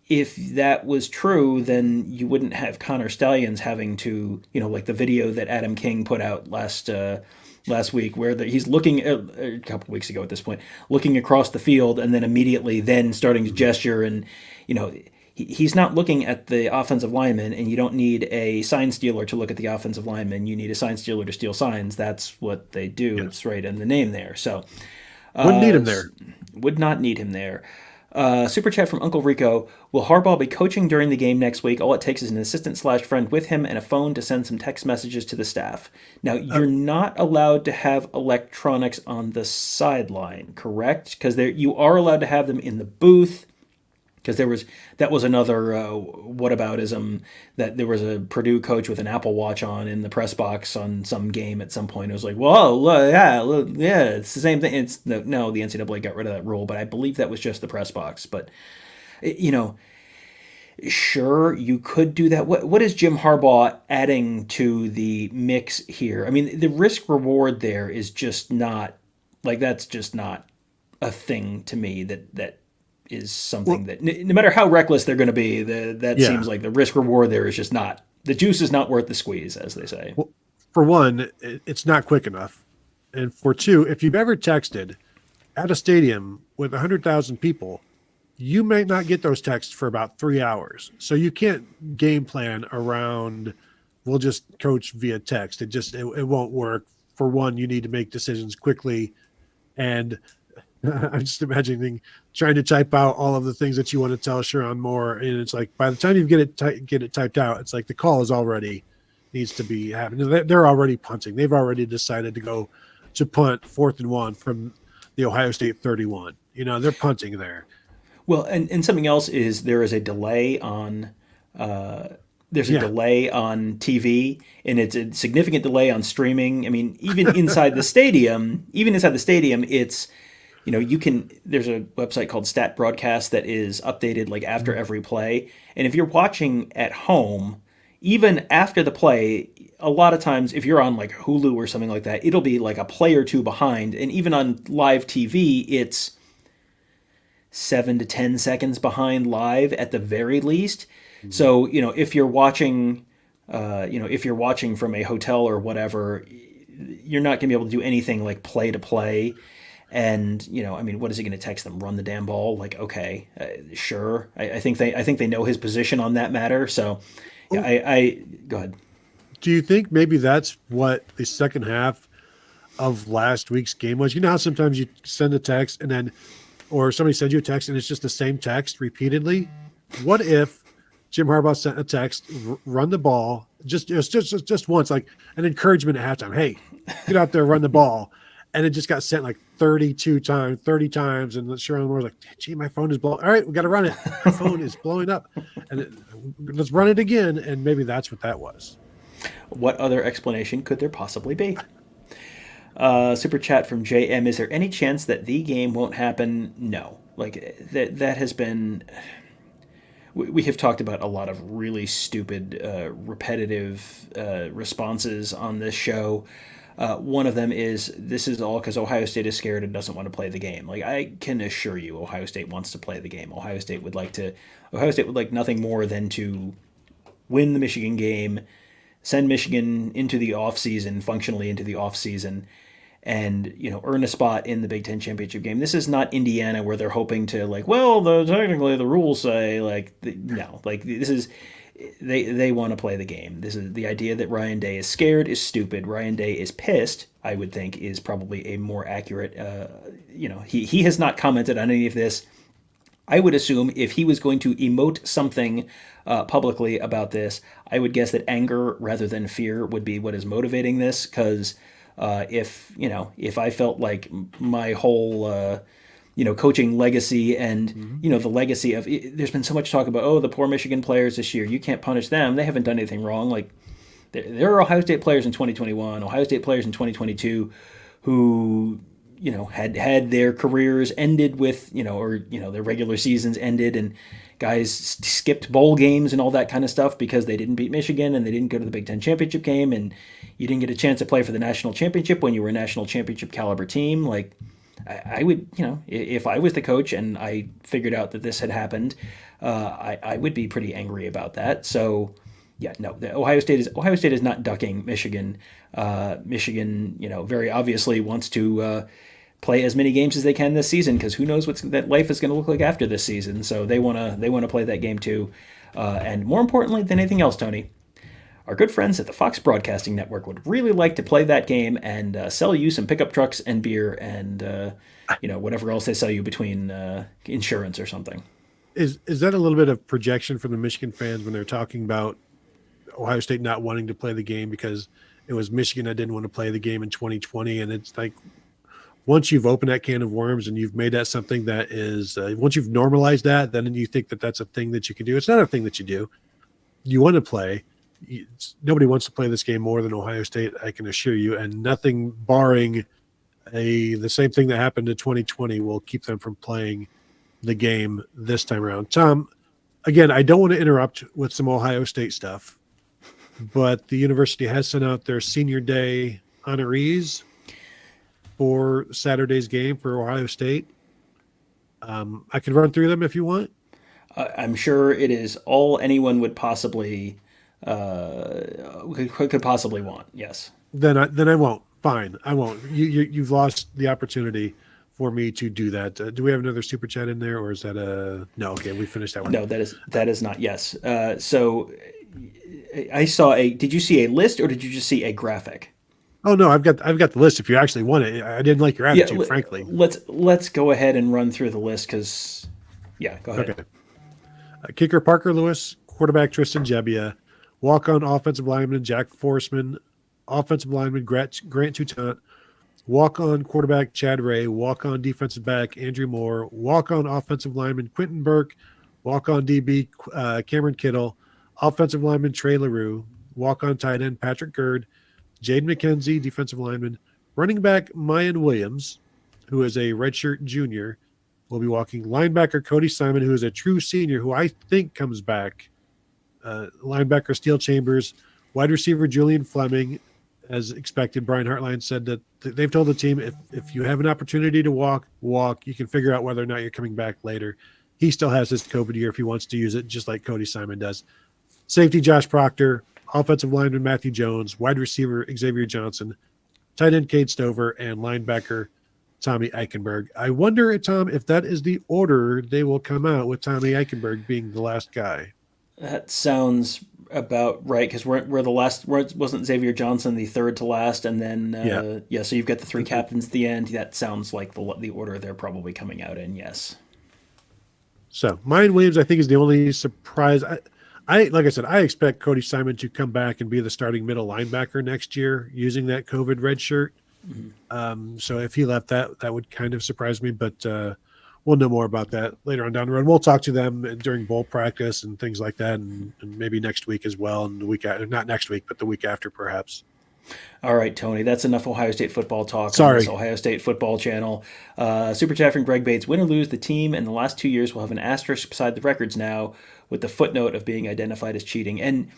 if that was true, then you wouldn't have Connor Stallions having to, like the video that Adam King put out last week, where he's looking a couple weeks ago at this point, looking across the field and then immediately then starting to gesture, and he's not looking at the offensive lineman, and you don't need a sign stealer to look at the offensive lineman. You need a sign stealer to steal signs. That's what they do. yes. It's right in the name there. So Wouldn't need him there. would not need him there. Super chat from Uncle Rico. Will Harbaugh be coaching during the game next week? All it takes is an assistant/friend with him and a phone to send some text messages to the staff. Now, you're not allowed to have electronics on the sideline, correct? Because you are allowed to have them in the booth. Because that was another whataboutism, that there was a Purdue coach with an Apple Watch on in the press box on some game at some point. It was like, well, yeah, it's the same thing. It's no, the NCAA got rid of that rule, but I believe that was just the press box. But sure, you could do that. What is Jim Harbaugh adding to the mix here? I mean, the risk reward there is just not that's just not a thing to me that is something that no matter how reckless they're going to be, that seems like the risk reward there is just not, the juice is not worth the squeeze, as they say. Well, for one, it's not quick enough. And for two, if you've ever texted at a stadium with 100,000 people, you may not get those texts for about 3 hours. So you can't game plan around, we'll just coach via text. It won't work. For one, you need to make decisions quickly. And I'm just imagining trying to type out all of the things that you want to tell Sharon Moore, and it's like by the time you get it typed out, it's like the call is already needs to be happening. They're already punting. They've already decided to go to punt 4th and 1 from the Ohio State 31. They're punting there. Well, and something else is there is a delay on delay on TV, and it's a significant delay on streaming. I mean, even inside the stadium, it's there's a website called Stat Broadcast that is updated like after every play. And if you're watching at home, even after the play, a lot of times if you're on like Hulu or something like that, it'll be like a play or two behind. And even on live TV, it's 7 to 10 seconds behind live at the very least. Mm-hmm. So, if you're watching, from a hotel or whatever, you're not going to be able to do anything like play to play. And what is he going to text them? Run the damn ball? Like, okay, sure. I think they know his position on that matter. So, yeah, I go ahead. Do you think maybe that's what the second half of last week's game was? You know how sometimes you send a text or somebody sends you a text and it's just the same text repeatedly? What if Jim Harbaugh sent a text, run the ball, just once, like an encouragement at halftime? Hey, get out there, run the ball. And it just got sent like 30 times. And Sharon Moore's like, gee, my phone is blowing. All right, we got to run it. My phone is blowing up. And let's run it again. And maybe that's what that was. What other explanation could there possibly be? Super chat from JM. Is there any chance that the game won't happen? No. Like that has been... We have talked about a lot of really stupid, repetitive responses on this show. One of them is, this is all because Ohio State is scared and doesn't want to play the game. Like, I can assure you Ohio State wants to play the game. Ohio State would like nothing more than to win the Michigan game, send Michigan into the offseason, functionally into the offseason, and earn a spot in the Big Ten championship game. This is not Indiana where they're hoping to technically the rules say this is. They want to play the game. This is the idea that Ryan Day is scared is stupid. Ryan Day is pissed, I would think, is probably a more accurate. He has not commented on any of this. I would assume if he was going to emote something publicly about this, I would guess that anger rather than fear would be what is motivating this. Because if I felt like my whole coaching legacy and, the legacy of, there's been so much talk about, the poor Michigan players this year, you can't punish them. They haven't done anything wrong. Like, there are Ohio State players in 2021, Ohio State players in 2022 who had their careers ended with or their regular seasons ended, and guys skipped bowl games and all that kind of stuff because they didn't beat Michigan and they didn't go to the Big Ten championship game, and you didn't get a chance to play for the national championship when you were a national championship caliber team. Like, I would, if I was the coach and I figured out that this had happened, I would be pretty angry about that. So yeah, no, Ohio State is not ducking Michigan. Michigan, very obviously wants to play as many games as they can this season, because who knows what that life is going to look like after this season. So they want to play that game too. And more importantly than anything else, Tony, our good friends at the Fox Broadcasting Network would really like to play that game and sell you some pickup trucks and beer and whatever else they sell you between insurance or something. Is that a little bit of projection from the Michigan fans when they're talking about Ohio State not wanting to play the game because it was Michigan that didn't want to play the game in 2020? And it's like, once you've opened that can of worms and you've made that something that is, once you've normalized that, then you think that that's a thing that you can do. It's not a thing that you do. You want to play. Nobody wants to play this game more than Ohio State, I can assure you. And nothing barring the same thing that happened in 2020 will keep them from playing the game this time around. Tom, again, I don't want to interrupt with some Ohio State stuff, but the university has sent out their senior day honorees for Saturday's game for Ohio State. I can run through them if you want. I'm sure it is all anyone would possibly could possibly want. Yes. Then I won't. Fine, I won't. You've lost the opportunity for me to do that. Do we have another super chat in there, or is that a no? Okay, we finished that one. No, that is not. Yes. So I saw a. Did you see a list or did you just see a graphic? Oh no, I've got the list. If you actually want it, I didn't like your attitude, frankly. Let's go ahead and run through the list because, yeah, go ahead. Okay. Kicker Parker Lewis, quarterback Tristan Gebbia, walk-on offensive lineman Jack Forsman, offensive lineman Grant Toutant, walk-on quarterback Chad Ray, walk-on defensive back Andrew Moore, walk-on offensive lineman Quentin Burke, walk-on DB Cameron Kittle, offensive lineman Trey LaRue, walk-on tight end Patrick Gerd, Jaden McKenzie, defensive lineman, running back Mayan Williams, who is a redshirt junior, will be walking, linebacker Cody Simon, who is a true senior, who I think comes back, linebacker Steele Chambers, wide receiver Julian Fleming, as expected. Brian Hartline said that they've told the team if you have an opportunity to walk, you can figure out whether or not you're coming back later. He still has his COVID year if he wants to use it, just like Cody Simon does. Safety Josh Proctor, offensive lineman Matthew Jones, wide receiver Xavier Johnson, tight end Cade Stover, and linebacker Tommy Eichenberg. I wonder, Tom, if that is the order they will come out with Tommy Eichenberg being the last guy. That sounds about right, because we're the last. Wasn't Xavier Johnson the third to last, and then so you've got the three captains at the end. That sounds like the order they're probably coming out in. Yes. So Mayan Williams, I think, is the only surprise. I like I said, I expect Cody Simon to come back and be the starting middle linebacker next year using that COVID red shirt. Mm-hmm. So if he left, that would kind of surprise me, but we'll know more about that later on down the road. We'll talk to them during bowl practice and things like that, and maybe next week as well, and the week after, not next week, but the week after, perhaps. All right, Tony, that's enough Ohio State football talk Sorry. on this Ohio State football channel. Super chat from Greg Bates. Win or lose, the team in the last 2 years will have an asterisk beside the records now with the footnote of being identified as cheating. And,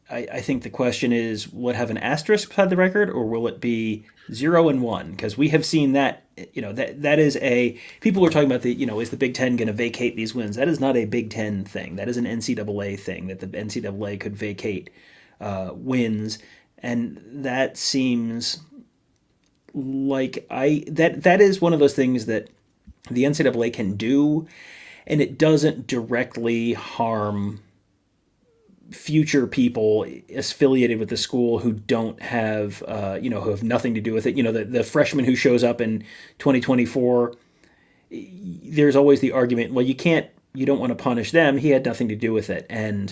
I think the question is, will it have an asterisk beside the record, or will it be 0-1? Because we have seen that, that is people are talking about is the Big Ten going to vacate these wins? That is not a Big Ten thing. That is an NCAA thing, that the NCAA could vacate wins. And that seems like that is one of those things that the NCAA can do, and it doesn't directly harm future people affiliated with the school who don't have, who have nothing to do with it. The freshman who shows up in 2024, there's always the argument, well, you don't want to punish them. He had nothing to do with it. And,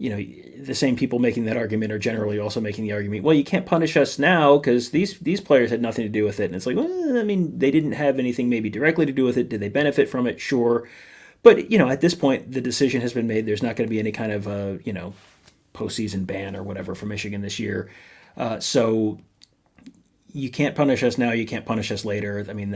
the same people making that argument are generally also making the argument, well, you can't punish us now because these players had nothing to do with it. And it's like, well, I mean, they didn't have anything maybe directly to do with it. Did they benefit from it? Sure. But, at this point, the decision has been made. There's not going to be any kind of, postseason ban or whatever for Michigan this year. So you can't punish us now. You can't punish us later. I mean,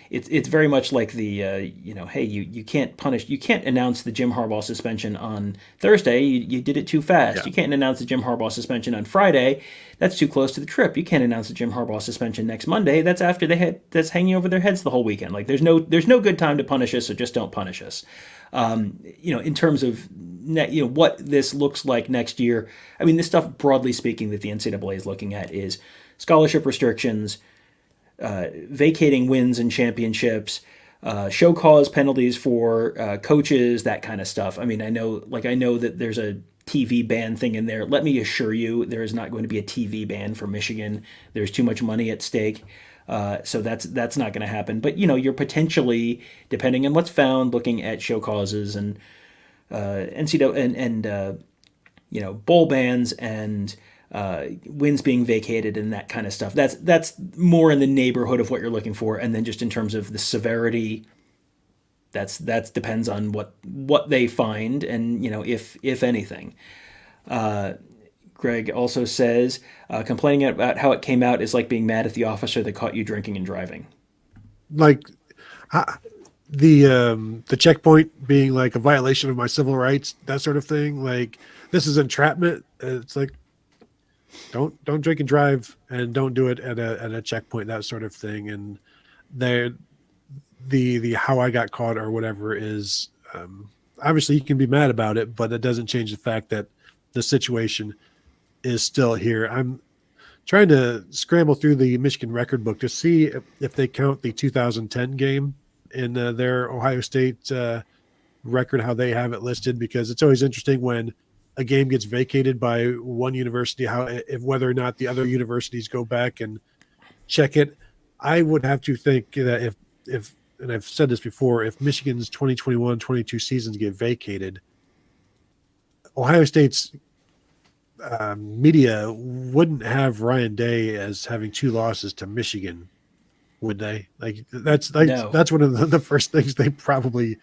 it's very much like the hey, you can't announce the Jim Harbaugh suspension on Thursday. You did it too fast. Yeah. You can't announce the Jim Harbaugh suspension on Friday. That's too close to the trip. You can't announce the Jim Harbaugh suspension next Monday. That's after that's hanging over their heads the whole weekend. Like there's no good time to punish us, so just don't punish us. In terms of what this looks like next year. I mean, this stuff broadly speaking that the NCAA is looking at is scholarship restrictions, vacating wins and championships, show cause penalties for coaches, that kind of stuff. I mean, I know that there's a TV ban thing in there. Let me assure you, there is not going to be a TV ban for Michigan. There's too much money at stake. So that's not going to happen. But you're potentially, depending on what's found, looking at show causes and NCAA and bowl bans and wins being vacated and that kind of stuff. That's more in the neighborhood of what you're looking for. And then just in terms of the severity, that's depends on what they find and if anything. Greg also says complaining about how it came out is like being mad at the officer that caught you drinking and driving. Like the checkpoint being like a violation of my civil rights, that sort of thing. Like this is entrapment. It's like don't drink and drive, and don't do it at a checkpoint, that sort of thing. And the how I got caught or whatever is obviously you can be mad about it, but it doesn't change the fact that the situation is still here. I'm trying to scramble through the Michigan record book to see if they count the 2010 game in their Ohio State record, how they have it listed, because it's always interesting when a game gets vacated by one university, whether or not the other universities go back and check it. I would have to think that if and I've said this before, if Michigan's 2021-22 seasons get vacated, Ohio State's media wouldn't have Ryan Day as having 2 losses to Michigan, would they? Like that's one of the first things they probably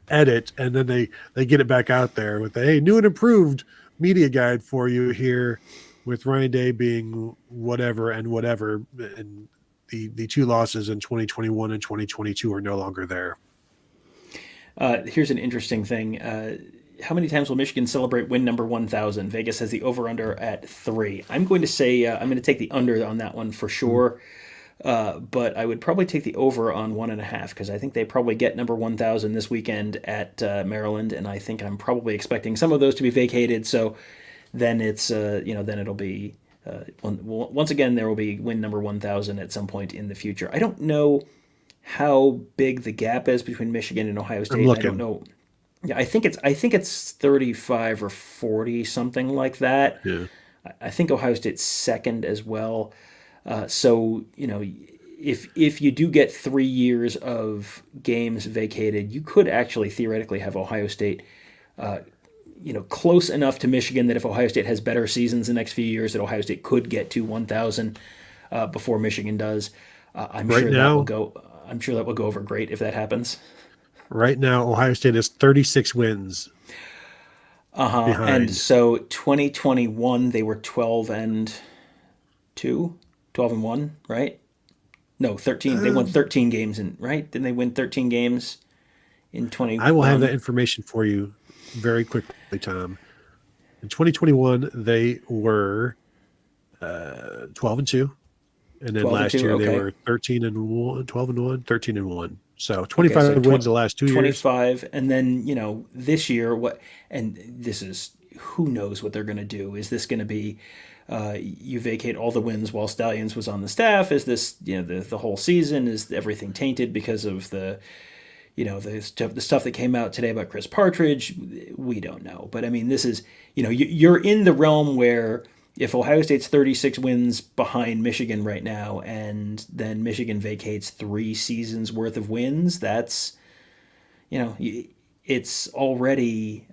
edit, and then they get it back out there with the new and improved media guide for you here, with Ryan Day being whatever, and the 2 losses in 2021 and 2022 are no longer there. Here's an interesting thing. How many times will Michigan celebrate win number 1,000? Vegas has the over-under at 3. I'm going to say I'm going to take the under on that one for sure, but I would probably take the over on 1.5 because I think they probably get number 1,000 this weekend at Maryland, and I think I'm probably expecting some of those to be vacated. So then it's then it'll be once again there will be win number 1,000 at some point in the future. I don't know how big the gap is between Michigan and Ohio State. I don't know. Yeah, I think it's 35 or 40, something like that. Yeah. I think Ohio State's second as well. So if you do get 3 years of games vacated, you could actually theoretically have Ohio State, close enough to Michigan that if Ohio State has better seasons the next few years, that Ohio State could get to 1,000 before Michigan does. I'm sure that will go over great if that happens. Right now, Ohio State has 36 wins. Behind. And so 2021, they were 12-2, 12-1, right? No, 13. They won 13 games, right? Didn't they win 13 games in 2021? I will have that information for you very quickly, Tom. In 2021, they were 12-2. And then last year they were 13-1, 12-1, 13-1. So 25 wins the last 2 years. 25, and then this year and this is, who knows what they're going to do? Is this going to be you vacate all the wins while Stalions was on the staff? Is this the whole season? Is everything tainted because of the stuff that came out today about Chris Partridge? We don't know, but I mean this is you're in the realm where, if Ohio State's 36 wins behind Michigan right now, and then Michigan vacates 3 seasons worth of wins, that's, it's already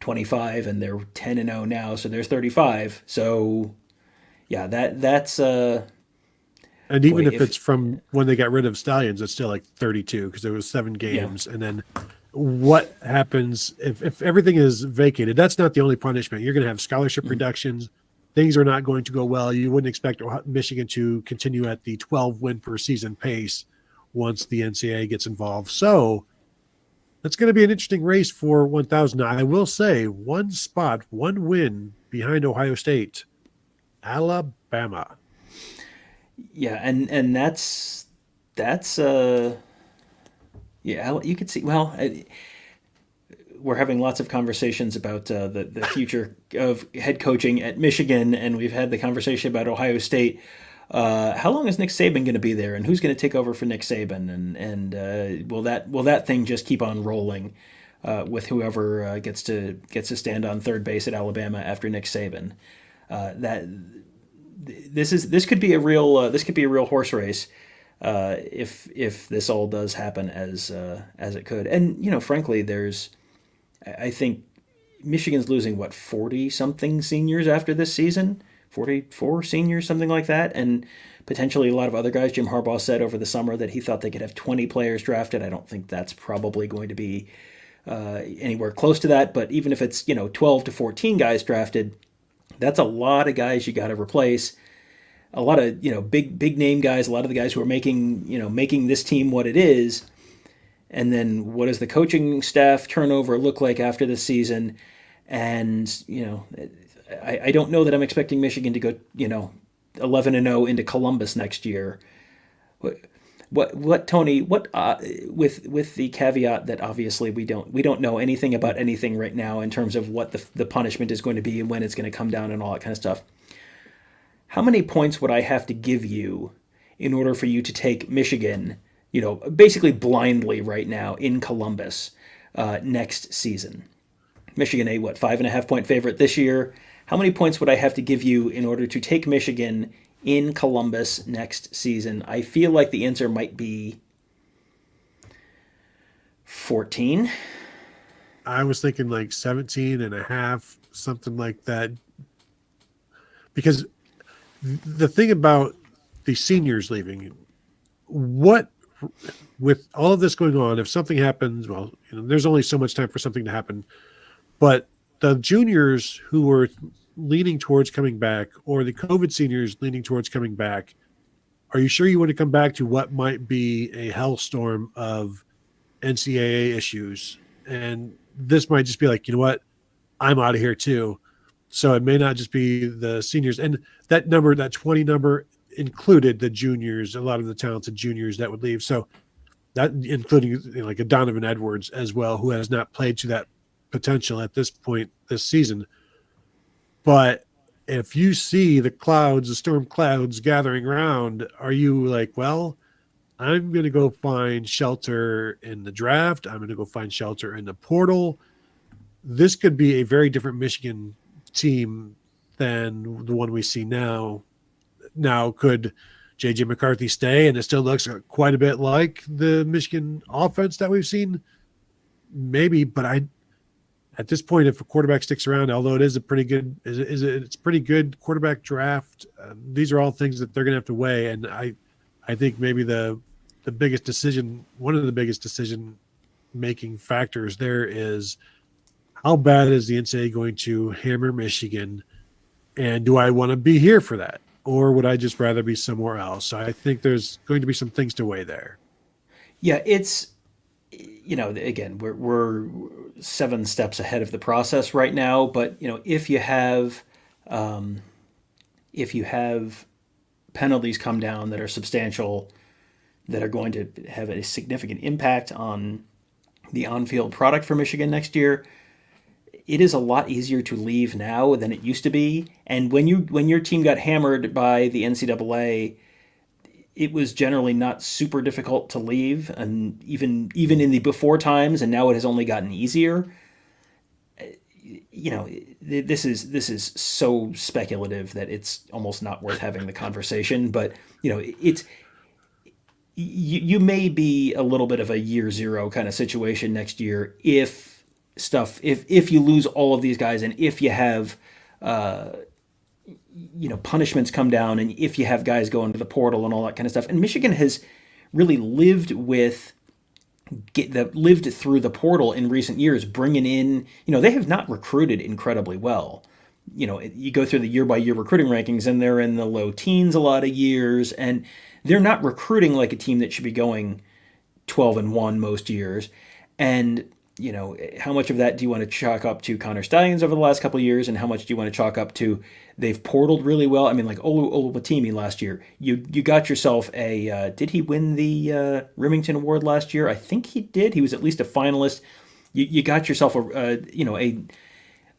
25, and they're 10-0 now, so there's 35. So, yeah, that's. And even if it's from when they got rid of Stalions, it's still like 32 because there was 7 games, and then what happens if everything is vacated? That's not the only punishment. You're going to have scholarship reductions. Things are not going to go well. You wouldn't expect Michigan to continue at the 12 win per season pace once the NCAA gets involved. So that's going to be an interesting race for 1,000. Now, I will say one spot, one win behind Ohio State, Alabama. Yeah, and that's yeah, you could see. Well, we're having lots of conversations about the future of head coaching at Michigan, and we've had the conversation about Ohio State. How long is Nick Saban going to be there, and who's going to take over for Nick Saban, and will that thing just keep on rolling with whoever gets to stand on third base at Alabama after Nick Saban? That this could be a real horse race if this all does happen as it could. And frankly, I think Michigan's losing what 40 something seniors after this season, 44 seniors, something like that, and potentially a lot of other guys. Jim Harbaugh said over the summer that he thought they could have 20 players drafted. I don't think that's probably going to be anywhere close to that. But even if it's 12 to 14 guys drafted, that's a lot of guys you got to replace. A lot of big name guys, a lot of the guys who are making this team what it is. And then what does the coaching staff turnover look like after this season? And I don't know that I'm expecting Michigan to go 11-0 into Columbus next year. What Tony? What with the caveat that obviously we don't know anything about anything right now in terms of what the punishment is going to be and when it's going to come down and all that kind of stuff. How many points would I have to give you in order for you to take Michigan, basically blindly right now in Columbus next season? Michigan, a 5.5 point favorite this year. How many points would I have to give you in order to take Michigan in Columbus next season? I feel like the answer might be 14. I was thinking like 17 and a half, something like that. Because the thing about the seniors leaving, with all of this going on, if something happens, well, there's only so much time for something to happen. But the juniors who were leaning towards coming back, or the COVID seniors leaning towards coming back, are you sure you want to come back to what might be a hellstorm of NCAA issues? And this might just be like, you know what, I'm out of here too. So it may not just be the seniors. And that 20 number included the juniors, a lot of the talented juniors that would leave. So that including like a Donovan Edwards as well, who has not played to that potential at this point this season. But if you see the storm clouds gathering around, are you like, well, I'm going to go find shelter in the draft. I'm going to go find shelter in the portal. This could be a very different Michigan team than the one we see now. Now, could J.J. McCarthy stay and it still looks quite a bit like the Michigan offense that we've seen? Maybe, but at this point, if a quarterback sticks around, although it is a pretty good, it's pretty good quarterback draft, these are all things that they're going to have to weigh. And I think maybe the biggest decision, one of the biggest decision-making factors there is how bad is the NCAA going to hammer Michigan, and do I want to be here for that, or would I just rather be somewhere else? So I think there's going to be some things to weigh there. Yeah, it's again we're 7 steps ahead of the process right now, but if you have penalties come down that are substantial, that are going to have a significant impact on the on-field product for Michigan next year, it is a lot easier to leave now than it used to be. And when your team got hammered by the NCAA, it was generally not super difficult to leave, and even in the before times, and now it has only gotten easier. This is so speculative that it's almost not worth having the conversation. But it's you may be a little bit of a year zero kind of situation next year if you lose all of these guys, and if you have punishments come down, and if you have guys go into the portal and all that kind of stuff. And Michigan has really lived with that lived through the portal in recent years, bringing in, they have not recruited incredibly well. You go through the year by year recruiting rankings and they're in the low teens a lot of years, and they're not recruiting like a team that should be going 12-1 most years. And how much of that do you want to chalk up to Connor Stallions over the last couple of years, and how much do you want to chalk up to they've portaled really well? I mean, like Oluwatimi last year, you got yourself a. Did he win the Remington Award last year? I think he did. He was at least a finalist. You got yourself a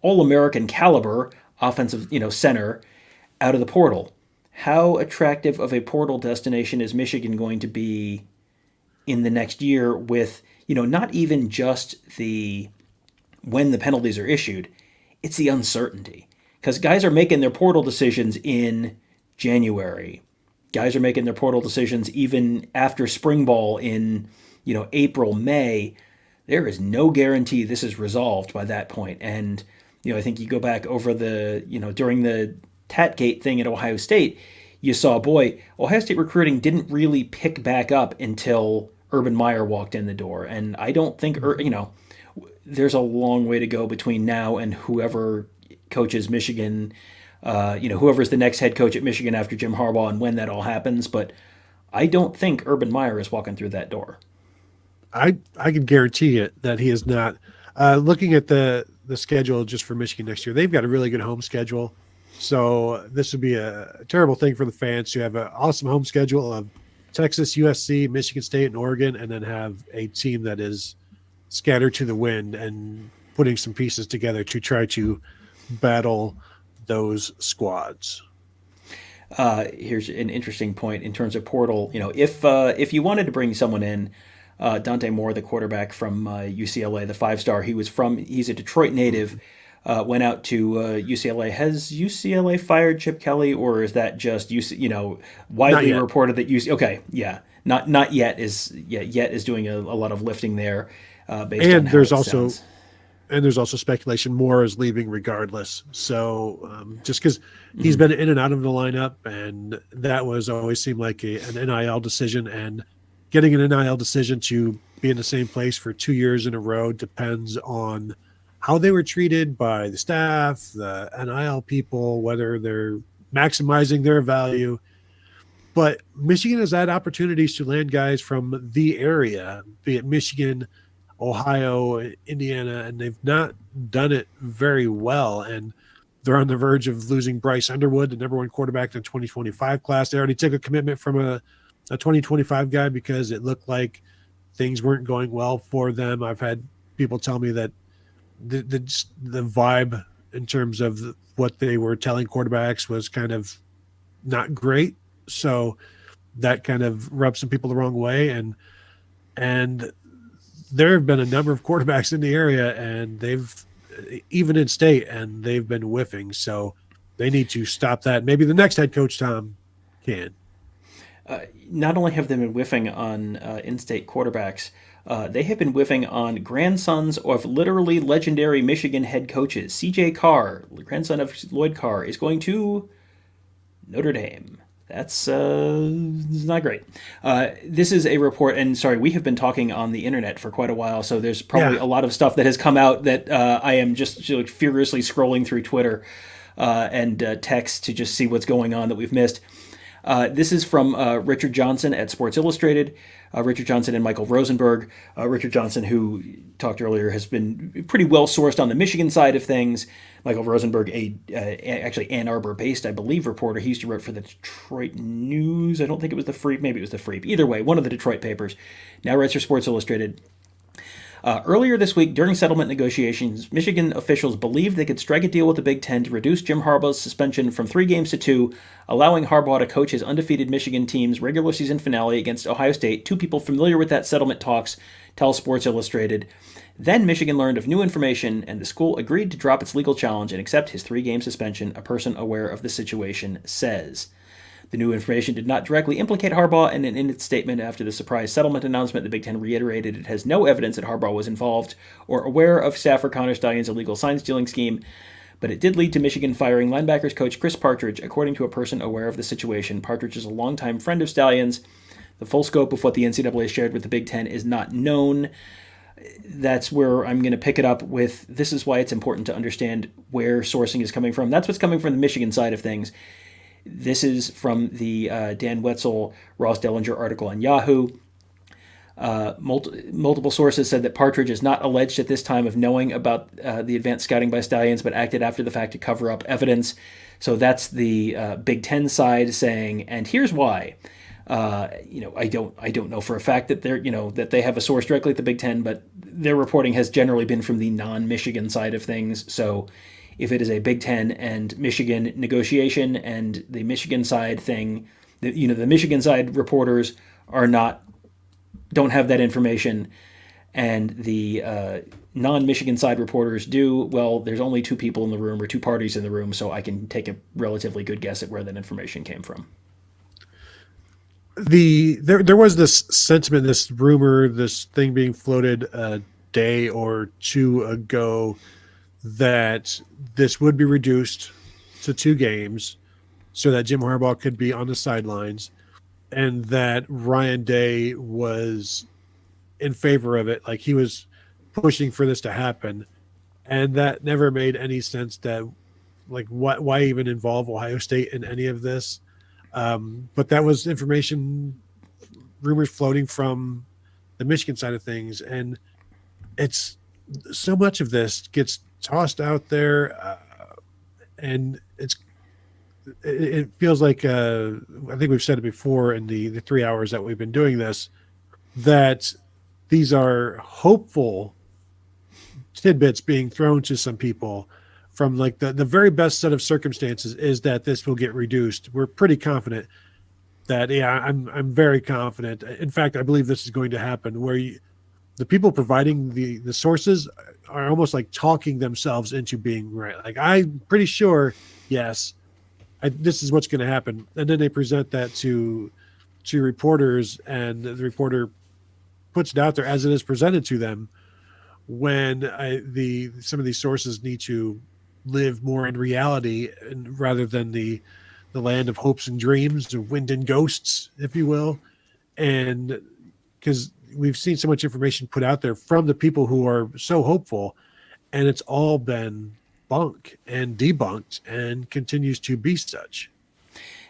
All-American caliber offensive center out of the portal. How attractive of a portal destination is Michigan going to be in the next year with, not even just the when the penalties are issued, it's the uncertainty. Because guys are making their portal decisions in January. Guys are making their portal decisions even after spring ball in, April, May. There is no guarantee this is resolved by that point. And, I think you go back over the, during the Tatgate thing at Ohio State, you saw, Ohio State recruiting didn't really pick back up until Urban Meyer walked in the door. And I don't think, there's a long way to go between now and whoever coaches Michigan, whoever's the next head coach at Michigan after Jim Harbaugh and when that all happens. But I don't think Urban Meyer is walking through that door. I can guarantee it that he is not. Looking at the schedule just for Michigan next year, they've got a really good home schedule. So this would be a terrible thing for the fans to have an awesome home schedule of Texas, USC, Michigan State, and Oregon, and then have a team that is scattered to the wind and putting some pieces together to try to battle those squads. Here's an interesting point in terms of portal. If you wanted to bring someone in, Dante Moore, the quarterback from UCLA, the 5-star, he's a Detroit native. Went out to UCLA. Has UCLA fired Chip Kelly, or is that just widely reported that UCLA? Okay, yeah, not yet is doing a lot of lifting there. Based on how it sounds. And there's also speculation Moore is leaving regardless. So just because he's been in and out of the lineup, and that was always seemed like an NIL decision, and getting an NIL decision to be in the same place for 2 years in a row depends on how they were treated by the staff, the NIL people, whether they're maximizing their value. But Michigan has had opportunities to land guys from the area, be it Michigan, Ohio, Indiana, and they've not done it very well. And they're on the verge of losing Bryce Underwood, the number 1 quarterback in the 2025 class. They already took a commitment from a 2025 guy because it looked like things weren't going well for them. I've had people tell me that the vibe in terms of what they were telling quarterbacks was kind of not great. So that kind of rubbed some people the wrong way. And there have been a number of quarterbacks in the area, and they've even in state, and they've been whiffing. So they need to stop that. Maybe the next head coach, Tom, can. Not only have they been whiffing on in-state quarterbacks, they have been whiffing on grandsons of literally legendary Michigan head coaches. C.J. Carr, grandson of Lloyd Carr, is going to Notre Dame. That's not great. This is a report, and sorry, we have been talking on the internet for quite a while, so there's probably a lot of stuff that has come out that I am just furiously scrolling through Twitter and text to just see what's going on that we've missed. This is from Richard Johnson at Sports Illustrated. Richard Johnson and Michael Rosenberg. Richard Johnson, who talked earlier, has been pretty well sourced on the Michigan side of things. Michael Rosenberg, actually Ann Arbor-based, I believe, reporter. He used to write for the Detroit News. I don't think it was the Freep. Maybe it was the Freep. Either way, one of the Detroit papers. Now writes for Sports Illustrated. Earlier this week, during settlement negotiations, Michigan officials believed they could strike a deal with the Big Ten to reduce Jim Harbaugh's suspension from 3 games to 2, allowing Harbaugh to coach his undefeated Michigan team's regular season finale against Ohio State. 2 people familiar with that settlement talks tell Sports Illustrated. Then Michigan learned of new information, and the school agreed to drop its legal challenge and accept his 3-game suspension, a person aware of the situation says. The new information did not directly implicate Harbaugh, and in its statement after the surprise settlement announcement, the Big Ten reiterated it has no evidence that Harbaugh was involved or aware of staffer Connor Stalions' illegal sign-stealing scheme, but it did lead to Michigan firing linebackers coach Chris Partridge, according to a person aware of the situation. Partridge is a longtime friend of Stalions. The full scope of what the NCAA shared with the Big Ten is not known. That's where I'm going to pick it up with, this is why it's important to understand where sourcing is coming from. That's what's coming from the Michigan side of things. This is from the Dan Wetzel, Ross Dellinger article on Yahoo. Multiple sources said that Partridge is not alleged at this time of knowing about the advanced scouting by Stallions, but acted after the fact to cover up evidence. So that's the Big Ten side saying, and here's why. I don't know for a fact that that they have a source directly at the Big Ten, but their reporting has generally been from the non-Michigan side of things. So if it is a Big Ten and Michigan negotiation, and the Michigan side thing, the Michigan side reporters don't have that information, and the non-Michigan side reporters do, well, there's only two people in the room, or two parties in the room, so I can take a relatively good guess at where that information came from. There was this sentiment, this rumor, this thing being floated a day or two ago that this would be reduced to 2 games so that Jim Harbaugh could be on the sidelines, and that Ryan Day was in favor of it. Like, he was pushing for this to happen, and that never made any sense. That, like, why even involve Ohio State in any of this? But that was information, rumors floating from the Michigan side of things. And it's so much of this gets tossed out there. And it feels like, I think we've said it before in the 3 hours that we've been doing this, that these are hopeful tidbits being thrown to some people from, like, the very best set of circumstances is that this will get reduced. We're pretty confident that, I'm very confident. In fact, I believe this is going to happen, where the people providing the sources are almost like talking themselves into being right. Like, I'm pretty sure, yes, this is what's going to happen. And then they present that to reporters, and the reporter puts it out there as it is presented to them, when some of these sources need to live more in reality, and rather than the land of hopes and dreams, of wind and ghosts, if you will. And because we've seen so much information put out there from the people who are so hopeful, and it's all been bunk and debunked and continues to be such.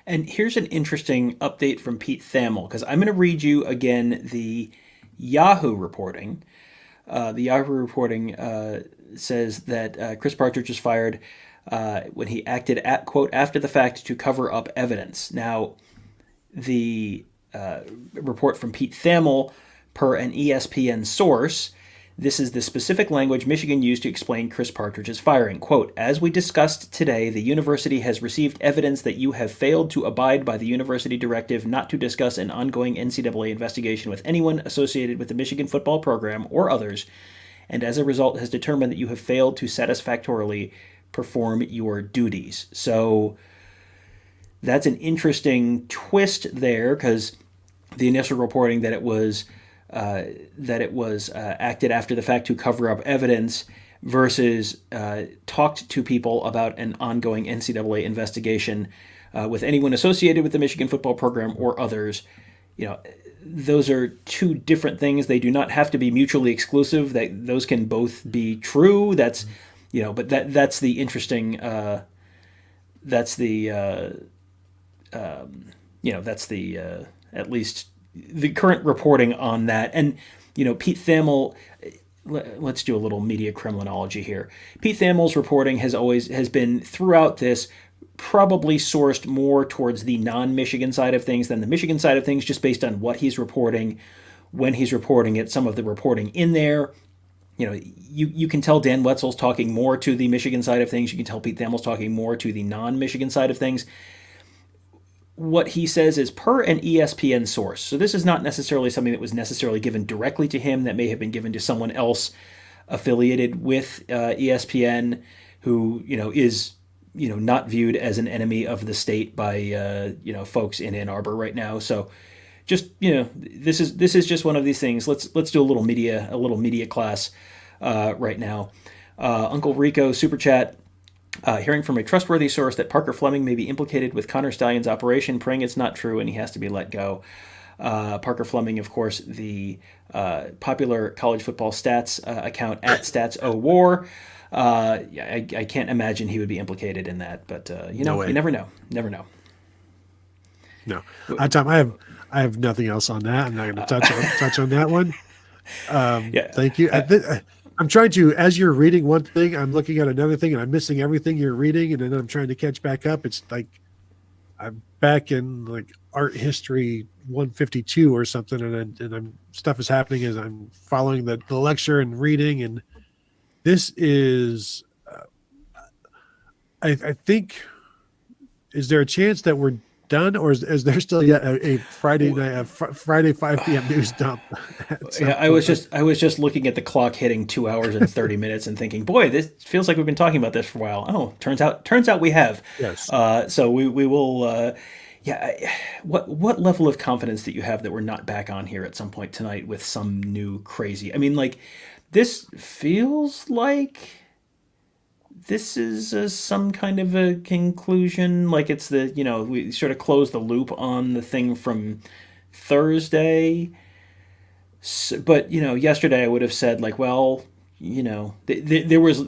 And here's an interesting update from Pete Thamel, because I'm going to read you again the Yahoo reporting. The Yahoo reporting says that Chris Partridge was fired when he acted quote, after the fact to cover up evidence. Now, the report from Pete Thamel, per an ESPN source, this is the specific language Michigan used to explain Chris Partridge's firing. Quote, as we discussed today, the university has received evidence that you have failed to abide by the university directive not to discuss an ongoing NCAA investigation with anyone associated with the Michigan football program or others, and as a result has determined that you have failed to satisfactorily perform your duties. So that's an interesting twist there, because the initial reporting that it was acted after the fact to cover up evidence versus talked to people about an ongoing NCAA investigation with anyone associated with the Michigan football program or others. Those are two different things. They do not have to be mutually exclusive. Those can both be true. That's, but that's the interesting. That's the at least the current reporting on that. And, Pete Thamel, let's do a little media criminology here. Pete Thamel's reporting has been throughout this probably sourced more towards the non-Michigan side of things than the Michigan side of things, just based on what he's reporting, when he's reporting it, some of the reporting in there. You can tell Dan Wetzel's talking more to the Michigan side of things. You can tell Pete Thamel's talking more to the non-Michigan side of things. What he says is per an ESPN source. So this is not necessarily something that was necessarily given directly to him. That may have been given to someone else affiliated with ESPN, who is not viewed as an enemy of the state by folks in Ann Arbor right now. So just this is just one of these things. Let's do a little media class right now. Uncle Rico super chat. Hearing from a trustworthy source that Parker Fleming may be implicated with Connor Stalions' operation, praying it's not true and he has to be let go. Parker Fleming, of course, the popular college football stats account at StatsOWar. Yeah, I can't imagine he would be implicated in that, but you No know, you way. never know. Never know. No, Tom, I have nothing else on that. I'm not going to touch on that one. Yeah. Thank you. I'm trying to, as you're reading one thing, I'm looking at another thing, and I'm missing everything you're reading, and then I'm trying to catch back up. It's like I'm back in like art history 152 or something, and I'm stuff is happening as I'm following the lecture and reading, and this is, I think, is there a chance that we're done, or is there still yet a Friday night, Friday 5 p.m. news dump? Yeah, I was just looking at the clock hitting 2 hours and 30 minutes and thinking, boy, this feels like we've been talking about this for a while. Oh, turns out we have. Yes. So we will. Yeah, what level of confidence that you have that we're not back on here at some point tonight with some new crazy? I mean, like this feels like this is some kind of a conclusion. Like it's we sort of close the loop on the thing from Thursday. But yesterday I would have said like, well, there was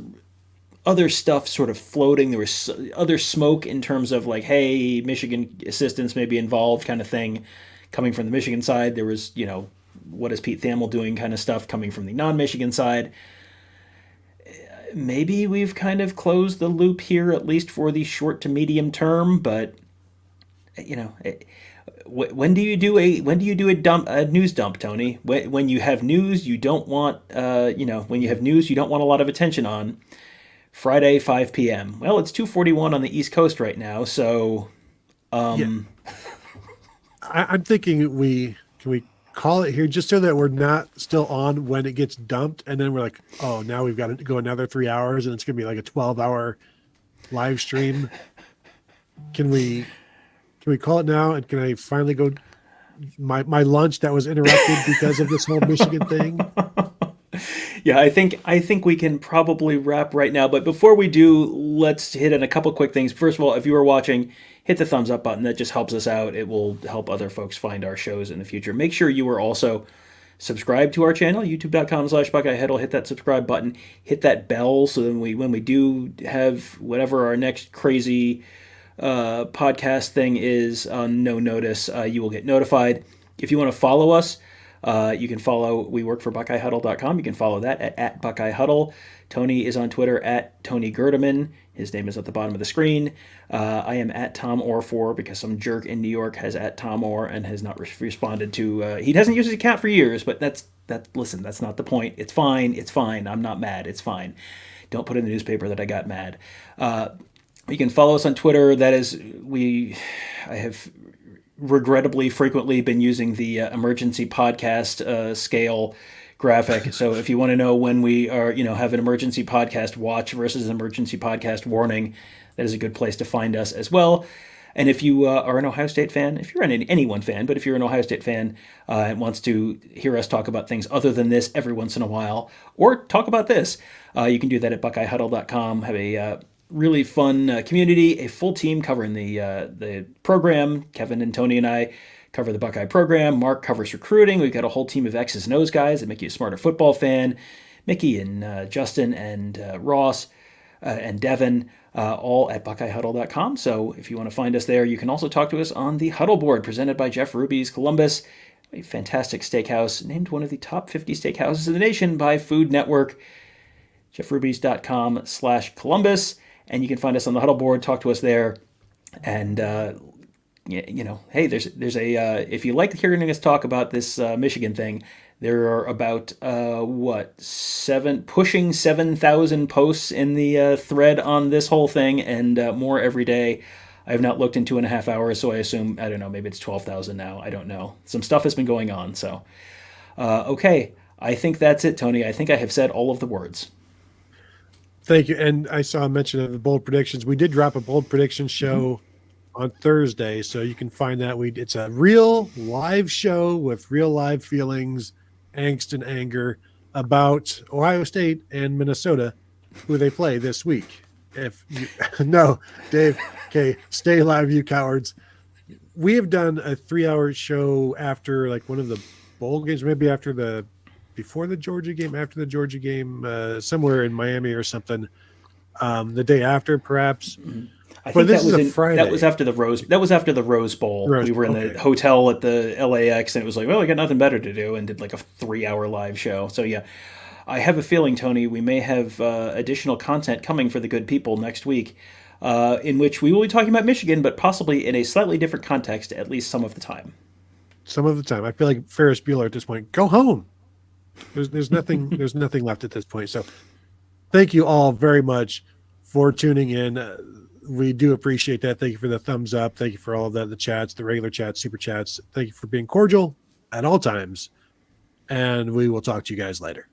other stuff sort of floating. There was other smoke in terms of like, hey, Michigan assistants may be involved, kind of thing, coming from the Michigan side. There was, what is Pete Thamel doing, kind of stuff coming from the non-Michigan side. Maybe we've kind of closed the loop here, at least for the short to medium term. But when do you do a news dump, Tony? When you have news you don't want when you have news you don't want a lot of attention on. Friday 5 p.m. Well, it's 2:41 on the East Coast right now, so Yeah. I'm thinking can we call it here just so that we're not still on when it gets dumped, and then we're like, oh, now we've got to go another 3 hours, and it's gonna be like a 12-hour live stream. Can we call it now? And can I finally go my lunch that was interrupted because of this whole Michigan thing? yeah, I think we can probably wrap right now. But before we do, let's hit on a couple quick things. First of all, if you are watching, hit the thumbs up button. That just helps us out. It will help other folks find our shows in the future. Make sure you are also subscribed to our channel, youtube.com/Buckeye Huddle. Hit that subscribe button. Hit that bell so that when we do have whatever our next crazy podcast thing is on no notice, you will get notified. If you want to follow us, you can follow, we work for BuckeyeHuddle.com. You can follow that at Buckeye Huddle. Tony is on Twitter at Tony Gerdeman. His name is at the bottom of the screen. I am at Tom Orr 4 because some jerk in New York has at Tom Orr and has not responded to. He hasn't used his account for years, but listen, that's not the point. It's fine. It's fine. I'm not mad. It's fine. Don't put in the newspaper that I got mad. You can follow us on Twitter. That is, I have regrettably frequently been using the emergency podcast scale graphic. So if you want to know when we are, have an emergency podcast watch versus an emergency podcast warning, that is a good place to find us as well. And if you are an Ohio State fan, if you're an anyone fan, but if you're an Ohio State fan and wants to hear us talk about things other than this every once in a while, or talk about this, you can do that at BuckeyeHuddle.com. Have a really fun community, a full team covering the program. Kevin and Tony and I cover the Buckeye program. Mark covers recruiting. We've got a whole team of X's and O's guys that make you a smarter football fan. Mickey and Justin and Ross and Devin, all at BuckeyeHuddle.com. So if you want to find us there, you can also talk to us on the Huddle Board presented by Jeff Ruby's Columbus, a fantastic steakhouse named one of the top 50 steakhouses in the nation by Food Network. JeffRubies.com/Columbus. And you can find us on the Huddle Board, talk to us there. And, hey, there's a, if you like hearing us talk about this Michigan thing, there are about, pushing 7,000 posts in the thread on this whole thing, and more every day. I have not looked in 2.5 hours, so I assume, I don't know, maybe it's 12,000 now. I don't know. Some stuff has been going on. So, okay, I think that's it, Tony. I think I have said all of the words. Thank you. And I saw a mention of the bold predictions. We did drop a bold prediction show on Thursday, so you can find that. It's a real live show with real live feelings, angst and anger about Ohio State and Minnesota, who they play this week. If you no, Dave, okay, stay alive, you cowards. we have done a 3-hour show after like one of the bowl games, maybe before the Georgia game, after the Georgia game, somewhere in Miami or something. The day after, perhaps. I But think this is a Friday. that was after the Rose Bowl. We were in the hotel at the LAX, and it was like, well, we got nothing better to do, and did like a 3-hour live show. So yeah, I have a feeling, Tony, we may have additional content coming for the good people next week, in which we will be talking about Michigan, but possibly in a slightly different context, at least some of the time. Some of the time, I feel like Ferris Bueller at this point. Go home. There's nothing there's nothing left at this point. So, thank you all very much for tuning in. We do appreciate that. Thank you for the thumbs up. Thank you for all of that, the chats, the regular chats, super chats. Thank you for being cordial at all times. And we will talk to you guys later.